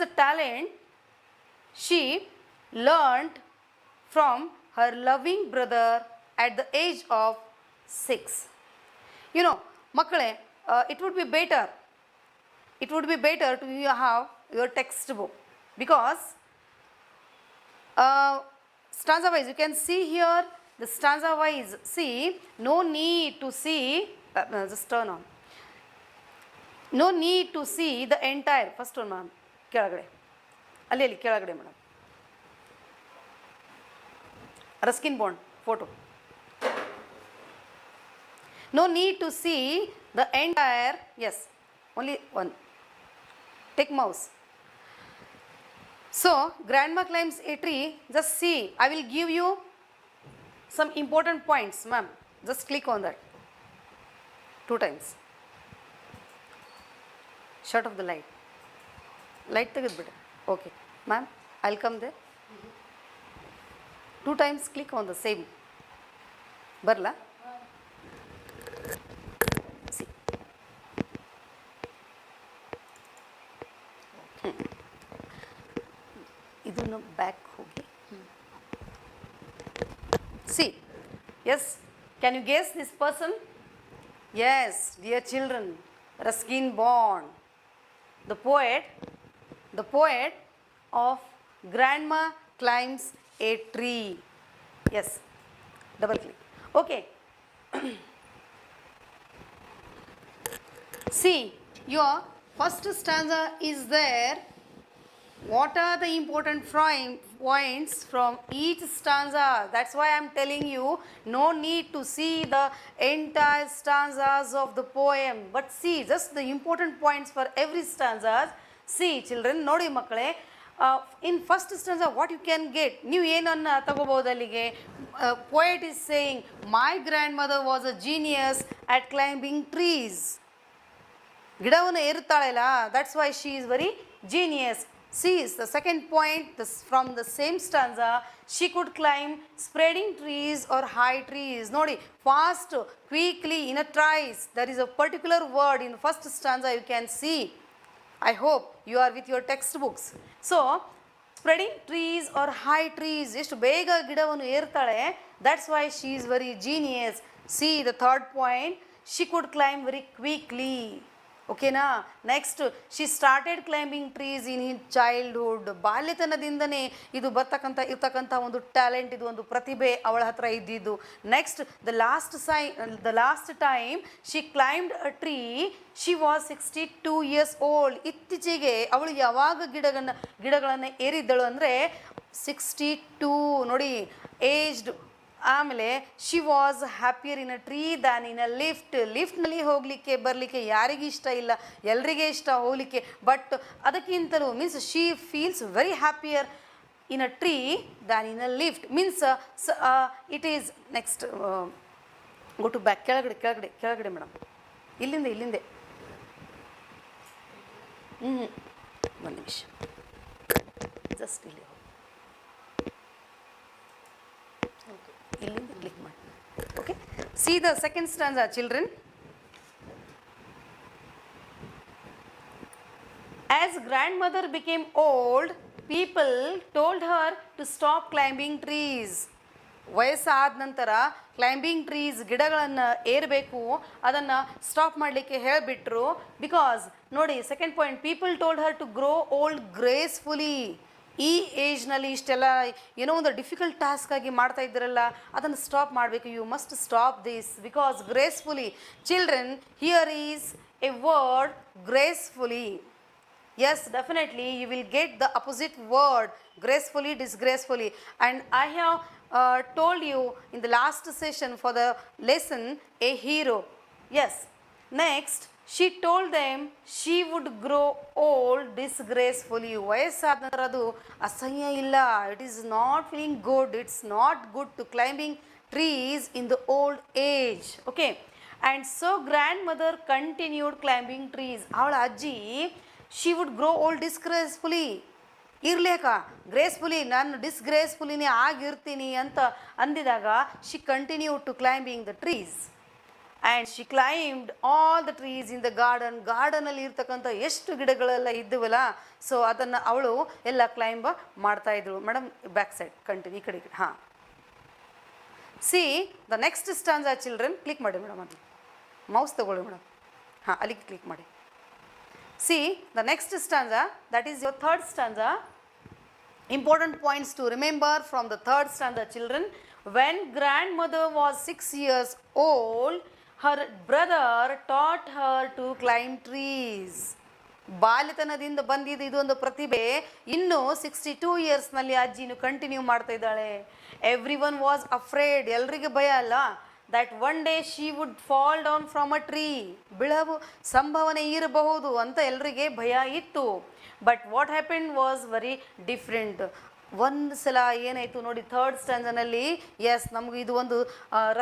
a talent she learned from her loving brother at the age of 6. You know, makale, it would be better to you have your textbook, because stanza wise you can see here the stanza wise, see, no need to see, just turn on, no need to see the entire, first one ma'am, ಕೆಳಗಡೆ ಅಲ್ಲಿ ಕೆಳಗಡೆ madam, Ruskin bond photo. No need to see the entire, yes, only one. Take mouse. So, grandma climbs a tree, just see, I will give you some important points, ma'am. Just click on that 2 times. Shut off the light. Light ತೆಗೆದ್ಬಿಡಿ. Okay, ma'am, I'll come there. 2 times click on the same. Barla? See. Idunu back hogi. See. Yes. Can you guess this person? Yes, dear children, Ruskin Bond, the poet of Grandma Climbs a Tree. Yes, double click. Okay. See, your first stanza is there. What are the important points from each stanza? That's why I'm telling you, no need to see the entire stanzas of the poem, but see just the important points for every stanza. See children, nodi makkale, in first stanza what you can get, ನೀವು ಏನನ್ನ ತಗೋಬಹುದು ಅಲ್ಲಿಗೆ, poet is saying my grandmother was a genius at climbing trees. ಗಿಡವನ್ನು ಏರುತ್ತಾಳಲ್ಲ, that's why she is very genius. See, the second point, from the same stanza, she could climb spreading trees or high trees. Nodi, fast, quickly, in a trice. There is a particular word in the first stanza you can see. I hope you are with your textbooks. So, spreading trees or high trees, ಎಷ್ಟು ಬೇಗ ಗಿಡವನ್ನು ಏರ್ತಾಳೆ, that's why she is very genius. See the third point, she could climb very quickly. Okay na? Next, she started climbing trees in her childhood. ಬಾಲ್ಯತನದಿಂದನೇ ಇದು ಇರ್ತಕ್ಕಂಥ ಒಂದು talent, ಇದು ಒಂದು ಪ್ರತಿಭೆ ಅವಳ ಹತ್ರ ಇದ್ದಿದ್ದು. Next, the last time she climbed a tree, she was 62 years old. ಇತ್ತೀಚೆಗೆ ಅವಳು ಯಾವಾಗ ಗಿಡಗಳನ್ನು ಏರಿದ್ದಳು ಅಂದರೆ 62 ನೋಡಿ, ಏಜ್ಡ್. ಆಮೇಲೆ she was happier in a tree than in a ಲಿಫ್ಟ್ನಲ್ಲಿ ಹೋಗಲಿಕ್ಕೆ ಬರಲಿಕ್ಕೆ ಯಾರಿಗೆ ಇಷ್ಟ ಇಲ್ಲ, ಎಲ್ರಿಗೆ ಇಷ್ಟ ಹೋಗಲಿಕ್ಕೆ, ಬಟ್ ಅದಕ್ಕಿಂತಲೂ means she feels very happier in a tree than in a lift. Means it is next go to back, ಕೆಳಗಡೆ ಮೇಡಮ್, ಇಲ್ಲಿಂದೆ ಒಂದು ನಿಮಿಷ, ಜಸ್ಟ್ ಇಲ್ಲಿ ಇಲ್ಲಿಂದ ಕ್ಲಿಕ್ ಮಾಡಿ. Okay, see the second stanza children. As grandmother became old, people told her to stop climbing trees. ವಯಸ್ಸಾದ ನಂತರ climbing trees, ಗಿಡಗಳನ್ನು ಏರಬೇಕು, ಅದನ್ನು ಸ್ಟಾಪ್ ಮಾಡಲಿಕ್ಕೆ ಹೇಳಿಬಿಟ್ರು. ಬಿಕಾಸ್ ನೋಡಿ second point, people told her to grow old gracefully. ಈ ಏಜ್ನಲ್ಲಿ ಇಷ್ಟೆಲ್ಲ ಏನೋ ಒಂದು ಡಿಫಿಕಲ್ಟ್ ಟಾಸ್ಕ್ ಆಗಿ ಮಾಡ್ತಾ ಇದ್ದೀರಲ್ಲ, ಅದನ್ನು ಸ್ಟಾಪ್ ಮಾಡಬೇಕು. You must stop this because gracefully. Children, here is a word gracefully. Yes, definitely you will get the opposite word, gracefully, disgracefully. And I have told you in the last session for the lesson, a hero. Yes. Next, she told them she would grow old disgracefully. ವಯಸ್ಸಾದ ನಂತರ ಅದು ಅಸಹ್ಯ ಇಲ್ಲ. It is not feeling good. It's not good to climbing trees in the old age. Okay. And so grandmother continued climbing trees. ಅವಳ ಅಜ್ಜಿ she would grow old disgracefully. ಇರಲೇಕ gracefully, ನಾನು ಡಿಸ್ಗ್ರೇಸ್ಫುಲಿನೇ ಆಗಿರ್ತೀನಿ ಅಂತ ಅಂದಿದಾಗ she continued to climbing the trees. And she climbed all the trees in the garden. ಗಾರ್ಡನಲ್ಲಿ ಇರ್ತಕ್ಕಂಥ ಎಷ್ಟು ಗಿಡಗಳೆಲ್ಲ ಇದ್ದವಲ್ಲ, so ಅದನ್ನು ಅವಳು ಎಲ್ಲ ಕ್ಲೈಂಬ್ ಮಾಡ್ತಾ ಇದ್ಳು. ಮೇಡಮ್ ಬ್ಯಾಕ್ ಸೈಡ್ ಕಂಟಿನ್ಯೂ, ಈ ಕಡೆ ಹಾಂ. C the next ಸ್ಟಾಂಜಾ children, click ಮಾಡಿ ಮೇಡಮ್. ಅದು ಮೌಸ್ ತಗೊಳ್ಳಿ ಮೇಡಮ್. ಹಾಂ, ಅಲ್ಲಿಗೆ ಕ್ಲಿಕ್ ಮಾಡಿ. See the next stanza, that is your third stanza. Important points to remember from the third stanza, children. When grandmother was 6 years old, her brother taught her to climb trees. ಬಾಲ್ಯತನದಿಂದ ಬಂದಿದ್ದು ಇದೊಂದು ಪ್ರತಿಭೆ. ಇನ್ನು 62 ಇಯರ್ಸ್ನಲ್ಲಿ ಅಜ್ಜಿನು continue ಮಾಡ್ತಾ ಇದ್ದಾಳೆ. Every one was afraid, ಎಲ್ರಿಗೆ ಭಯ ಅಲ್ಲ, that one day she would fall down from a tree. ಬಿಳವು ಸಂಭವನೆ ಇರಬಹುದು ಅಂತ ಎಲ್ರಿಗೆ ಭಯ ಇತ್ತು. But what happened was very different. ಒಂದು ಸಲ ಏನಾಯಿತು ನೋಡಿ ಥರ್ಡ್ ಸ್ಟ್ಯಾಂಜನಲ್ಲಿ. ಎಸ್, ನಮಗೆ ಇದು ಒಂದು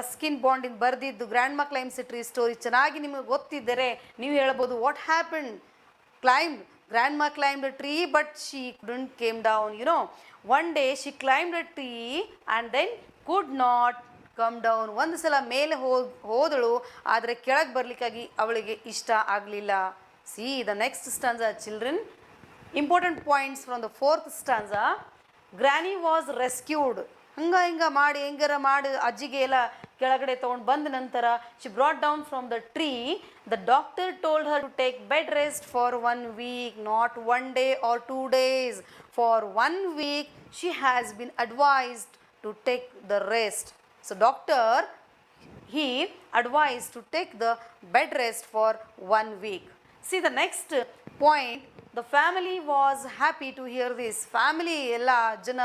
ರಸ್ಕಿನ್ ಬಾಂಡಿಂದ ಬರೆದಿದ್ದು ಗ್ರ್ಯಾಂಡ್ ಮಾ ಕ್ಲೈಮ್ಸ್ ಎ ಟ್ರೀ ಸ್ಟೋರಿ ಚೆನ್ನಾಗಿ ನಿಮಗೆ ಗೊತ್ತಿದ್ದರೆ ನೀವು ಹೇಳ್ಬೋದು what happened. climbed, grandma climbed a tree but she couldn't came down, you know. One day she climbed a tree and then could not come down. ಒಂದು ಸಲ ಮೇಲೆ ಹೋದಳು, ಆದರೆ ಕೆಳಗೆ ಬರಲಿಕ್ಕಾಗಿ ಅವಳಿಗೆ ಇಷ್ಟ ಆಗಲಿಲ್ಲ. See the next stanza, children. Important points from the fourth stanza. Granny was rescued. ಹಿಂಗ ಮಾಡಿ ಹೆಂಗಾರ ಮಾಡಿ ಅಜ್ಜಿಗೆ ಎಲ್ಲ ಕೆಳಗಡೆ ತೊಗೊಂಡು ಬಂದ ನಂತರ she brought down from the tree. The doctor told her to take bed rest for 1 week, not 1 day or 2 days. For 1 week she has been advised to take the rest. So doctor, he advised to take the bed rest for 1 week. See the next point. The family was happy to hear this. Family ಎಲ್ಲ ಜನ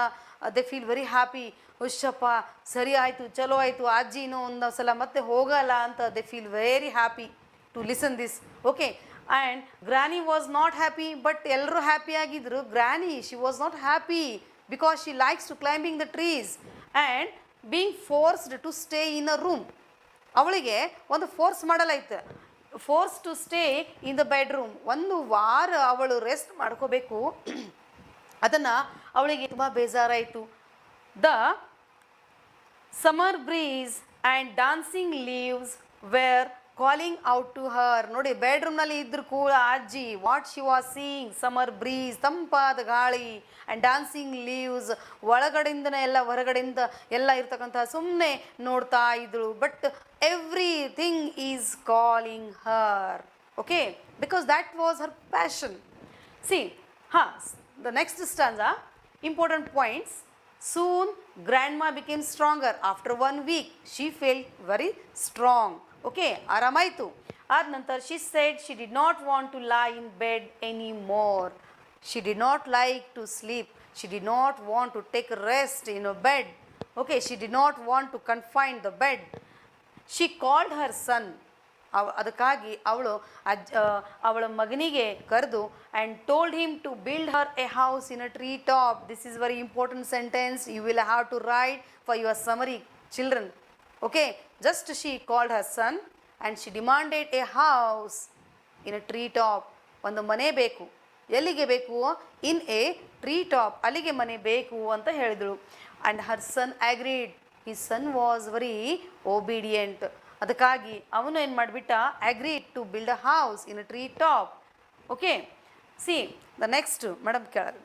they feel very happy. ಹುಷಪ್ಪ, ಸರಿ ಆಯಿತು, ಚಲೋ ಆಯಿತು, ಅಜ್ಜಿನೂ ಒಂದು ಸಲ ಮತ್ತೆ ಹೋಗಲ್ಲ ಅಂತ they feel very happy to listen this. Okay, and Granny was not happy, but ಎಲ್ಲರೂ ಹ್ಯಾಪಿ ಆಗಿದ್ರು. Granny, she was not happy because she likes to climbing the trees and being forced to stay in a room. ಅವಳಿಗೆ ಒಂದು force ಮಾಡಲಾಯ್ತು, force to stay in the bedroom. ಒಂದು ವಾರ ಅವಳು rest ಮಾಡ್ಕೋಬೇಕು, ಅದನ್ನು ಅವಳಿಗೆ ತುಂಬ ಬೇಜಾರಾಯಿತು. The summer breeze and dancing leaves were calling out to her. ನೋಡಿ, ಬೆಡ್ರೂಮ್ನಲ್ಲಿ ಇದ್ರು ಕೂಡ ಅಜ್ಜಿ what she was seeing, summer breeze, ತಂಪಾದ ಗಾಳಿ, ಆ್ಯಂಡ್ ಡ್ಯಾನ್ಸಿಂಗ್ ಲೀವ್ಸ್, ಒಳಗಡೆಯಿಂದನೇ ಎಲ್ಲ ಹೊರಗಡೆಯಿಂದ ಎಲ್ಲ ಇರ್ತಕ್ಕಂಥ ಸುಮ್ಮನೆ ನೋಡ್ತಾ ಇದ್ರು. But everything is calling Har. Okay, because that was her passion. C the next stanza, important points. Soon grandma became stronger. After 1 week she felt very strong. Okay, ಆರಾಮಾಯಿತು. ಆದ ನಂತರ she said she did not want to lie in bed anymore. She did not like to sleep. She did not want to take rest in a bed. Okay, she did not want to confine the bed. She called her son. ಅದಕ್ಕಾಗಿ ಅವಳ ಮಗನಿಗೆ ಕರೆದು and told him to build her a house in a tree top. This is very important sentence. You will have to write for your summary, children. Okay, just she called her son and she demanded a house in a tree top. ಒಂದು ಮನೆ ಬೇಕು. ಎಲ್ಲಿಗೆ ಬೇಕು? In a tree top, ಅಲ್ಲಿಗೆ ಮನೆ ಬೇಕು ಅಂತ ಹೇಳಿದಳು. and her son agreed. His son was very obedient. ಅದಕ್ಕಾಗಿ ಅವನು ಏನು ಮಾಡಿಬಿಟ್ಟ, agreed to build a house in a tree top. Okay, see the next, madam ಕೆಳಗೆ.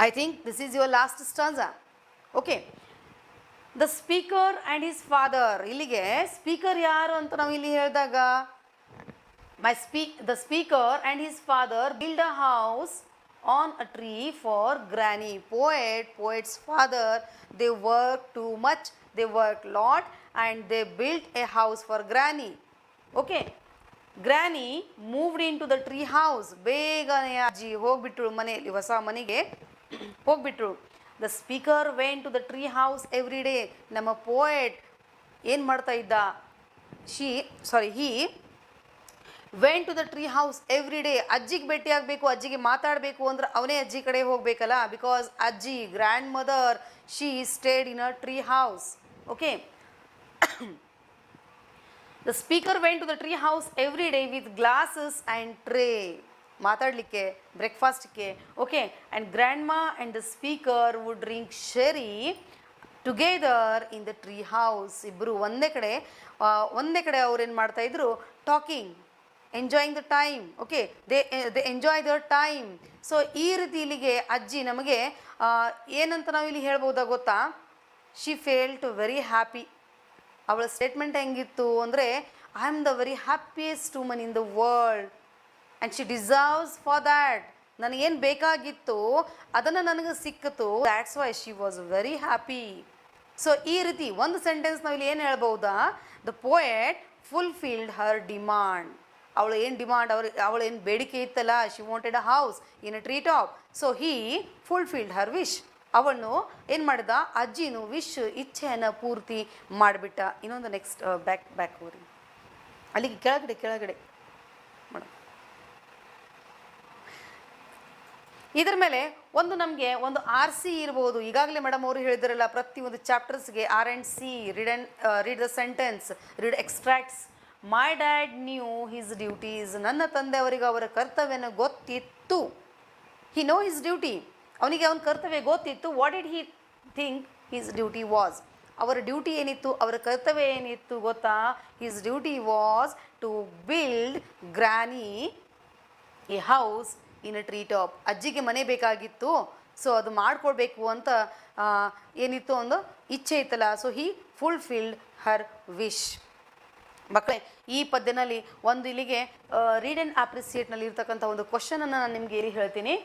I think this is your last stanza. Okay, the speaker and his father. ಇಲ್ಲಿಗೆ speaker ಯಾರು ಅಂತ ನಾವು ಇಲ್ಲಿ ಹೇಳಿದಾಗ, the speaker and his father build a house on a tree for Granny. Poet's father, they work too much, they work lot and they built a house for Granny. Okay, Granny moved into the tree house. ಬೇಗನೆ ಅಜ್ಜಿ ಹೋಗ್ಬಿಟ್ರು, ಮನೆಯಲ್ಲಿ ಹೊಸ ಮನೆಗೆ ಹೋಗ್ಬಿಟ್ರು. The speaker went to the tree house every day. ನಮ್ಮ poet ಏನು ಮಾಡ್ತಾ ಇದ್ದ, he went to the tree house every day. ಅಜ್ಜಿಗೆ ಭೇಟಿ ಆಗಬೇಕು, ಅಜ್ಜಿಗೆ ಮಾತಾಡಬೇಕು ಅಂದ್ರೆ ಅವನೇ ಅಜ್ಜಿ ಕಡೆ ಹೋಗಬೇಕಲ್ಲ. ಬಿಕಾಸ್ ಅಜ್ಜಿ, grand mother, she stayed in a tree house. Okay, the speaker went to the tree house every day with glasses and tray. ಮಾತಾಡಲಿಕ್ಕೆ, ಬ್ರೇಕ್ಫಾಸ್ಟ್ಗೆ. Okay, and grandma and the speaker would drink sherry together in the tree house. ಇಬ್ಬರು ಒಂದೇ ಕಡೆ ಅವ್ರೇನು ಮಾಡ್ತಾಯಿದ್ರು, talking, enjoying the time. Okay, they enjoy their time. So ಈ ರೀತಿ ಇಲ್ಲಿಗೆ ಅಜ್ಜಿ ನಮಗೆ ಏನಂತ ನಾವು ಇಲ್ಲಿ ಹೇಳ್ಬೋದಾ ಗೊತ್ತಾ, ಶಿ ಫೆಲ್ಟ್ ವೆರಿ ಹ್ಯಾಪಿ. ಅವಳ ಸ್ಟೇಟ್ಮೆಂಟ್ ಹೆಂಗಿತ್ತು ಅಂದರೆ, I am the very happiest woman in the world and she deserves for that. ನನಗೇನು ಬೇಕಾಗಿತ್ತು ಅದನ್ನು ನನಗೆ ಸಿಕ್ಕಿತು, that's why she was very happy. So ಈ ರೀತಿ ಒಂದು ಸೆಂಟೆನ್ಸ್ ನಾವಿಲ್ಲಿ ಏನು ಹೇಳ್ಬೋದಾ, the poet fulfilled Har demand. ಅವಳು ಏನು ಡಿಮಾಂಡ್, ಅವಳು ಏನು ಬೇಡಿಕೆ ಇತ್ತಲ್ಲ, she wanted a house in a tree top, so he fulfilled her wish. ಅವನು ಏನು ಮಾಡಿದ, ಅಜ್ಜಿನು ವಿಶ್ ಇಚ್ಛೆಯನ್ನು ಪೂರ್ತಿ ಮಾಡಿಬಿಟ್ಟ. ಇನ್ನೊಂದು ನೆಕ್ಸ್ಟ್ ಬ್ಯಾಕ್ ಹೋಗ್ರಿ, ಅಲ್ಲಿಗೆ ಕೆಳಗಡೆ ಮೇಡಮ್. ಇದ್ರ ಮೇಲೆ ಒಂದು ನಮಗೆ ಒಂದು RC ಇರ್ಬೋದು. ಈಗಾಗಲೇ ಮೇಡಮ್ ಅವರು ಹೇಳಿದ್ರಲ್ಲ, ಪ್ರತಿಯೊಂದು ಚಾಪ್ಟರ್ಸ್ಗೆ R&C, read the sentence, read extracts. My dad knew his duties. ನನ್ನ ತಂದೆಯವರಿಗೆ ಅವರ ಕರ್ತವ್ಯನ ಗೊತ್ತಿತ್ತು. He know his duty. ಅವನಿಗೆ ಅವನ ಕರ್ತವ್ಯ ಗೊತ್ತಿತ್ತು. What did he think his duty was? ಅವರ ಡ್ಯೂಟಿ ಏನಿತ್ತು, ಅವರ ಕರ್ತವ್ಯ ಏನಿತ್ತು ಗೊತ್ತಾ? His duty was to build granny a house in a tree top. ಅಜ್ಜಿಗೆ ಮನೆ ಬೇಕಾಗಿತ್ತು, ಸೊ ಅದು ಮಾಡಿಕೊಡ್ಬೇಕು ಅಂತ ಏನಿತ್ತು ಒಂದು ಇಚ್ಛೆ ಇತ್ತಲ್ಲ, so he fulfilled her wish. ಮಕ್ಕಳೇ, ಈ ಪದ್ಯನಲ್ಲಿ ಒಂದು ಇಲ್ಲಿಗೆ ರೀಡ್ ಆ್ಯಂಡ್ ಅಪ್ರಿಸಿಯೇಟ್ನಲ್ಲಿ ಇರ್ತಕ್ಕಂಥ ಒಂದು ಕ್ವಶನನ್ನು ನಾನು ನಿಮಗೆ ಇಲ್ಲಿ ಹೇಳ್ತೀನಿ.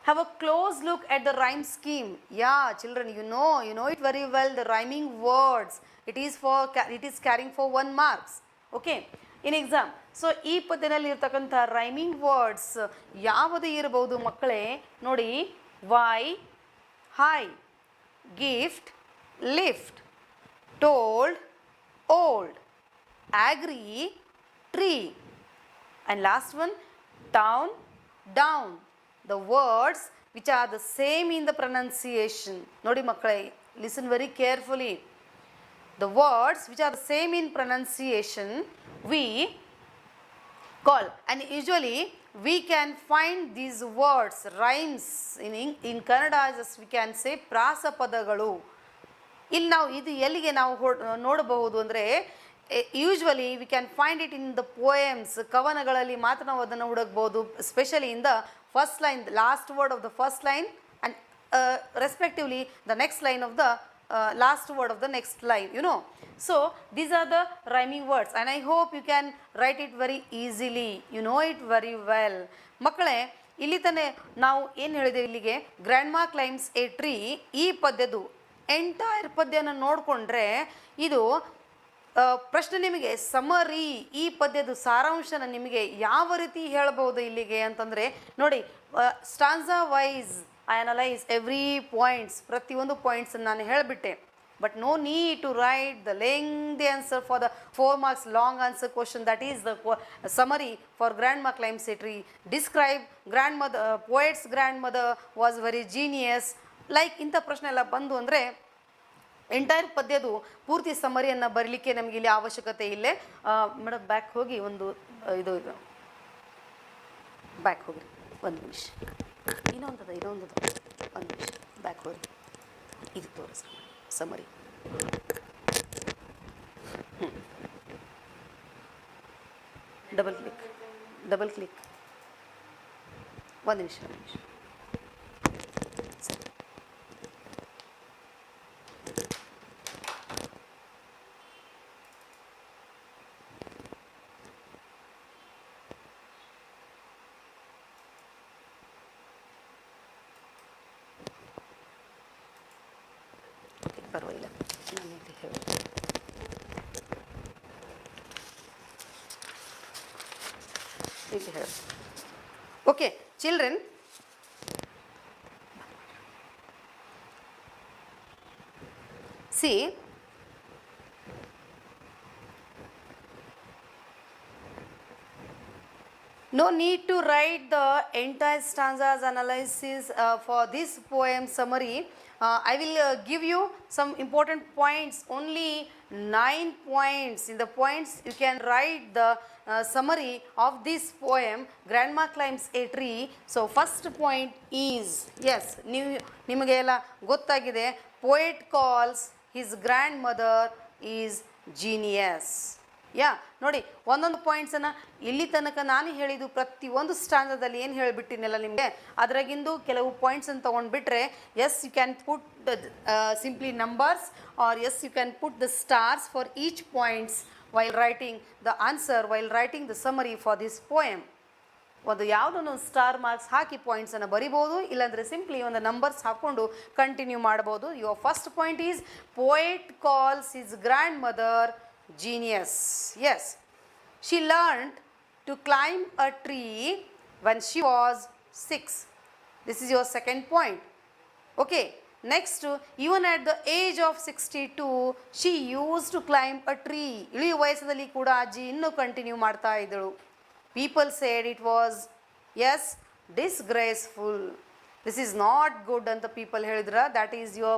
Have a close look at the rhyme scheme. Yeah, children, you know it very well, the rhyming words. It is carrying for 1 marks. Okay, in exam. So ಈ ಪದ್ಯದಲ್ಲಿ ಇರ್ತಕ್ಕಂಥ ರೈಮಿಂಗ್ ವರ್ಡ್ಸ್ ಯಾವುದು ಇರಬಹುದು ಮಕ್ಕಳೇ? ನೋಡಿ, why, high, gift, lift, told, old, agree, tree, and last one, town, down. The words which are the same in the pronunciation. Nodi makkale, listen very carefully. The words which are the same in pronunciation we call, and usually we can find these words, rhymes in Kannada, just we can say prasa padagalu. ಇಲ್ಲಿ ನಾವು ಇದು ಎಲ್ಲಿಗೆ ನಾವು ನೋಡಬಹುದು ಅಂದರೆ, usually we can find it in the poems. ಕವನಗಳಲ್ಲಿ ಮಾತ್ರ ನಾವು ಅದನ್ನು ಹುಡುಕ್ಬೋದು, specially in the first line, the last word of the first line, and respectively the next line of the last word of the next line, you know. So these are the rhyming words, and I hope you can write it very easily. You know it very well. ಮಕ್ಕಳೇ, ಇಲ್ಲಿ ತಾನೇ ನಾವು ಏನು ಹೇಳಿದ್ದೇವೆ, ಇಲ್ಲಿಗೆ grand ಮಾ climbs a tree. ಈ ಪದ್ಯದು entire ಪದ್ಯನ ನೋಡಿಕೊಂಡ್ರೆ ಇದು ಪ್ರಶ್ನೆ ನಿಮಗೆ ಸಮರಿ, ಈ ಪದ್ಯದ ಸಾರಾಂಶನ ನಿಮಗೆ ಯಾವ ರೀತಿ ಹೇಳಬಹುದು ಇಲ್ಲಿಗೆ ಅಂತಂದರೆ, ನೋಡಿ, stanza wise I analyse every points, ಪ್ರತಿಯೊಂದು ಪಾಯಿಂಟ್ಸ್ ನಾನು ಹೇಳಿಬಿಟ್ಟೆ. But no need to write the lengthy answer for the 4 marks long answer question. That is the summary for grandma climbs a tree. Describe grandmother, poet's grandmother was very genius. Like ಇಂಥ ಪ್ರಶ್ನೆ ಎಲ್ಲ ಬಂದು ಅಂದರೆ entire ಪದ್ಯದು ಪೂರ್ತಿ ಸಮರಿಯನ್ನು ಬರಲಿಕ್ಕೆ ನಮಗೆ ಇಲ್ಲಿ ಅವಶ್ಯಕತೆ ಇಲ್ಲೇ. ಮೇಡಮ್ ಬ್ಯಾಕ್ ಹೋಗಿ ಒಂದು ಇದು ಬ್ಯಾಕ್ ಹೋಗ್ರಿ, ಒಂದು ನಿಮಿಷ. ಇನ್ನೊಂದು ಒಂದು ನಿಮಿಷ ಬ್ಯಾಕ್ ಹೋಗಿ, ಇದು ತೋರಿಸ ಸಮರಿ. ಡಬಲ್ ಕ್ಲಿಕ್ ಒಂದು ನಿಮಿಷ. ಪರವಾಗಿಲ್ಲ, ನಾನು ಹೇಳಿ. Okay children, C no need to write the entire stanzas analysis for this poem summary. I will give you some important points, only 9 points. In the points you can write the summary of this poem, Grandma Climbs a Tree. So first point is, yes, ನಿಮಗೆ ಎಲ್ಲ ಗೊತ್ತಾಗಿದೆ, poet calls his grandmother is genius. ಯಾ ನೋಡಿ, ಒಂದೊಂದು ಪಾಯಿಂಟ್ಸನ್ನು ಇಲ್ಲಿ ತನಕ ನಾನು ಹೇಳಿದ್ದು ಪ್ರತಿಯೊಂದು ಸ್ಟಾಂಡದಲ್ಲಿ ಏನು ಹೇಳಿಬಿಟ್ಟಿನಲ್ಲ ನಿಮಗೆ, ಅದರಾಗಿಂದು ಕೆಲವು ಪಾಯಿಂಟ್ಸನ್ನು ತೊಗೊಂಡ್ಬಿಟ್ರೆ, yes you can put simply numbers, or yes, you can put the stars for each points while writing the answer, while writing the summary for this poem. ಒಂದು ಯಾವುದೊಂದು ಸ್ಟಾರ್ ಮಾರ್ಕ್ಸ್ ಹಾಕಿ ಪಾಯಿಂಟ್ಸನ್ನು ಬರಿಬೋದು, ಇಲ್ಲಾಂದರೆ ಸಿಂಪ್ಲಿ ಒಂದು ನಂಬರ್ಸ್ ಹಾಕ್ಕೊಂಡು continue ಮಾಡ್ಬೋದು. Your first point is poet calls his grandmother genius. Yes, she learned to climb a tree when she was 6. This is your second point. Okay, next, even at the age of 62 she use to climb a tree. ಇಳಿಯುವ ವಯಸ್ಸಲ್ಲಿ ಕೂಡ ಅಜ್ಜಿ ಇನ್ನೂ continue ಮಾಡ್ತಾ ಇದ್ದಳು. People said it was, yes, disgraceful. This is not good ಅಂತ people ಹೇಳಿದ್ರ. That is your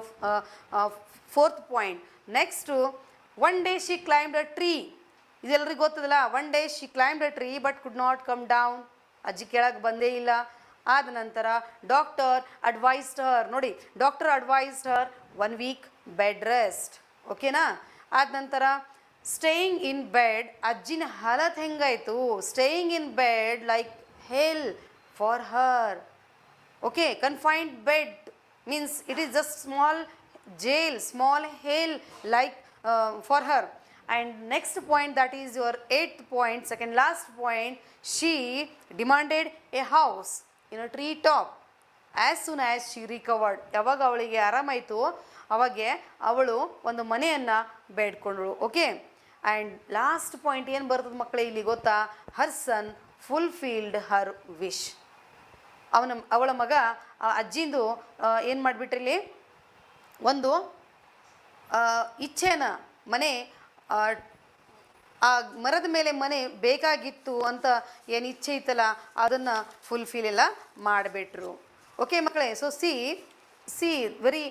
fourth point. Next, one day she climbed a tree. ಇದೆಲ್ಲರಿಗೂ ಗೊತ್ತದಲ್ಲ, one day she climbed a tree but could not come down. ಅಜ್ಜಿ ಕೆಳಗೆ ಬಂದೇ ಇಲ್ಲ. ಆದ ನಂತರ doctor advised her, ನೋಡಿ, doctor advised her 1 week bed rest. ಓಕೆನಾ? ಆದ ನಂತರ ಸ್ಟೇಯಿಂಗ್ ಇನ್ ಬೆಡ್, ಅಜ್ಜಿನ ಹಾಲತ್ ಹೆಂಗಾಯಿತು? Staying in bed like hell for her. Okay, confined bed means it is just small jail, small hell like for her. And next point, that is your 8th point, second last point, she demanded a house in a tree top as soon as she recovered. ಯಾವಾಗ ಅವಳಿಗೆ ಆರಾಮಾಯಿತು ಅವಾಗೆ ಅವಳು ಒಂದು ಮನೆಯನ್ನು ಬೇಡ್ಕೊಂಡಳು. Okay, and last point ಏನು ಬರ್ತದೆ ಮಕ್ಕಳೇ ಇಲ್ಲಿ ಗೊತ್ತಾ? ಹರ್ ಸನ್ ಫುಲ್ಫಿಲ್ಡ್ ಹರ್ ವಿಶ್. ಅವಳ ಮಗ ಅಜ್ಜಿಂದು ಏನು ಮಾಡಿಬಿಟ್ರಿಲ್ಲಿ, ಒಂದು ಇಚ್ಛೆನ, ಮನೆ, ಆ ಮರದ ಮೇಲೆ ಮನೆ ಬೇಕಾಗಿತ್ತು ಅಂತ ಏನು ಇಚ್ಛೆ ಇತ್ತಲ್ಲ ಅದನ್ನು ಫುಲ್ಫಿಲ್ ಎಲ್ಲ ಮಾಡಿಬಿಟ್ರು. ಓಕೆ ಮಕ್ಕಳೇ, so C very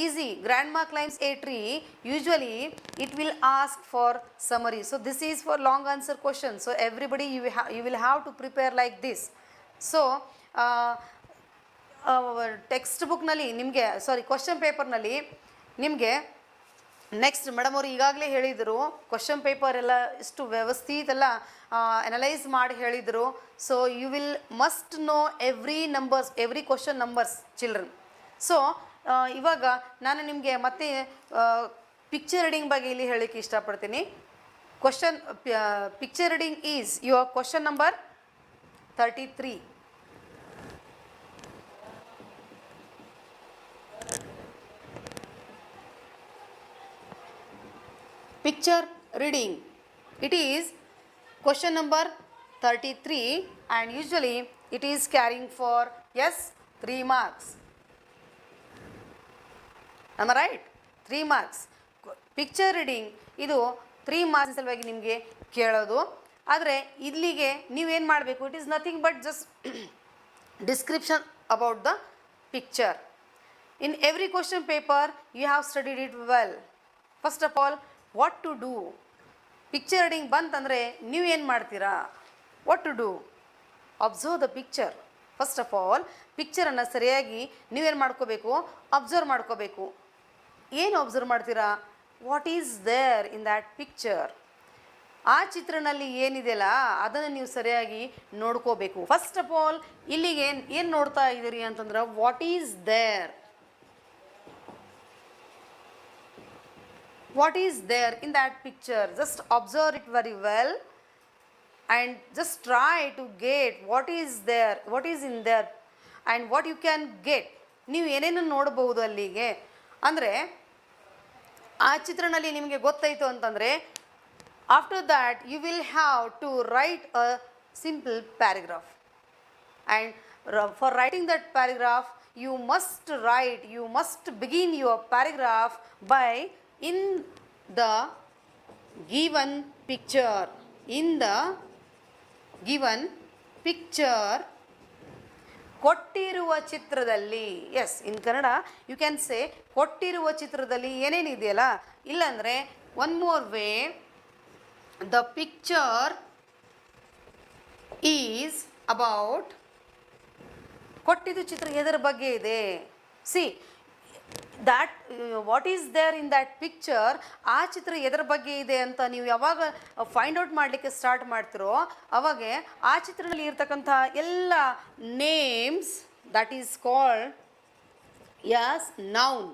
easy. Grandma climbs a tree. Usually it will ask for summary. So this is for long answer question. So everybody you will have to prepare like this. So text ಬುಕ್ನಲ್ಲಿ ನಿಮಗೆ, ಸಾರಿ, question ಪೇಪರ್ನಲ್ಲಿ ನಿಮಗೆ next madam ಅವರು ಈಗಾಗಲೇ ಹೇಳಿದರು, question paper ಎಲ್ಲ ಇಷ್ಟು ವ್ಯವಸ್ಥಿತೆಲ್ಲ analyse ಮಾಡಿ ಹೇಳಿದರು. So you will must know every question numbers children. So ಇವಾಗ ನಾನು ನಿಮಗೆ ಮತ್ತೆ ಪಿಕ್ಚರ್ ರೀಡಿಂಗ್ ಬಗ್ಗೆ ಇಲ್ಲಿ ಹೇಳಲಿಕ್ಕೆ ಇಷ್ಟಪಡ್ತೀನಿ. Picture reading is your question number 33. Picture reading, it is question number 33 and usually it is carrying for, yes, 3 marks. Am I right? 3 marks. Picture reading ಇದು 3 marks ಸಲುವಾಗಿ ನಿಮಗೆ ಕೇಳೋದು. ಆದರೆ ಇಲ್ಲಿಗೆ ನೀವೇನು ಮಾಡಬೇಕು, it is nothing but just description about the picture. In every question paper you have studied it well. First of all, what to do? Picture reading ಬಂತಂದರೆ ನೀವೇನು ಮಾಡ್ತೀರಾ? What to do? Observe the picture. First of all ಪಿಕ್ಚರನ್ನು ಸರಿಯಾಗಿ ನೀವೇನು ಮಾಡ್ಕೋಬೇಕು? Observe ಮಾಡ್ಕೋಬೇಕು. ಏನು observe ಮಾಡ್ತೀರಾ? What is there in that picture? ಆ ಚಿತ್ರನಲ್ಲಿ ಏನಿದೆಯಲ್ಲ ಅದನ್ನು ನೀವು ಸರಿಯಾಗಿ ನೋಡ್ಕೋಬೇಕು. ಫಸ್ಟ್ ಆಫ್ ಆಲ್ ಇಲ್ಲಿಗೆ ಏನು ನೋಡ್ತಾ ಇದ್ದೀರಿ ಅಂತಂದ್ರೆ, what is there, what is there in that picture. Just observe it very well and just try to get what is there, what is in there and what you can get. ನೀವು ಏನೇನು ನೋಡಬಹುದು ಅಲ್ಲಿಗೆ ಅಂದರೆ, ಆ ಚಿತ್ರಣದಲ್ಲಿ ನಿಮಗೆ ಗೊತ್ತಾಯಿತು ಅಂತಂದರೆ, after that you will have to write a simple paragraph. And for writing that paragraph you must begin your paragraph by in the given picture. In the given picture, ಕೊಟ್ಟಿರುವ ಚಿತ್ರದಲ್ಲಿ. Yes, in Kannada you can say ಕೊಟ್ಟಿರುವ ಚಿತ್ರದಲ್ಲಿ ಏನೇನಿದೆಯಲ್ಲ. ಇಲ್ಲಾಂದರೆ one more way, the picture is about, ಕೊಟ್ಟಿದ್ದು ಚಿತ್ರ ಎದರ ಬಗ್ಗೆ ಇದೆ. See that what is there in that picture, ಆ ಚಿತ್ರ ಎದರ ಬಗ್ಗೆ ಇದೆ ಅಂತ ನೀವು ಯಾವಾಗ ಫೈಂಡ್ ಔಟ್ ಮಾಡಲಿಕ್ಕೆ ಸ್ಟಾರ್ಟ್ ಮಾಡ್ತಿರೋ ಅವಾಗೆ ಆ ಚಿತ್ರದಲ್ಲಿ ಇರ್ತಕ್ಕಂಥ ಎಲ್ಲ names, that is called as noun.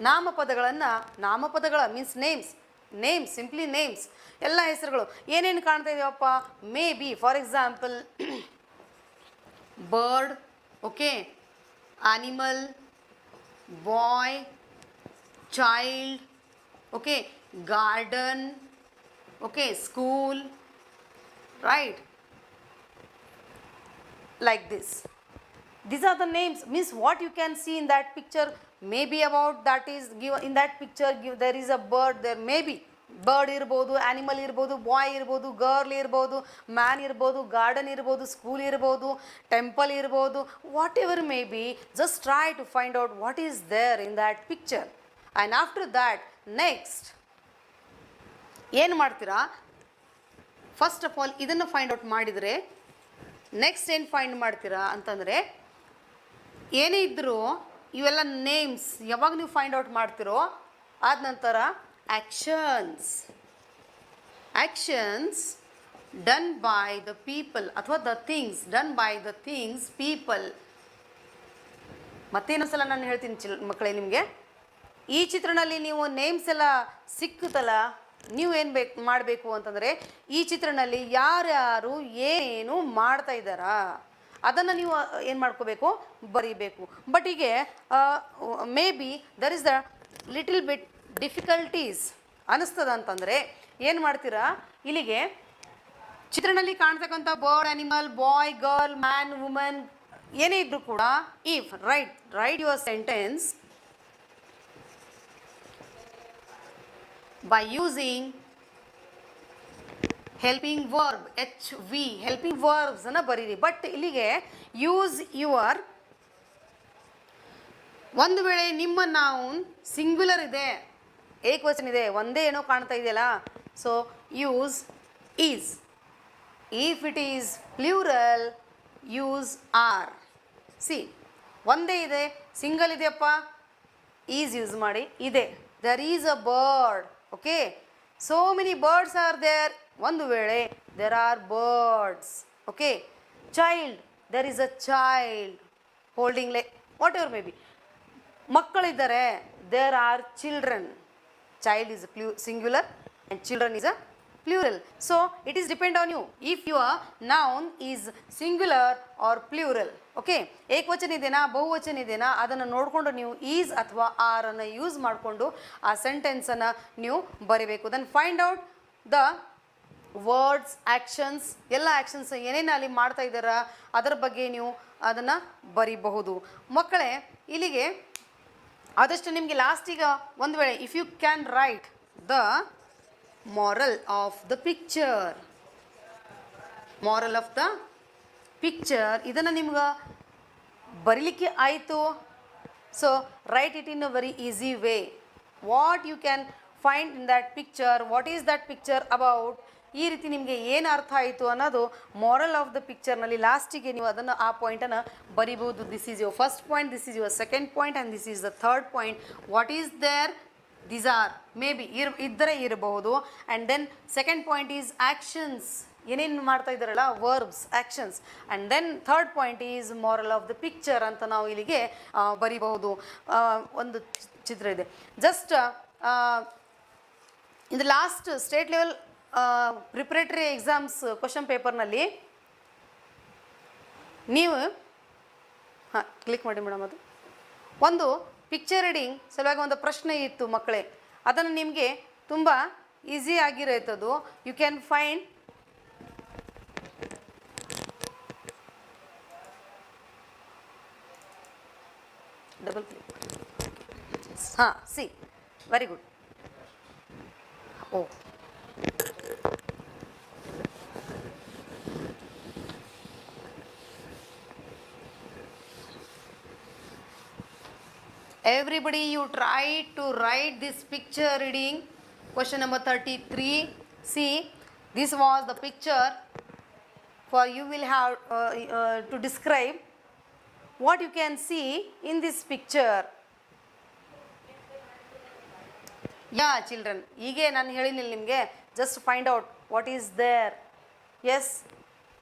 ನಾಮಪದಗಳ ಮೀನ್ಸ್ ನೇಮ್ಸ್ ಸಿಂಪ್ಲಿ ನೇಮ್ಸ್, ಎಲ್ಲ ಹೆಸರುಗಳು ಏನೇನು ಕಾಣ್ತಾ ಇದೆಯಪ್ಪ, maybe for example bird, okay, animal, boy, child, okay, garden, okay, school, right, like this. These are the names, means what you can see in that picture, maybe about that is given in that picture. There is a bird, there may be bird irbodu, animal irbodu, boy irbodu, girl irbodu, man irbodu, garden irbodu, school irbodu, temple irbodu, whatever may be, just try to find out what is there in that picture. And after that, next ಏನು ಮಾಡ್ತೀರಾ, first of all ಇದನ್ನು find out ಮಾಡಿದರೆ next ಏನು find ಮಾಡ್ತೀರಾ ಅಂತಂದರೆ, ಏನೇ ಇದ್ದರೂ ಇವೆಲ್ಲ ನೇಮ್ಸ್ ಯಾವಾಗ ನೀವು ಫೈಂಡ್ ಔಟ್ ಮಾಡ್ತಿರೋ ಆದ ನಂತರ actions done by the people ಅಥವಾ the things done by the things people. ಮತ್ತೇನೊಂದ್ಸಲ ನಾನು ಹೇಳ್ತೀನಿ ಮಕ್ಕಳೇ ನಿಮಗೆ, ಈ ಚಿತ್ರಣದಲ್ಲಿ ನೀವು ನೇಮ್ಸ್ ಎಲ್ಲ ಸಿಕ್ಕುತ್ತಲ್ಲ, ನೀವು ಏನು ಮಾಡಬೇಕು ಅಂತಂದರೆ ಈ ಚಿತ್ರಣದಲ್ಲಿ ಯಾರ್ಯಾರು ಏನೇನು ಮಾಡ್ತಾ ಇದ್ದಾರಾ ಅದನ್ನು ನೀವು ಏನು ಮಾಡ್ಕೋಬೇಕು, ಬರೀಬೇಕು. ಬಟ್ ಹೀಗೆ maybe there is the little bit difficulties ಅನ್ನಿಸ್ತದ ಅಂತಂದರೆ ಏನು ಮಾಡ್ತೀರಾ, ಇಲ್ಲಿಗೆ ಚಿತ್ರಣದಲ್ಲಿ ಕಾಣ್ತಕ್ಕಂಥ bird, animal, boy, girl, man, woman ಏನೇ ಇದ್ದರೂ ಕೂಡ if write your sentence by using helping verb, HV, helping verbs ಅನ್ನು ಬರೀರಿ. ಬಟ್ ಇಲ್ಲಿಗೆ ಯೂಸ್ ಯುವರ್, ಒಂದು ವೇಳೆ ನಿಮ್ಮ ನೌನ್ ಸಿಂಗ್ಯುಲರ್ ಇದೆ, ಏಕವಚನ ಇದೆ, ಒಂದೇ ಏನೋ ಕಾಣ್ತಾ ಇದೆಯಲ್ಲ, so use is. If it is plural use are. See, ಒಂದೇ ಇದೆ, ಸಿಂಗಲ್ ಇದೆಯಪ್ಪ, ಈಸ್ ಯೂಸ್ ಮಾಡಿ. ಇದೆ, there is a bird, okay, so many birds are there, ಒಂದು ವೇಳೆ there are birds, okay. Child, there is a child holding whatever maybe. ಮಕ್ಕಳಿದ್ದಾರೆ, there are children. Child is singular and children is a plural. So it is depend on you if your noun is singular or plural. Okay, ಏಕವಚನ ಇದೆನಾ ಬಹುವಚನ ಇದೆನಾ ಅದನ್ನು ನೋಡಿಕೊಂಡು ನೀವು is ಅಥವಾ R ಅನ್ನು ಯೂಸ್ ಮಾಡಿಕೊಂಡು ಆ ಸೆಂಟೆನ್ಸನ್ನು ನೀವು ಬರೀಬೇಕು. Then find out the words, actions, ಎಲ್ಲ ಆ್ಯಕ್ಷನ್ಸ್ ಏನೇನು ಅಲ್ಲಿ ಮಾಡ್ತಾ ಇದ್ದಾರಾ ಅದರ ಬಗ್ಗೆ ನೀವು ಅದನ್ನು ಬರೀಬಹುದು. ಮಕ್ಕಳೇ, ಇಲ್ಲಿಗೆ ಆದಷ್ಟು ನಿಮಗೆ ಲಾಸ್ಟಿಗೆ ಒಂದು ವೇಳೆ if you can write the moral of the picture, ಇದನ್ನು ನಿಮ್ಗೆ ಬರೀಲಿಕ್ಕೆ ಆಯಿತು. So write it in a very easy way. What you can find in that picture, what is that picture about, ಈ ರೀತಿ ನಿಮಗೆ ಏನು ಅರ್ಥ ಆಯಿತು ಅನ್ನೋದು ಮಾರಲ್ ಆಫ್ ದ ಪಿಕ್ಚರ್ನಲ್ಲಿ ಲಾಸ್ಟಿಗೆ ನೀವು ಅದನ್ನು ಆ ಪಾಯಿಂಟನ್ನು ಬರಿಬೋದು. This is your first point, this is your second point and this is the third point. What is there, these are maybe ಇದ್ದರೆ ಇರಬಹುದು. And then second point is actions, ಏನೇನು ಮಾಡ್ತಾ ಇದ್ದಾರಲ್ಲ verbs, actions. And then third point is moral of the picture ಅಂತ ನಾವು ಇಲ್ಲಿಗೆ ಬರಿಬಹುದು. ಒಂದು ಚಿತ್ರ ಇದೆ, just in the last state level preparatory exams question ಪೇಪರ್ನಲ್ಲಿ ನೀವು ಕ್ಲಿಕ್ ಮಾಡಿ ಮೇಡಮ್, ಅದು ಒಂದು ಪಿಕ್ಚರ್ ರೀಡಿಂಗ್ ಸಲುವಾಗಿ ಒಂದು ಪ್ರಶ್ನೆ ಇತ್ತು ಮಕ್ಕಳೇ, ಅದನ್ನು ನಿಮಗೆ ತುಂಬ ಈಸಿ ಆಗಿರೋಯ್ತದು. You can find double click. ಹಾಂ, see, very good. Oh, everybody, you try to write this picture reading question number 33. See, this was the picture for you will have to describe what you can see in this picture. Yeah children, ಹೀಗೆ ನಾನು ಹೇಳಿಲ್ಲ ನಿಮಗೆ, just find out what is there. Yes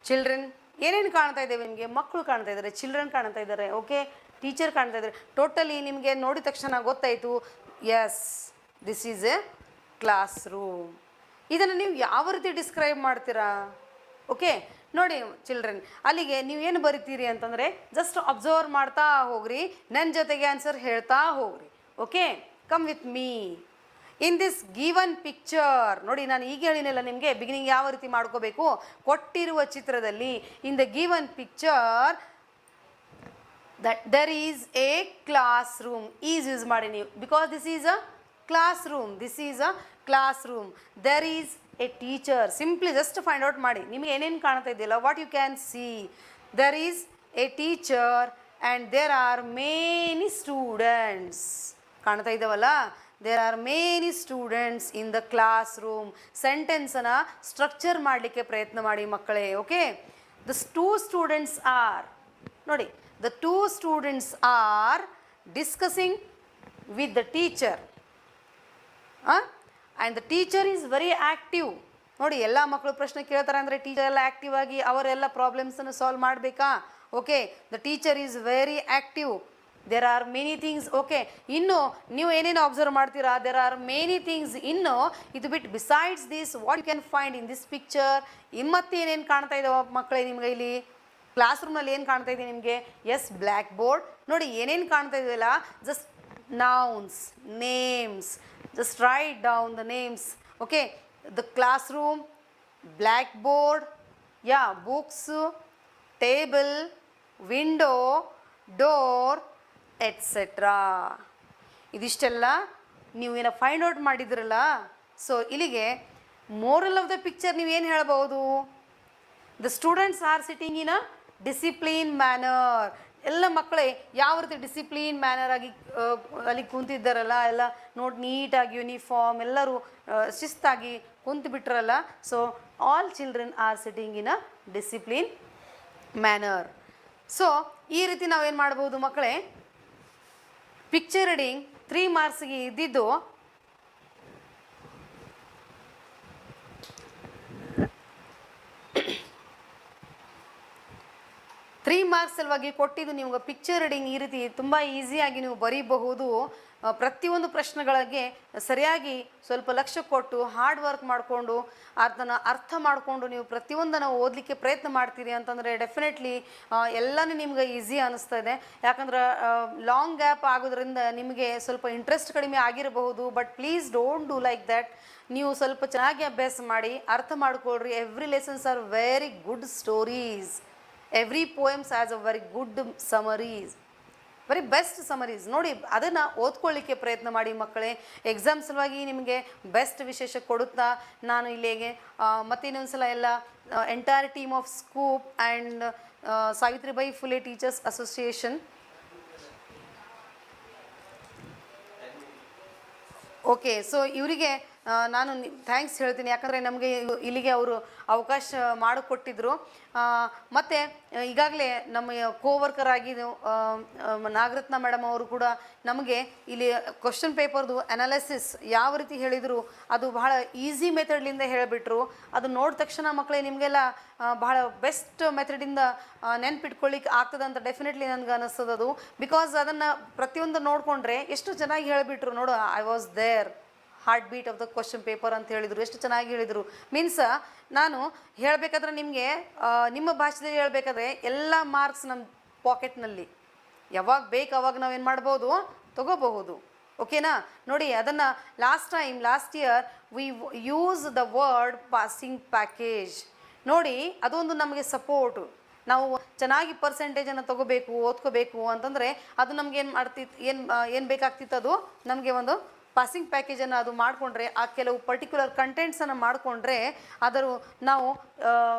children, ಏನೇನು ಕಾಣ್ತಾ ಇದ್ದೇವೆ ನಿಮಗೆ, ಮಕ್ಕಳು ಕಾಣ್ತಾ ಇದ್ದಾರೆ, ಚಿಲ್ಡ್ರನ್ ಕಾಣ್ತಾ ಇದ್ದಾರೆ, ಓಕೆ, ಟೀಚರ್ ಕಾಣ್ತಾ ಇದ್ದಾರೆ. ಟೋಟಲಿ ನಿಮಗೆ ನೋಡಿದ ತಕ್ಷಣ ಗೊತ್ತಾಯಿತು yes, this is a classroom. ಇದನ್ನು ನೀವು ಯಾವ ರೀತಿ ಡಿಸ್ಕ್ರೈಬ್ ಮಾಡ್ತೀರಾ? ಓಕೆ, ನೋಡಿ ಚಿಲ್ಡ್ರನ್, ಅಲ್ಲಿಗೆ ನೀವು ಏನು ಬರಿತೀರಿ ಅಂತಂದರೆ ಜಸ್ಟ್ ಅಬ್ಸರ್ವ್ ಮಾಡ್ತಾ ಹೋಗ್ರಿ, ನನ್ನ ಜೊತೆಗೆ ಆನ್ಸರ್ ಹೇಳ್ತಾ ಹೋಗ್ರಿ. Okay, come with me. In this given picture, ನೋಡಿ ನಾನು ಈಗ ಹೇಳಿನಲ್ಲ ನಿಮಗೆ ಬಿಗಿನಿಂಗ್ ಯಾವ ರೀತಿ ಮಾಡ್ಕೋಬೇಕು. ಕೊಟ್ಟಿರುವ ಚಿತ್ರದಲ್ಲಿ in the given picture that there is a classroom. Is use ಮಾಡಿ ನೀವು, because this is a classroom. This is a classroom. There is a teacher. Simply just find out ಮಾಡಿ, ನಿಮಗೆ ಏನೇನು ಕಾಣ್ತಾ ಇದೆಯಲ್ಲ, what you can see. There is a teacher and there are many students. ಕಾಣ್ತಾ ಇದ್ದಾವಲ್ಲ, there are many students in the classroom. ಸೆಂಟೆನ್ಸನ್ನು structure ಮಾಡಲಿಕ್ಕೆ ಪ್ರಯತ್ನ ಮಾಡಿ ಮಕ್ಕಳೇ. Okay, the two students are, ನೋಡಿ, the two students are discussing with the teacher. And the teacher is very active. ನೋಡಿ, ಎಲ್ಲ ಮಕ್ಕಳು ಪ್ರಶ್ನೆ ಕೇಳ್ತಾರೆ ಅಂದರೆ ಟೀಚರ್ ಎಲ್ಲ ಆ್ಯಕ್ಟಿವ್ ಆಗಿ ಅವರೆಲ್ಲ ಪ್ರಾಬ್ಲಮ್ಸನ್ನು ಸಾಲ್ವ್ ಮಾಡಬೇಕಾ? Okay, the teacher is very active. There are many things. Okay, ಇನ್ನು ನೀವು ಏನೇನು ಅಬ್ಸರ್ವ್ ಮಾಡ್ತೀರಾ? There are many things. ಇನ್ನು ಇದು ಬಿಟ್ಟು besides this what you can find in this picture. ಮತ್ತೆ ಏನೇನು ಕಾಣ್ತಾ ಇದ್ದಾವೆ ಮಕ್ಕಳೇ ನಿಮ್ಗೆ ಇಲ್ಲಿ ಕ್ಲಾಸ್ ರೂಮ್ನಲ್ಲಿ ಏನು ಕಾಣ್ತಾ ಇದೆ ನಿಮಗೆ? Yes, blackboard. ನೋಡಿ ಏನೇನು ಕಾಣ್ತಾ ಇದೆಯಲ್ಲ, just nouns, names. Just write down the names. Okay, the classroom, blackboard, yeah, books, table, window, door, etc. ಇದಿಷ್ಟೆಲ್ಲ ನೀವೇನೋ ಫೈಂಡ್ ಔಟ್ ಮಾಡಿದ್ರಲ್ಲ. ಸೊ ಇಲ್ಲಿಗೆ ಮೋರಲ್ ಆಫ್ ದ ಪಿಕ್ಚರ್ ನೀವೇನು ಹೇಳ್ಬೋದು? The students R sitting in a discipline manner. ಎಲ್ಲ ಮಕ್ಕಳೇ ಯಾವ ರೀತಿ discipline manner ಆಗಿ ಅಲ್ಲಿ ಕುಂತಿದ್ದಾರಲ್ಲ, ಎಲ್ಲ ನೋಡಿ ನೀಟಾಗಿ ಯೂನಿಫಾರ್ಮ್ ಎಲ್ಲರೂ ಶಿಸ್ತಾಗಿ ಕುಂತು ಬಿಟ್ರಲ್ಲ. So all children are sitting in a discipline manner. So ಈ ರೀತಿ ನಾವೇನು ಮಾಡ್ಬೋದು ಮಕ್ಕಳೇ? ಪಿಕ್ಚರ್ ರೀಡಿಂಗ್ 3 ಮಾರ್ಕ್ಸ್ಗೆ ಇದ್ದಿದ್ದು 3 ಮಾರ್ಕ್ಸ್ ಸಲುವಾಗಿ ಕೊಟ್ಟಿದ್ದು ನಿಮ್ಗೆ ಪಿಕ್ಚರ್ ರೀಡಿಂಗ್ ಈ ರೀತಿ ತುಂಬ ಈಸಿಯಾಗಿ ನೀವು ಬರೀಬಹುದು. ಪ್ರತಿಯೊಂದು ಪ್ರಶ್ನೆಗಳಿಗೆ ಸರಿಯಾಗಿ ಸ್ವಲ್ಪ ಲಕ್ಷ್ಯ ಕೊಟ್ಟು ಹಾರ್ಡ್ ವರ್ಕ್ ಮಾಡಿಕೊಂಡು ಅದನ್ನು ಅರ್ಥ ಮಾಡಿಕೊಂಡು ನೀವು ಪ್ರತಿಯೊಂದನ್ನು ಓದಲಿಕ್ಕೆ ಪ್ರಯತ್ನ ಮಾಡ್ತೀರಿ ಅಂತಂದರೆ ಡೆಫಿನೆಟ್ಲಿ ಎಲ್ಲನೂ ನಿಮ್ಗೆ ಈಸಿ ಅನ್ನಿಸ್ತಾ ಇದೆ. ಯಾಕಂದ್ರೆ ಲಾಂಗ್ ಗ್ಯಾಪ್ ಆಗೋದ್ರಿಂದ ನಿಮಗೆ ಸ್ವಲ್ಪ ಇಂಟ್ರೆಸ್ಟ್ ಕಡಿಮೆ ಆಗಿರಬಹುದು. But please don't do like that. ನೀವು ಸ್ವಲ್ಪ ಚೆನ್ನಾಗಿ ಅಭ್ಯಾಸ ಮಾಡಿ ಅರ್ಥ ಮಾಡ್ಕೊಳ್ರಿ. Every lessons are very good stories. Every poems has a very good summaries, very best summaries. ನೋಡಿ ಅದನ್ನು ಓದ್ಕೊಳ್ಳಿಕ್ಕೆ ಪ್ರಯತ್ನ ಮಾಡಿ ಮಕ್ಕಳೇ. ಎಕ್ಸಾಮ್ ಸಲುವಾಗಿ ನಿಮಗೆ ಬೆಸ್ಟ್ ವಿಶೇಷ ಕೊಡುತ್ತಾ ನಾನು ಇಲ್ಲಿಗೆ ಮತ್ತೆ ಇನ್ನೊಂದ್ಸಲ ಎಲ್ಲ entire team of scoop and Savitribai Phule teachers association, okay, so ಇವರಿಗೆ ನಾನು ಥ್ಯಾಂಕ್ಸ್ ಹೇಳ್ತೀನಿ. ಯಾಕಂದರೆ ನಮಗೆ ಇಲ್ಲಿಗೆ ಅವರು ಅವಕಾಶ ಮಾಡಿಕೊಟ್ಟಿದ್ರು. ಮತ್ತು ಈಗಾಗಲೇ ನಮ್ಮ ಕೋವರ್ಕರ್ ಆಗಿ ನಾಗರತ್ನ ಮೇಡಮ್ ಅವರು ಕೂಡ ನಮಗೆ ಇಲ್ಲಿ ಕ್ವಶನ್ ಪೇಪರ್ದು ಅನಾಲಿಸಿಸ್ ಯಾವ ರೀತಿ ಹೇಳಿದರು ಅದು ಬಹಳ ಈಸಿ ಮೆಥಡ್ಲಿಂದ ಹೇಳಿಬಿಟ್ರು. ಅದು ನೋಡಿದ ತಕ್ಷಣ ಮಕ್ಕಳೇ ನಿಮಗೆಲ್ಲ ಬಹಳ ಬೆಸ್ಟ್ ಮೆಥಡಿಂದ ನೆನ್ಪಿಟ್ಕೊಳ್ಳಿಕ್ಕೆ ಆಗ್ತದೆ ಅಂತ ಡೆಫಿನೆಟ್ಲಿ ನನಗೆ ಅನ್ನಿಸ್ತದೆ ಅದು. ಬಿಕಾಸ್ ಅದನ್ನು ಪ್ರತಿಯೊಂದು ನೋಡಿಕೊಂಡ್ರೆ ಎಷ್ಟು ಚೆನ್ನಾಗಿ ಹೇಳಿಬಿಟ್ರು. ನೋಡು, I was there, heartbeat of the question paper ಅಂತ ಹೇಳಿದರು. ಎಷ್ಟು ಚೆನ್ನಾಗಿ ಹೇಳಿದರು. ಮೀನ್ಸ್ ನಾನು ಹೇಳಬೇಕಾದ್ರೆ ನಿಮಗೆ ನಿಮ್ಮ ಭಾಷೆಯಲ್ಲಿ ಹೇಳಬೇಕಾದ್ರೆ ಎಲ್ಲ ಮಾರ್ಕ್ಸ್ ನಮ್ಮ ಪಾಕೆಟ್ನಲ್ಲಿ ಯಾವಾಗ ಬೇಕು ಅವಾಗ ನಾವೇನು ಮಾಡ್ಬೋದು, ತೊಗೋಬಹುದು. ಓಕೆನಾ? ನೋಡಿ ಅದನ್ನು last year we use the word passing package. ನೋಡಿ ಅದೊಂದು ನಮಗೆ ಸಪೋರ್ಟು. ನಾವು ಚೆನ್ನಾಗಿ ಪರ್ಸೆಂಟೇಜನ್ನು ತೊಗೋಬೇಕು, ಓದ್ಕೋಬೇಕು ಅಂತಂದರೆ ಅದು ನಮ್ಗೆ ಏನು ಮಾಡ್ತಿತ್ತು, ಏನು ಬೇಕಾಗ್ತಿತ್ತು, ಅದು ನಮಗೆ ಒಂದು ಪಾಸಿಂಗ್ ಪ್ಯಾಕೇಜನ್ನು ಅದು ಮಾಡಿಕೊಂಡ್ರೆ, ಆ ಕೆಲವು ಪರ್ಟಿಕ್ಯುಲರ್ ಕಂಟೆಂಟ್ಸನ್ನು ಮಾಡಿಕೊಂಡ್ರೆ ಅದರ ನಾವು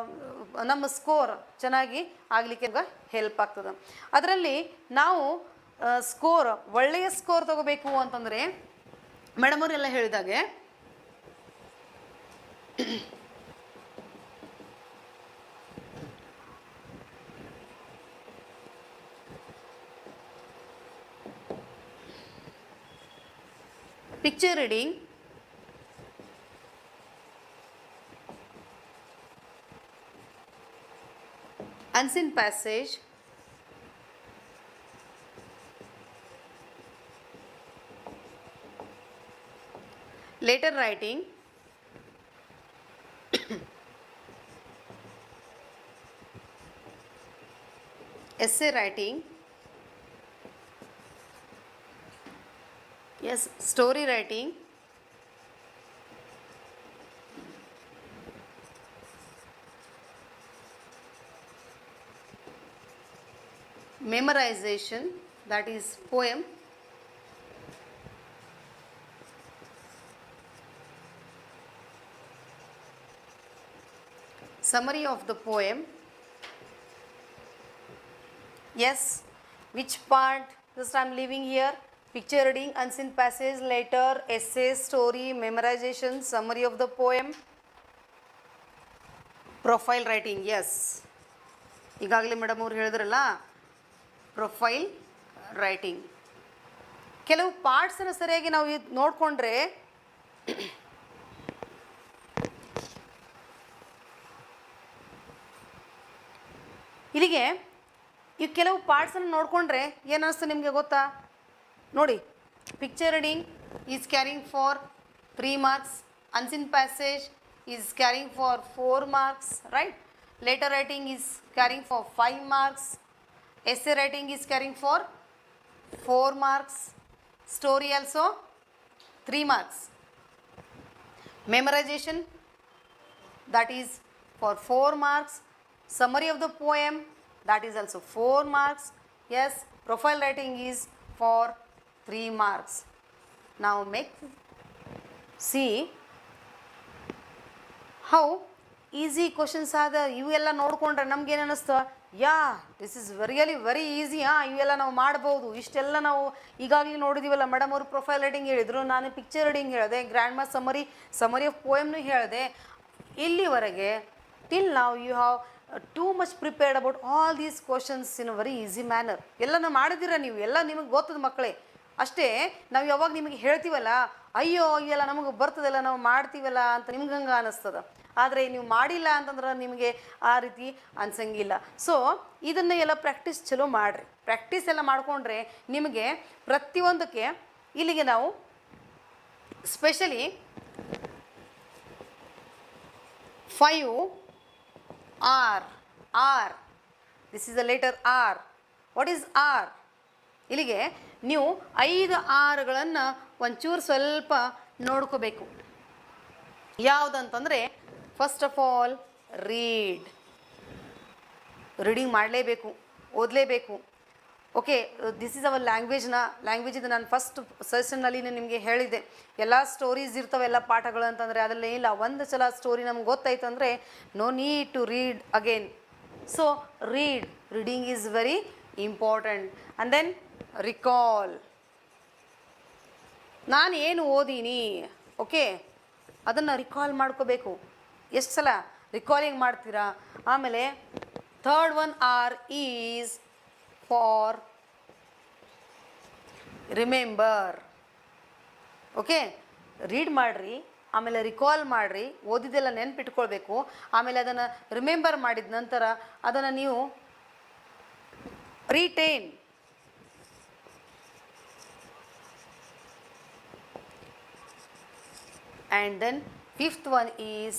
ನಮ್ಮ ಸ್ಕೋರ್ ಚೆನ್ನಾಗಿ ಆಗಲಿಕ್ಕೆ ಹೆಲ್ಪ್ ಆಗ್ತದೆ. ಅದರಲ್ಲಿ ನಾವು ಸ್ಕೋರ್ ಒಳ್ಳೆಯ ಸ್ಕೋರ್ ತಗೋಬೇಕು ಅಂತಂದರೆ ಮೇಡಮ್ ಅವರೆಲ್ಲ ಹೇಳಿದಾಗೆ picture reading, unseen passage, letter writing, essay writing, yes, story writing, memorization, that is poem, summary of the poem, yes, which part, just I am leaving here, picture reading, unseen passage, letter, essay, story, memorization, summary of the poem, profile writing, yes, ಈಗಾಗಲೇ madam ಅವ್ರು ಹೇಳಿದ್ರಲ್ಲ profile writing. ಕೆಲವು ಪಾರ್ಟ್ಸನ್ನು ಸರಿಯಾಗಿ ನಾವು ನೋಡಿಕೊಂಡ್ರೆ ಇಲ್ಲಿಗೆ ಈ ಕೆಲವು ಪಾರ್ಟ್ಸನ್ನು ನೋಡಿಕೊಂಡ್ರೆ ಏನು ಅನ್ನಿಸ್ತು ನಿಮಗೆ ಗೊತ್ತಾ? ನೋಡಿ, picture reading is carrying for 3 marks, unseen passage is carrying for 4 marks, right? Letter writing is carrying for 5 marks, essay writing is carrying for 4 marks, story also 3 marks, memorization that is for 4 marks, summary of the poem that is also 4 marks, yes, profile writing is for 3 marks. Now see how easy questions ಆದ ಇವೆಲ್ಲ ನೋಡಿಕೊಂಡ್ರೆ ನಮ್ಗೇನು ಅನ್ನಿಸ್ತು, yeah this is really very easy, ಇವೆಲ್ಲ ನಾವು ಮಾಡ್ಬೋದು. ಇಷ್ಟೆಲ್ಲ ನಾವು ಈಗಾಗಲೇ ನೋಡಿದ್ದೀವಲ್ಲ, ಮೇಡಮ್ ಅವರು ಪ್ರೊಫೈಲ್ ರೈಟಿಂಗ್ ಹೇಳಿದರು, ನಾನು ಪಿಕ್ಚರ್ ರೀಡಿಂಗ್ ಹೇಳಿದೆ, ಗ್ರ್ಯಾಂಡ್ ಮಾಸ್ ಸಮರಿ ಆಫ್ ಪೋಯಮ್ನು ಹೇಳಿದೆ. ಇಲ್ಲಿವರೆಗೆ ಟಿಲ್ ನಾವು you have too much prepared about all these questions in a very easy manner. ಎಲ್ಲನೂ ಮಾಡಿದ್ದೀರ ನೀವು, ಎಲ್ಲ ನಿಮಗೆ ಗೊತ್ತದ ಮಕ್ಕಳೇ. ಅಷ್ಟೇ ನಾವು ಯಾವಾಗ ನಿಮಗೆ ಹೇಳ್ತೀವಲ್ಲ, ಅಯ್ಯೋ ಇವೆಲ್ಲ ನಮಗೆ ಬರ್ತದಲ್ಲ, ನಾವು ಮಾಡ್ತೀವಲ್ಲ ಅಂತ ನಿಮ್ಗೆ ಹಂಗೆ ಅನ್ನಿಸ್ತದ. ಆದರೆ ನೀವು ಮಾಡಿಲ್ಲ ಅಂತಂದ್ರೆ ನಿಮಗೆ ಆ ರೀತಿ ಅನ್ಸಂಗಿಲ್ಲ. ಸೊ ಇದನ್ನು ಎಲ್ಲ ಪ್ರಾಕ್ಟೀಸ್ ಚಲೋ ಮಾಡಿರಿ. ಪ್ರಾಕ್ಟೀಸ್ ಎಲ್ಲ ಮಾಡಿಕೊಂಡ್ರೆ ನಿಮಗೆ ಪ್ರತಿಯೊಂದಕ್ಕೆ ಇಲ್ಲಿಗೆ ನಾವು specially 5 R, this is the letter R. What is R? ಇಲ್ಲಿಗೆ ನೀವು 5 Rಗಳನ್ನು ಒಂಚೂರು ಸ್ವಲ್ಪ ನೋಡ್ಕೋಬೇಕು. ಯಾವುದಂತಂದರೆ ಫಸ್ಟ್ ಆಫ್ ಆಲ್ ರೀಡಿಂಗ್ ಮಾಡಲೇಬೇಕು, ಓದಲೇಬೇಕು. Okay, this is our language ಇದು ನಾನು ಫಸ್ಟ್ ಸೆಷನ್ನಲ್ಲಿ ನಿಮಗೆ ಹೇಳಿದ್ದೆ. ಎಲ್ಲ ಸ್ಟೋರೀಸ್ ಇರ್ತವೆ, ಎಲ್ಲ ಪಾಠಗಳು ಅಂತಂದರೆ ಅದರಲ್ಲಿ ಇಲ್ಲ. ಒಂದು ಸಲ ಸ್ಟೋರಿ ನಮ್ಗೆ ಗೊತ್ತಾಯ್ತು ಅಂದರೆ no need to read again. So reading is very important. And then recall, ನಾನು ಏನು ಓದೀನಿ, ಓಕೆ, ಅದನ್ನು ರಿಕಾಲ್ ಮಾಡ್ಕೋಬೇಕು. ಎಷ್ಟು ಸಲ ರಿಕಾಲಿಂಗ್ ಮಾಡ್ತೀರಾ? ಆಮೇಲೆ third one are is for remember. Okay, read ಮಾಡಿರಿ, ಆಮೇಲೆ ರಿಕಾಲ್ ಮಾಡಿರಿ, ಓದಿದ್ದೆಲ್ಲ ನೆನ್ಪಿಟ್ಕೊಳ್ಬೇಕು. ಆಮೇಲೆ ಅದನ್ನು ರಿಮೆಂಬರ್ ಮಾಡಿದ ನಂತರ ಅದನ್ನು ನೀವು retain. And then fifth one is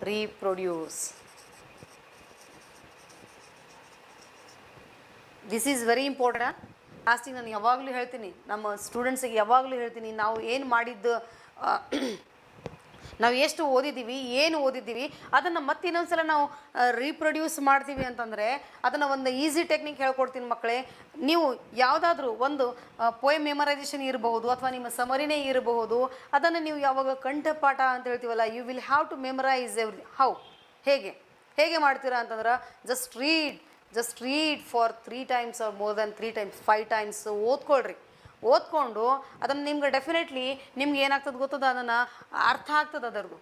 reproduce. This is very important. ಲಾಸ್ಟಿಗೆ ನಾನು ಯಾವಾಗಲೂ ಹೇಳ್ತೀನಿ, ನಮ್ಮ ಸ್ಟೂಡೆಂಟ್ಸಿಗೆ ಯಾವಾಗಲೂ ಹೇಳ್ತೀನಿ, ನಾವು ಏನು ಮಾಡಿದ್ದು, ನಾವು ಎಷ್ಟು ಓದಿದ್ದೀವಿ, ಏನು ಓದಿದ್ದೀವಿ, ಅದನ್ನು ಮತ್ತೆ ಇನ್ನೊಂದ್ಸಲ ನಾವು ರೀಪ್ರೊಡ್ಯೂಸ್ ಮಾಡ್ತೀವಿ ಅಂತಂದರೆ ಅದನ್ನು ಒಂದು ಈಸಿ ಟೆಕ್ನಿಕ್ ಹೇಳ್ಕೊಡ್ತೀನಿ ಮಕ್ಕಳೇ. ನೀವು ಯಾವುದಾದ್ರೂ ಒಂದು ಪೋಯಮ್ ಮೆಮರೈಸೇಷನ್ ಇರಬಹುದು ಅಥವಾ ನಿಮ್ಮ ಸಮರಿನೇ ಇರಬಹುದು, ಅದನ್ನು ನೀವು ಯಾವಾಗ ಕಂಠಪಾಠ ಅಂತ ಹೇಳ್ತೀವಲ್ಲ, you will have to memorize every. ಹೇಗೆ ಮಾಡ್ತೀರಾ ಅಂತಂದ್ರೆ just read for 3 times or more than 3 times, 5 times ಓದ್ಕೊಳ್ರಿ. ಓದ್ಕೊಂಡು ಅದನ್ನು ನಿಮ್ಗೆ ಡೆಫಿನೆಟ್ಲಿ ನಿಮ್ಗೆ ಏನಾಗ್ತದೆ ಗೊತ್ತದ, ಅದನ್ನು ಅರ್ಥ ಆಗ್ತದೆ. ಅದರದ್ದು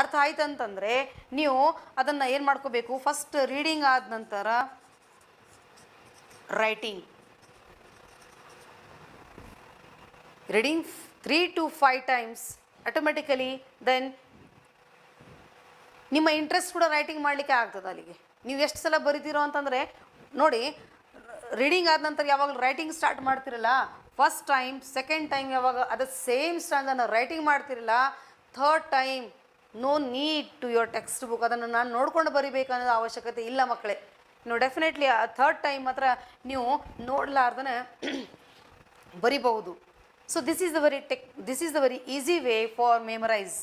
ಅರ್ಥ ಆಯ್ತಂತಂದರೆ ನೀವು ಅದನ್ನು ಏನು ಮಾಡ್ಕೋಬೇಕು, ಫಸ್ಟ್ ರೀಡಿಂಗ್ ಆದ ನಂತರ reading 3 to 5 times automatically then ನಿಮ್ಮ ಇಂಟ್ರೆಸ್ಟ್ ಕೂಡ ರೈಟಿಂಗ್ ಮಾಡಲಿಕ್ಕೆ ಆಗ್ತದೆ. ಅಲ್ಲಿಗೆ ನೀವು ಎಷ್ಟು ಸಲ ಬರಿತೀರೋ ಅಂತಂದರೆ ನೋಡಿ, ರೀಡಿಂಗ್ ಆದ ನಂತರ ಯಾವಾಗ ರೈಟಿಂಗ್ ಸ್ಟಾರ್ಟ್ ಮಾಡ್ತಿರಲ್ಲ, ಫಸ್ಟ್ ಟೈಮ್ ಸೆಕೆಂಡ್ ಟೈಮ್ ಯಾವಾಗ ಅದು ಸೇಮ್ ಸ್ಟ್ಯಾಂಡನ್ನು ರೈಟಿಂಗ್ ಮಾಡ್ತಿರಲ್ಲ, third time no need to your text book, ಅದನ್ನು ನಾನು ನೋಡ್ಕೊಂಡು ಬರಿಬೇಕು ಅನ್ನೋದು ಅವಶ್ಯಕತೆ ಇಲ್ಲ ಮಕ್ಕಳೇ. ನೀವು ಡೆಫಿನೆಟ್ಲಿ ಆ ಥರ್ಡ್ ಟೈಮ್ ಮಾತ್ರ ನೀವು ನೋಡಲಾರ್ದನೆ ಬರಿಬಹುದು. So this is the very easy way for memorise.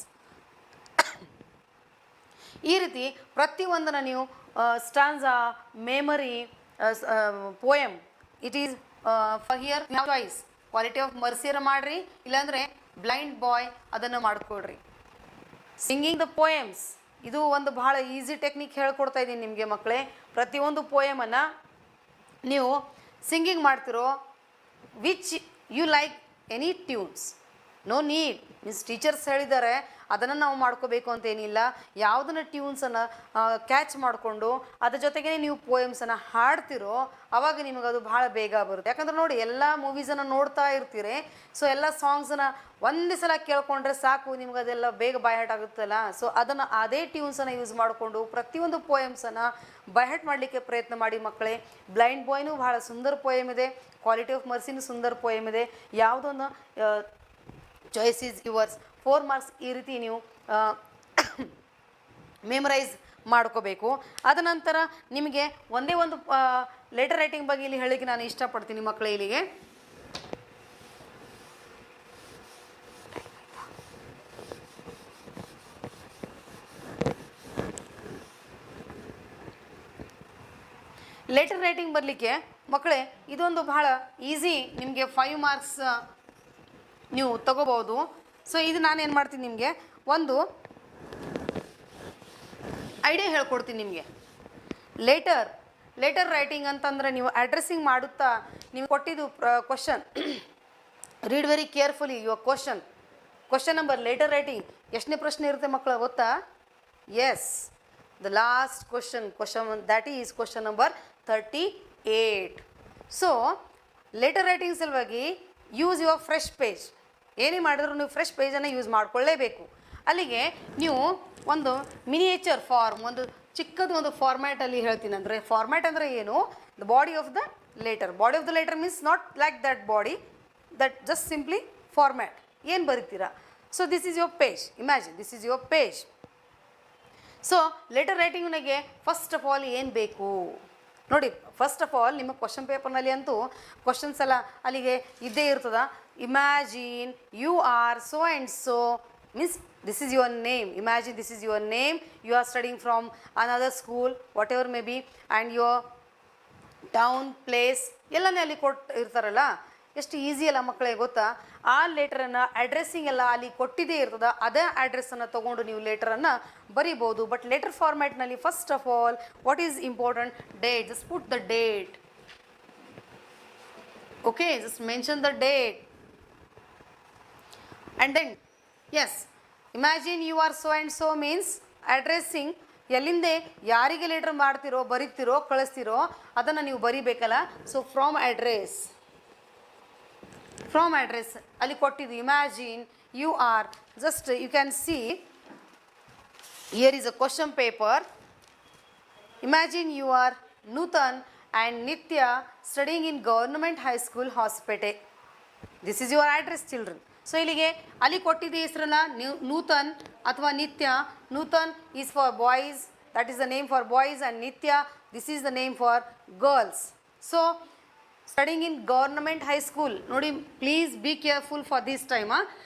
ಈ ರೀತಿ ಪ್ರತಿಯೊಂದನ್ನು ನೀವು stanza, memory, poem, it is for here choice. Quality of ಮರ್ಸಿಯರ ಮಾಡಿರಿ, ಇಲ್ಲಾಂದರೆ ಬ್ಲೈಂಡ್ ಬಾಯ್ ಅದನ್ನು ಮಾಡಿಕೊಡ್ರಿ. ಸಿಂಗಿಂಗ್ ದ ಪೋಯಮ್ಸ್, ಇದು ಒಂದು ಬಹಳ ಈಸಿ ಟೆಕ್ನಿಕ್ ಹೇಳ್ಕೊಡ್ತಾ ಇದ್ದೀನಿ ನಿಮಗೆ ಮಕ್ಕಳೇ. ಪ್ರತಿಯೊಂದು ಪೋಯಮನ್ನು ನೀವು ಸಿಂಗಿಂಗ್ ಮಾಡ್ತಿರೋ, which you like any tunes, no need means teachers ಹೇಳಿದ್ದಾರೆ ಅದನ್ನು ನಾವು ಮಾಡ್ಕೋಬೇಕು ಅಂತೇನಿಲ್ಲ. ಯಾವುದನ್ನು ಟ್ಯೂನ್ಸನ್ನು ಕ್ಯಾಚ್ ಮಾಡಿಕೊಂಡು ಅದ್ರ ಜೊತೆಗೇ ನೀವು ಪೋಯಮ್ಸನ್ನು ಹಾಡ್ತಿರೋ ಆವಾಗ ನಿಮಗದು ಭಾಳ ಬೇಗ ಬರುತ್ತೆ. ಯಾಕಂದ್ರೆ ನೋಡಿ, ಎಲ್ಲ ಮೂವೀಸನ್ನು ನೋಡ್ತಾ ಇರ್ತೀರಿ, ಸೊ ಎಲ್ಲ ಸಾಂಗ್ಸನ್ನು ಒಂದೇ ಸಲ ಕೇಳ್ಕೊಂಡ್ರೆ ಸಾಕು, ನಿಮ್ಗದೆಲ್ಲ ಬೇಗ ಬೈಹರ್ಟ್ ಆಗುತ್ತಲ್ಲ. ಸೊ ಅದನ್ನು ಅದೇ ಟ್ಯೂನ್ಸನ್ನು ಯೂಸ್ ಮಾಡಿಕೊಂಡು ಪ್ರತಿಯೊಂದು ಪೋಯಮ್ಸನ್ನು ಬೈಹರ್ಟ್ ಮಾಡಲಿಕ್ಕೆ ಪ್ರಯತ್ನ ಮಾಡಿ ಮಕ್ಕಳೇ. ಬ್ಲೈಂಡ್ ಬಾಯ್ನೂ ಭಾಳ ಸುಂದರ ಪೋಯಮ್ ಇದೆ, ಕ್ವಾಲಿಟಿ ಆಫ್ ಮರ್ಸಿನೂ ಸುಂದರ ಪೋಯಮ್ ಇದೆ. ಯಾವುದನ್ನು ಚಾಯ್ಸ್ ಈಸ್ ಯುವರ್ಸ್. 4 ಮಾರ್ಕ್ಸ್ ಈ ರೀತಿ ನೀವು ಮೆಮರೈಸ್ ಮಾಡ್ಕೋಬೇಕು. ಅದ ನಂತರ ನಿಮಗೆ ಒಂದೇ ಒಂದು ಲೆಟರ್ ರೈಟಿಂಗ್ ಬಗ್ಗೆ ಇಲ್ಲಿ ಹೇಳಲಿಕ್ಕೆ ನಾನು ಇಷ್ಟಪಡ್ತೀನಿ ಮಕ್ಕಳೇ. ಇಲ್ಲಿಗೆ ಲೆಟರ್ ರೈಟಿಂಗ್ ಬರಲಿಕ್ಕೆ ಮಕ್ಕಳೇ ಇದೊಂದು ಬಹಳ ಈಸಿ, ನಿಮಗೆ 5 ಮಾರ್ಕ್ಸ್ ನೀವು ತಗೋಬೋದು. ಸೊ ಇದು ನಾನೇನು ಮಾಡ್ತೀನಿ, ನಿಮಗೆ ಒಂದು ಐಡಿಯಾ ಹೇಳ್ಕೊಡ್ತೀನಿ ನಿಮಗೆ. ಲೆಟರ್ ರೈಟಿಂಗ್ ಅಂತಂದರೆ ನೀವು ಅಡ್ರೆಸ್ಸಿಂಗ್ ಮಾಡುತ್ತಾ ನೀವು ಕೊಟ್ಟಿದ್ದು question, read very carefully your question number. Letter writing ಎಷ್ಟನೇ ಪ್ರಶ್ನೆ ಇರುತ್ತೆ ಮಕ್ಕಳು ಗೊತ್ತಾ? Yes, the last question that is question number 38. So letter writing ಸಲುವಾಗಿ ಯೂಸ್ ಯುವರ್ ಫ್ರೆಶ್ ಪೇಜ್. ಏನೇ ಮಾಡಿದ್ರು ನೀವು ಫ್ರೆಶ್ ಪೇಜನ್ನು ಯೂಸ್ ಮಾಡಿಕೊಳ್ಳೇಬೇಕು. ಅಲ್ಲಿಗೆ ನೀವು ಒಂದು ಮಿನಿಯೇಚರ್ ಫಾರ್ಮ್, ಒಂದು ಚಿಕ್ಕದು ಒಂದು ಫಾರ್ಮ್ಯಾಟಲ್ಲಿ ಹೇಳ್ತೀನಿ. ಅಂದರೆ ಫಾರ್ಮ್ಯಾಟ್ ಅಂದರೆ ಏನು? The body of the letter means not like that body, that just simply format. ಏನು ಬರೀತೀರಾ? So this is your page. Imagine this is your page. So letter ರೈಟಿಂಗ್ನಾಗೆ ಫಸ್ಟ್ ಆಫ್ ಆಲ್ ಏನು ಬೇಕು ನೋಡಿ. ಫಸ್ಟ್ ಆಫ್ ಆಲ್ ನಿಮ್ಮ question ಪೇಪರ್ನಲ್ಲಿ ಅಂತೂ questions ಎಲ್ಲ ಅಲ್ಲಿಗೆ ಇದ್ದೇ ಇರ್ತದ. Imagine you are so and so, means this is your name. Imagine this is your name, you are studying from another school, whatever maybe, and your town, place ಎಲ್ಲನೇ ಅಲ್ಲಿ ಇರ್ತಾರಲ್ಲ. ಎಷ್ಟು easy ಅಲ್ಲ ಮಕ್ಕಳೇ ಗೊತ್ತಾ? ಆ ಲೆಟರನ್ನು addressing ಎಲ್ಲ ಅಲ್ಲಿ ಕೊಟ್ಟಿದ್ದೇ ಇರ್ತದೆ, ಅದೇ ಅಡ್ರೆಸ್ಸನ್ನು ತೊಗೊಂಡು ನೀವು ಲೆಟರನ್ನು ಬರಿಬೋದು. ಬಟ್ ಲೆಟರ್ ಫಾರ್ಮ್ಯಾಟ್ನಲ್ಲಿ first of all what is important? Date. Just put the date. Okay, just mention the date. And then yes, imagine you are so and so means addressing ಎಲ್ಲಿಂದೆ ಯಾರಿಗೆ ಲೆಟರ್ ಮಾಡ್ತಿರೋ, ಬರೀತಿರೋ, ಕಳಿಸ್ತಿರೋ ಅದನ್ನು ನೀವು ಬರಿಬೇಕಲ್ಲ. ಸೊ ಫ್ರಾಮ್ ಅಡ್ರೆಸ್ ಅಲ್ಲಿ ಕೊಟ್ಟಿದ್ದು. Imagine you are, just you can see here is a question paper. Imagine you are Nutan and Nithya studying in government high school Hospet. This is your address children. So ಇಲ್ಲಿಗೆ ಅಲ್ಲಿ ಕೊಟ್ಟಿದ್ದ ಹೆಸರನ್ನ ನೂತನ್ ಅಥವಾ Nithya. Nutan is for boys, that is the name for boys, and Nithya this is the name for girls. So studying in government high school ನೋಡಿ, please be careful for this time.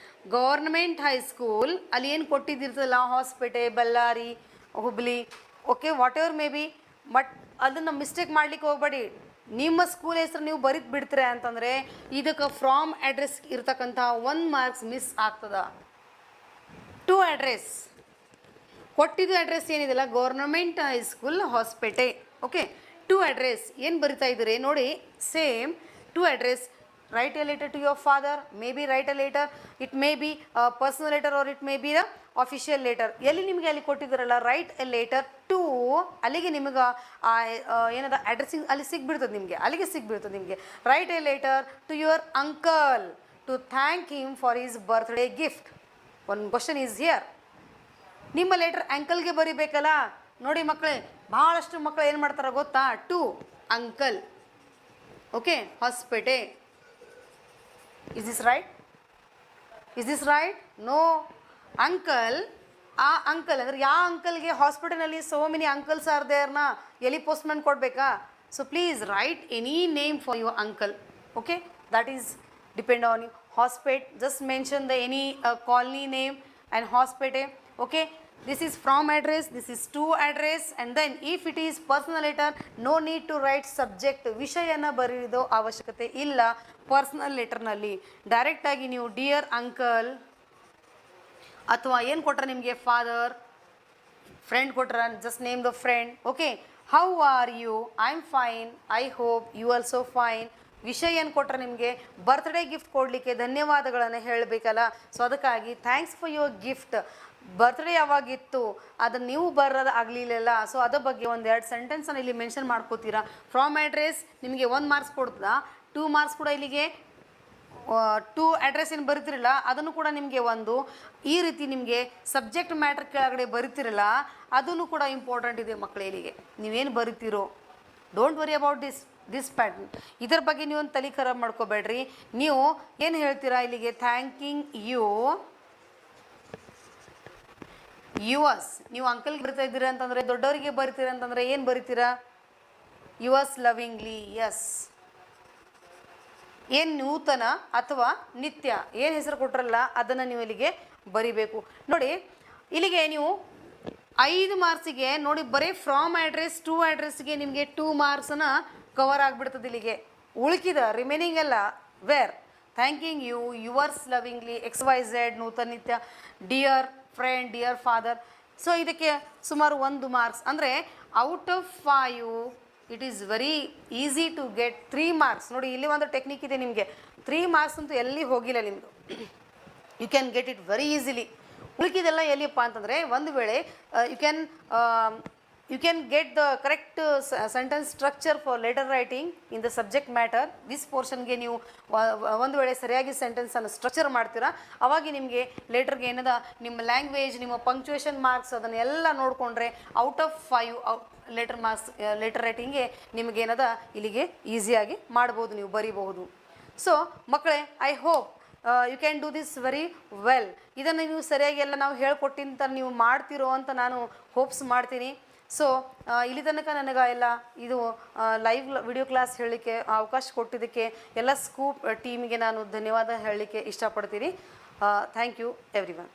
Government high school ಅಲ್ಲಿ ಏನು ಕೊಟ್ಟಿದ್ದಿರ್ತಲ್ಲ, Hospet, Ballari, Hubli, okay, whatever maybe. But ಅದನ್ನು mistake ಮಾಡ್ಲಿಕ್ಕೆ ಹೋಗಬೇಡಿ. ನಿಮ್ಮ school ಹೆಸರು ನೀವು ಬರೀತ್ ಬಿಡ್ತೀರ ಅಂತಂದರೆ ಇದಕ್ಕೆ ಫ್ರಾಮ್ ಅಡ್ರೆಸ್ ಇರ್ತಕ್ಕಂಥ 1 ಮಾರ್ಕ್ಸ್ ಮಿಸ್ ಆಗ್ತದ. ಟು ಅಡ್ರೆಸ್ ಕೊಟ್ಟಿದ್ದು ಅಡ್ರೆಸ್ ಏನಿದೆಲ್ಲ government high school Hospet. Okay, to address ಏನು ಬರಿತಾ ಇದ್ದೀರಿ ನೋಡಿ. Same to address, write a letter to your father, maybe write a letter, it may be a personal letter or it may be a official letter. ಎಲ್ಲಿ ನಿಮಗೆ ಅಲ್ಲಿ ಕೊಟ್ಟಿದ್ದಾರಲ್ಲ write a letter to, ಅಲ್ಲಿಗೆ ನಿಮಗೆ ಏನದ ಅಡ್ರೆಸ್ಸಿಂಗ್ ಅಲ್ಲಿ ಸಿಗ್ಬಿಡ್ತದೆ ನಿಮಗೆ. write a letter to your uncle to thank him for his birthday gift. one question is here, ನಿಮ್ಮ letter ಅಂಕಲ್ಗೆ ಬರಿಬೇಕಲ್ಲ. ನೋಡಿ ಮಕ್ಕಳೇ, ಭಾಳಷ್ಟು ಮಕ್ಕಳು ಏನು ಮಾಡ್ತಾರೆ ಗೊತ್ತಾ? To uncle, okay, Hospet. Is this right? Is this right? No. Uncle, ಆ ಅಂಕಲ್ ಅಂದರೆ ಯಾವ ಅಂಕಲ್ಗೆ ಹಾಸ್ಪಿಟಲ್ನಲ್ಲಿ ಸೋ ಮೆನಿ ಅಂಕಲ್ಸ್ ಆರ್ ದೇರ್ನ ಎಲ್ಲಿ ಪೋಸ್ಟ್ಮನ್ ಕೊಡಬೇಕಾ? So please write any name for your uncle. Okay, that is depend on you. Hospital, just mention the any colony name and hospital. Okay, this is from address, this is to address, and then if it is personal letter, no need to write subject, ವಿಷಯನ ಬರೆಯೋದು ಅವಶ್ಯಕತೆ ಇಲ್ಲ. Personal ಲೆಟರ್ನಲ್ಲಿ ಡೈರೆಕ್ಟಾಗಿ ನೀವು dear uncle ಅಥವಾ ಏನು ಕೊಟ್ರೆ ನಿಮಗೆ ಫಾದರ್, ಫ್ರೆಂಡ್ ಕೊಟ್ರ just name the friend. Okay, how are you, I am fine, I hope you also fine. ವಿಷಯ ಏನು ಕೊಟ್ಟರೆ ನಿಮಗೆ ಬರ್ತ್ಡೇ ಗಿಫ್ಟ್ ಕೊಡಲಿಕ್ಕೆ ಧನ್ಯವಾದಗಳನ್ನು ಹೇಳಬೇಕಲ್ಲ. ಸೊ ಅದಕ್ಕಾಗಿ thanks for your gift. Birthday ಯಾವಾಗಿತ್ತು ಅದನ್ನು ನೀವು ಬರೋದು ಆಗಲಿಲ್ಲ, ಸೊ ಅದ್ರ ಬಗ್ಗೆ ಒಂದೆರಡು ಸೆಂಟೆನ್ಸನ್ನು ಇಲ್ಲಿ ಮೆನ್ಷನ್ ಮಾಡ್ಕೋತೀರಾ. ಫ್ರಾಮ್ ಅಡ್ರೆಸ್ ನಿಮಗೆ 1 ಮಾರ್ಕ್ಸ್ ಕೊಡ್ತದ, 2 ಮಾರ್ಕ್ಸ್ ಕೂಡ ಇಲ್ಲಿಗೆ ಟು ಅಡ್ರೆಸ್ ಏನು ಬರಿತಿರಲ್ಲ ಅದನ್ನು ಕೂಡ ನಿಮಗೆ ಒಂದು ಈ ರೀತಿ ನಿಮಗೆ ಸಬ್ಜೆಕ್ಟ್ ಮ್ಯಾಟ್ರ್ ಕೆಳಗಡೆ ಬರಿತಿರಲ್ಲ ಅದನ್ನು ಕೂಡ ಇಂಪಾರ್ಟೆಂಟ್ ಇದೆ ಮಕ್ಕಳೇ. ಇಲ್ಲಿಗೆ ನೀವೇನು ಬರಿತೀರೋ don't worry about this pattern. ಇದರ ಬಗ್ಗೆ ನೀವು ಒಂದು ತಲೆ ಖರಾಬ್ ಮಾಡ್ಕೋಬೇಡ್ರಿ. ನೀವು ಏನು ಹೇಳ್ತೀರಾ ಇಲ್ಲಿಗೆ ಥ್ಯಾಂಕಿಂಗ್ ಯುವರ್ಸ್, ನೀವು ಅಂಕಲ್ಗೆ ಬರಿತಾ ಇದ್ದೀರಾ ಅಂತಂದರೆ ದೊಡ್ಡವರಿಗೆ ಬರಿತೀರಾ ಅಂತಂದರೆ ಏನು ಬರಿತೀರಾ? Yours lovingly. ಎಸ್, ಏನು ನೂತನ ಅಥವಾ ನಿತ್ಯ ಏನು ಹೆಸರು ಕೊಟ್ಟರಲ್ಲ ಅದನ್ನು ನೀವು ಇಲ್ಲಿಗೆ ಬರಿಬೇಕು. ನೋಡಿ ಇಲ್ಲಿಗೆ ನೀವು 5 ಮಾರ್ಕ್ಸಿಗೆ ನೋಡಿ ಬರೀ ಫ್ರಾಮ್ ಅಡ್ರೆಸ್ ಟು ಅಡ್ರೆಸ್ಗೆ ನಿಮಗೆ 2 ಮಾರ್ಕ್ಸನ್ನು ಕವರ್ ಆಗಿಬಿಡ್ತದೆ. ಇಲ್ಲಿಗೆ ಉಳ್ಕಿದ ರಿಮೈನಿಂಗ್ ಎಲ್ಲ where thanking you, yours lovingly, XYZ, ನೂತನ ನಿತ್ಯ, dear friend, dear father. So ಇದಕ್ಕೆ ಸುಮಾರು 1 ಮಾರ್ಕ್ಸ್ ಅಂದರೆ out of 5 it is very easy to get 3 marks. ನೋಡಿ ಇಲ್ಲಿ ಒಂದು ಟೆಕ್ನಿಕ್ ಇದೆ ನಿಮಗೆ. 3 ಮಾರ್ಕ್ಸ್ ಅಂತೂ ಎಲ್ಲಿ ಹೋಗಿಲ್ಲ ನಿಮ್ಮದು. You can get it very easily. ಉಳಿಕಿದೆಲ್ಲ ಎಲ್ಲಿಯಪ್ಪ ಅಂತಂದರೆ ಒಂದು ವೇಳೆ you can get the correct sentence structure for letter writing in the subject matter. This portionಗೆ ನೀವು ಒಂದು ವೇಳೆ ಸರಿಯಾಗಿ ಸೆಂಟೆನ್ಸನ್ನು ಸ್ಟ್ರಕ್ಚರ್ ಮಾಡ್ತೀರಾ ಅವಾಗ ನಿಮಗೆ ಲೆಟರ್ಗೆ ಏನದ ನಿಮ್ಮ ಲ್ಯಾಂಗ್ವೇಜ್, ನಿಮ್ಮ ಪಂಕ್ಚುಯೇಷನ್ ಮಾರ್ಕ್ಸ್ ಅದನ್ನೆಲ್ಲ ನೋಡಿಕೊಂಡ್ರೆ out of 5 letter marks letter ರೈಟಿಂಗ್ಗೆ ನಿಮಗೇನದ ಇಲ್ಲಿಗೆ ಈಸಿಯಾಗಿ ಮಾಡ್ಬೋದು, ನೀವು ಬರೀಬಹುದು. ಸೊ ಮಕ್ಕಳೇ, I hope you can do this very well. ಇದನ್ನು ನೀವು ಸರಿಯಾಗಿ ಎಲ್ಲ ನಾವು ಹೇಳ್ಕೊಟ್ಟಿಂತ ನೀವು ಮಾಡ್ತಿರೋ ಅಂತ ನಾನು ಹೋಪ್ಸ್ ಮಾಡ್ತೀನಿ. ಸೊ ಇಲ್ಲಿ ತನಕ ನನಗೆ ಎಲ್ಲ ಇದು ಲೈವ್ ವಿಡಿಯೋ ಕ್ಲಾಸ್ ಹೇಳಲಿಕ್ಕೆ ಅವಕಾಶ ಕೊಟ್ಟಿದ್ದಕ್ಕೆ ಎಲ್ಲ ಸ್ಕೂಪ್ ಟೀಮಿಗೆ ನಾನು ಧನ್ಯವಾದ ಹೇಳಲಿಕ್ಕೆ ಇಷ್ಟಪಡ್ತೀನಿ. Thank you every one.